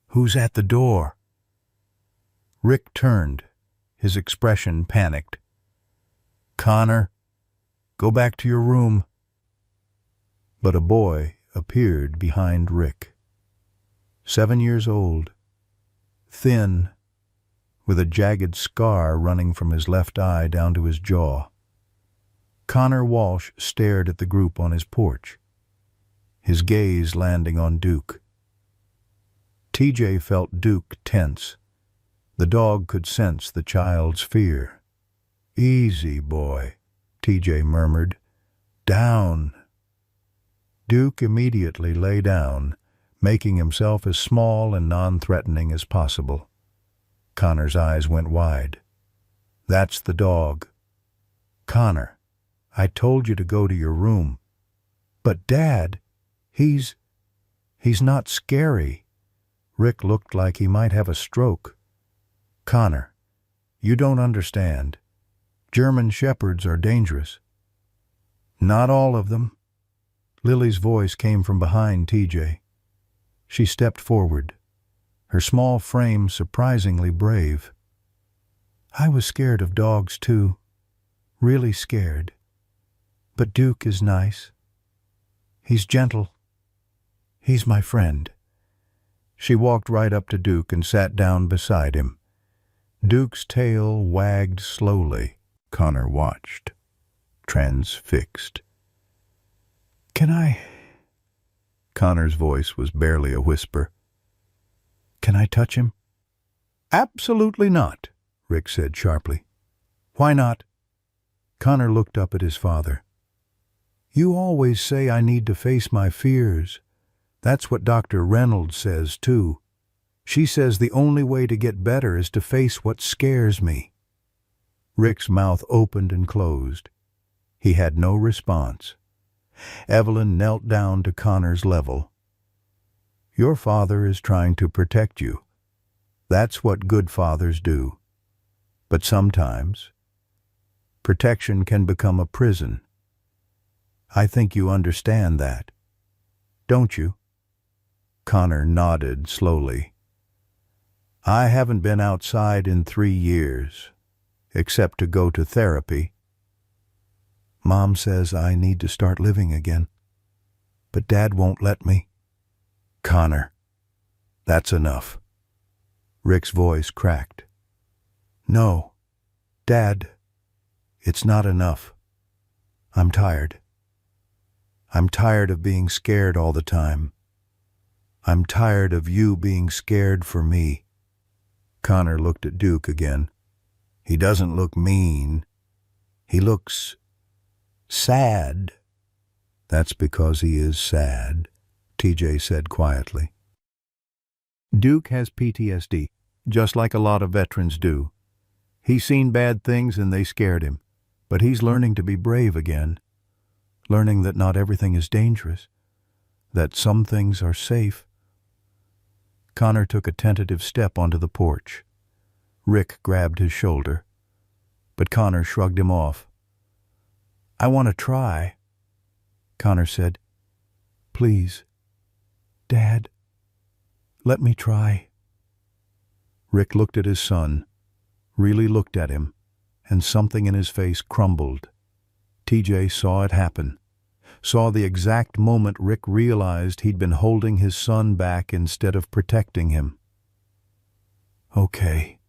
who's at the door? Rick turned, his expression panicked. Connor, go back to your room. But a boy appeared behind Rick. 7 years old, thin, with a jagged scar running from his left eye down to his jaw. Connor Walsh stared at the group on his porch. his gaze landing on Duke. TJ felt Duke tense. The dog could sense the child's fear. "Easy, boy," TJ murmured. "Down." Duke immediately lay down, making himself as small and non-threatening as possible. Connor's eyes went wide. "That's the dog." "Connor, I told you to go to your room." "But Dad, he's not scary." Rick looked like he might have a stroke. "Connor, you don't understand. German shepherds are dangerous." "Not all of them." Lily's voice came from behind TJ. She stepped forward, her small frame surprisingly brave. "I was scared of dogs too. Really scared. But Duke is nice. He's gentle. He's my friend." She walked right up to Duke and sat down beside him. Duke's tail wagged slowly. Connor watched, transfixed. "Can I—" Connor's voice was barely a whisper. "Can I touch him?" "Absolutely not," Rick said sharply. "Why not?" Connor looked up at his father. "You always say I need to face my fears. That's what Dr. Reynolds says, too. She says the only way to get better is to face what scares me." Rick's mouth opened and closed. He had no response. Evelyn knelt down to Connor's level. "Your father is trying to protect you. That's what good fathers do. But sometimes protection can become a prison. I think you understand that. Don't you?" Connor nodded slowly. "I haven't been outside in 3 years, except to go to therapy. Mom says I need to start living again, but Dad won't let me." "Connor, that's enough." Rick's voice cracked. "No, Dad, it's not enough. I'm tired. I'm tired of being scared all the time. I'm tired of you being scared for me." Connor looked at Duke again. "He doesn't look mean. He looks sad." "That's because he is sad," TJ said quietly. "Duke has PTSD, just like a lot of veterans do. He's seen bad things and they scared him, but he's learning to be brave again, learning that not everything is dangerous, that some things are safe." Connor took a tentative step onto the porch. Rick grabbed his shoulder, but Connor shrugged him off. "I want to try." Connor said, "Please, Dad, let me try." Rick looked at his son, really looked at him, and something in his face crumbled. TJ saw it happen, saw the exact moment Rick realized he'd been holding his son back instead of protecting him. "Okay,"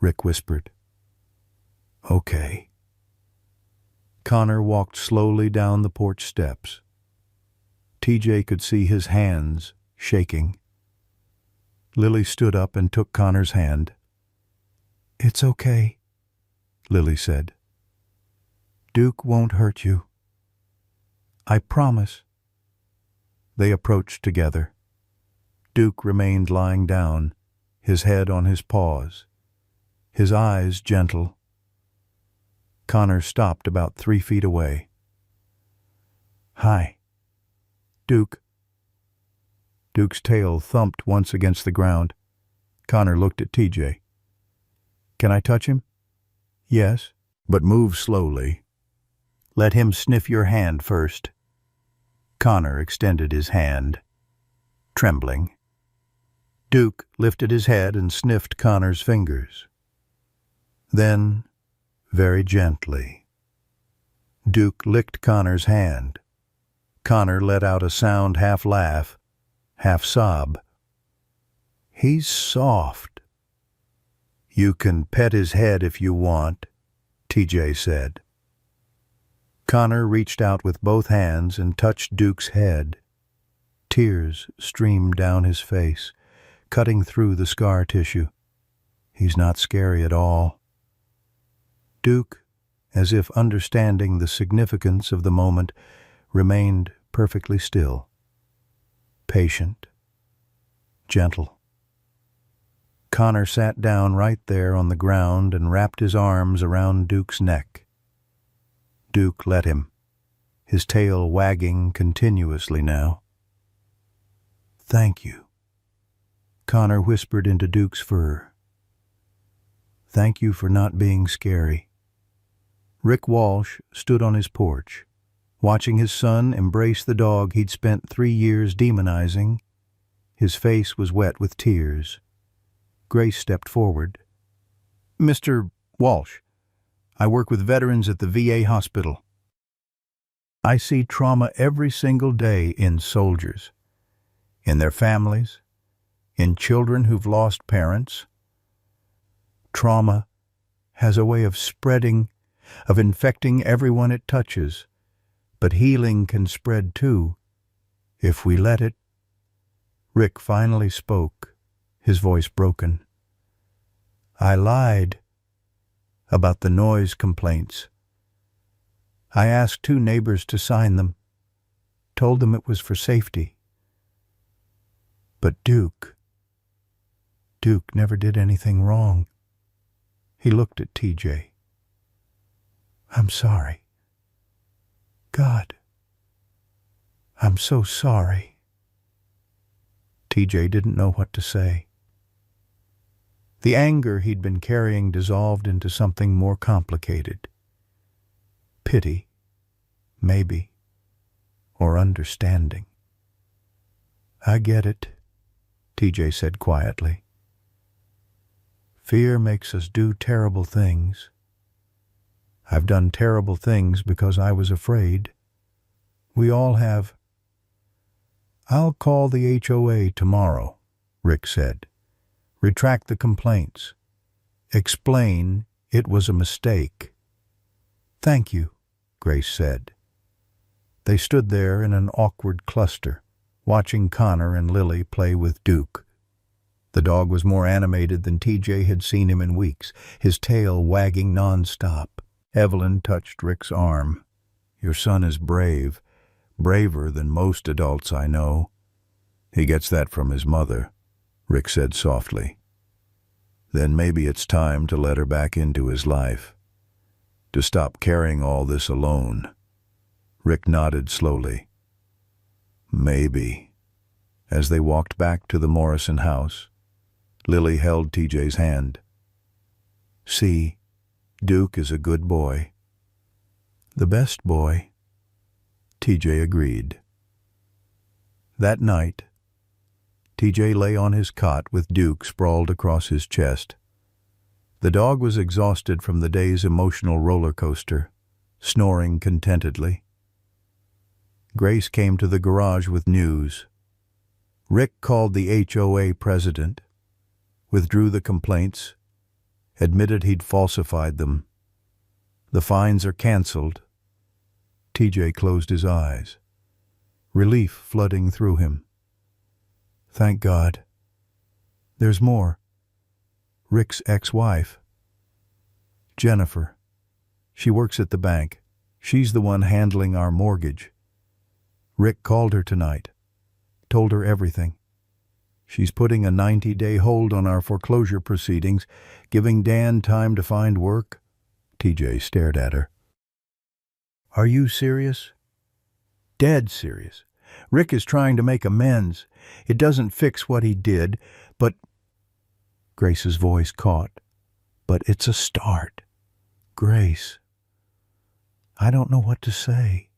Rick whispered. "Okay." Connor walked slowly down the porch steps. TJ could see his hands shaking. Lily stood up and took Connor's hand. "It's okay," Lily said. "Duke won't hurt you. I promise." They approached together. Duke remained lying down, his head on his paws, his eyes gentle. Connor stopped about 3 feet away. "Hi, Duke." Duke's tail thumped once against the ground. Connor looked at TJ. "Can I touch him?" "Yes, but move slowly. Let him sniff your hand first." Connor extended his hand, trembling. Duke lifted his head and sniffed Connor's fingers. Then, very gently, Duke licked Connor's hand. Connor let out a sound half laugh, half sob. "He's soft." "You can pet his head if you want," TJ said. Connor reached out with both hands and touched Duke's head. Tears streamed down his face, cutting through the scar tissue. He's not scary at all. Duke, as if understanding the significance of the moment, remained perfectly still, patient, gentle. Connor sat down right there on the ground and wrapped his arms around Duke's neck. Duke let him, his tail wagging continuously now. "Thank you," Connor whispered into Duke's fur. "Thank you for not being scary." Rick Walsh stood on his porch, watching his son embrace the dog he'd spent 3 years demonizing. His face was wet with tears. Grace stepped forward. "Mr. Walsh, I work with veterans at the VA hospital. I see trauma every single day in soldiers, in their families, in children who've lost parents. Trauma has a way of spreading, of infecting everyone it touches, but healing can spread too, if we let it." Rick finally spoke, his voice broken. "I lied about the noise complaints. I asked 2 neighbors to sign them, told them it was for safety. But Duke never did anything wrong." He looked at TJ. "I'm sorry. God, I'm so sorry." TJ didn't know what to say. The anger he'd been carrying dissolved into something more complicated. Pity, maybe, or understanding. "I get it," TJ said quietly. "Fear makes us do terrible things. I've done terrible things because I was afraid. We all have." "I'll call the HOA tomorrow," Rick said. "Retract the complaints. Explain it was a mistake." "Thank you," Grace said. They stood there in an awkward cluster, watching Connor and Lily play with Duke. The dog was more animated than TJ had seen him in weeks, his tail wagging nonstop. Evelyn touched Rick's arm. "Your son is brave, braver than most adults I know." "He gets that from his mother," Rick said softly. "Then maybe it's time to let her back into his life, to stop carrying all this alone." Rick nodded slowly. "Maybe." As they walked back to the Morrison house, Lily held TJ's hand. "See, Duke is a good boy." "The best boy," TJ agreed. That night, TJ lay on his cot with Duke sprawled across his chest. The dog was exhausted from the day's emotional roller coaster, snoring contentedly. Grace came to the garage with news. Rick called the HOA president, withdrew the complaints, admitted he'd falsified them. "The fines are canceled." TJ closed his eyes, relief flooding through him. "Thank God. There's more. Rick's ex-wife, Jennifer. She works at the bank. She's the one handling our mortgage. Rick called her tonight, told her everything. She's putting a 90-day hold on our foreclosure proceedings, giving Dan time to find work." TJ stared at her. "Are you serious?" "Dead serious. Rick is trying to make amends. It doesn't fix what he did, but—" Grace's voice caught. "But it's a start. Grace, I don't know what to say."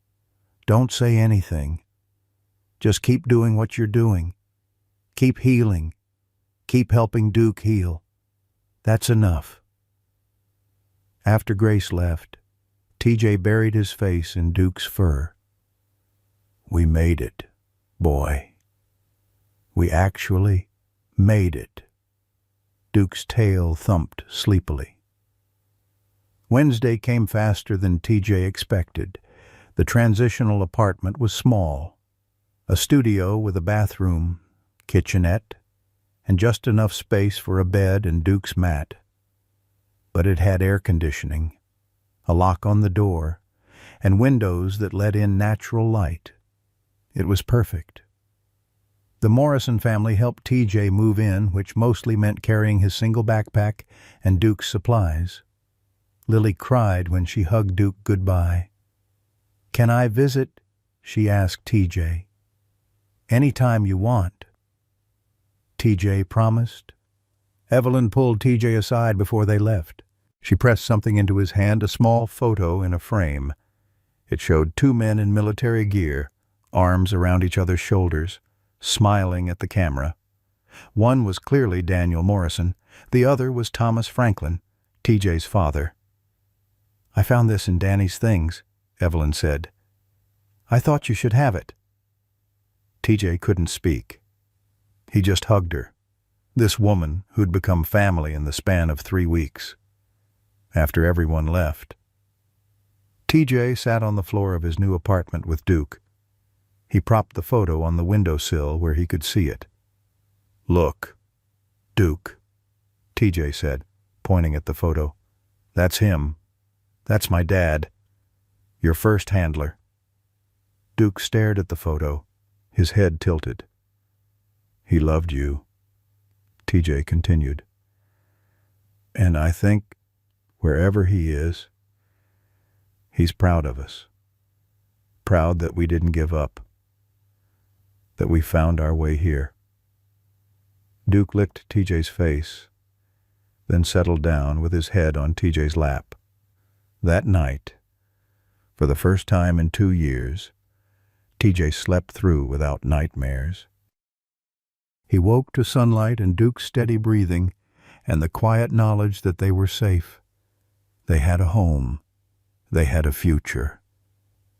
"Don't say anything. Just keep doing what you're doing. Keep healing. Keep helping Duke heal. That's enough." After Grace left, TJ buried his face in Duke's fur. "We made it, boy. We actually made it." Duke's tail thumped sleepily. Wednesday came faster than TJ expected. The transitional apartment was small. A studio with a bathroom, kitchenette, and just enough space for a bed and Duke's mat. But it had air conditioning, a lock on the door, and windows that let in natural light. It was perfect. The Morrison family helped TJ move in, which mostly meant carrying his single backpack and Duke's supplies. Lily cried when she hugged Duke goodbye. "Can I visit?" she asked TJ. "Any time you want." TJ promised. Evelyn pulled TJ aside before they left. She pressed something into his hand, a small photo in a frame. It showed two men in military gear, arms around each other's shoulders, smiling at the camera. One was clearly Daniel Morrison. The other was Thomas Franklin, TJ's father. "I found this in Danny's things," Evelyn said. "I thought you should have it." TJ couldn't speak. He just hugged her, this woman who'd become family in the span of 3 weeks. After everyone left, TJ sat on the floor of his new apartment with Duke. He propped the photo on the windowsill where he could see it. "Look, Duke," TJ said, pointing at the photo. "That's him. That's my dad. Your first handler." Duke stared at the photo, his head tilted. "He loved you," TJ continued. "And I think, wherever he is, he's proud of us. Proud that we didn't give up, that we found our way here." Duke licked TJ's face, then settled down with his head on TJ's lap. That night, for the first time in 2 years, TJ slept through without nightmares. He woke to sunlight and Duke's steady breathing and the quiet knowledge that they were safe. They had a home. They had a future.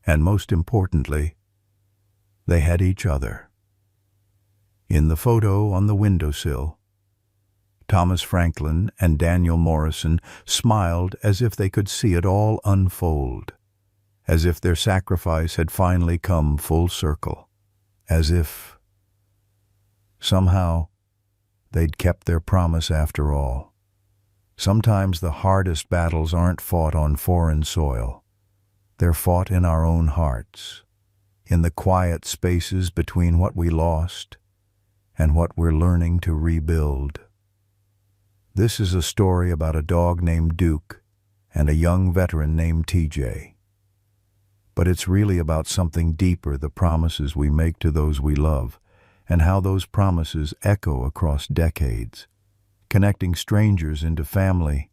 And most importantly, they had each other. In the photo on the windowsill, Thomas Franklin and Daniel Morrison smiled as if they could see it all unfold, as if their sacrifice had finally come full circle, as if, somehow, they'd kept their promise after all. Sometimes the hardest battles aren't fought on foreign soil. They're fought in our own hearts, in the quiet spaces between what we lost and what we're learning to rebuild. This is a story about a dog named Duke and a young veteran named TJ. But it's really about something deeper, the promises we make to those we love, and how those promises echo across decades, connecting strangers into family.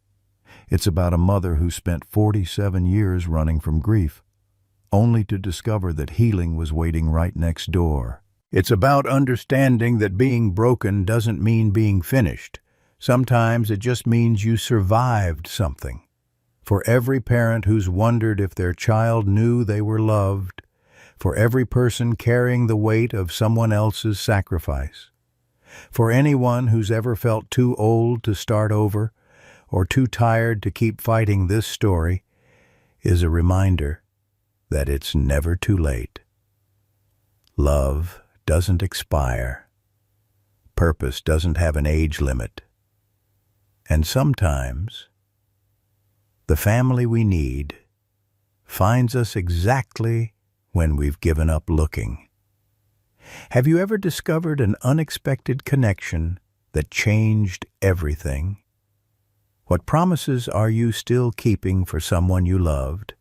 It's about a mother who spent 47 years running from grief, only to discover that healing was waiting right next door. It's about understanding that being broken doesn't mean being finished. Sometimes it just means you survived something. For every parent who's wondered if their child knew they were loved, for every person carrying the weight of someone else's sacrifice, for anyone who's ever felt too old to start over or too tired to keep fighting, this story is a reminder that it's never too late. Love doesn't expire. Purpose doesn't have an age limit. And sometimes, the family we need finds us exactly when we've given up looking. Have you ever discovered an unexpected connection that changed everything? What promises are you still keeping for someone you loved?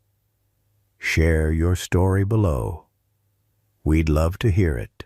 Share your story below. We'd love to hear it.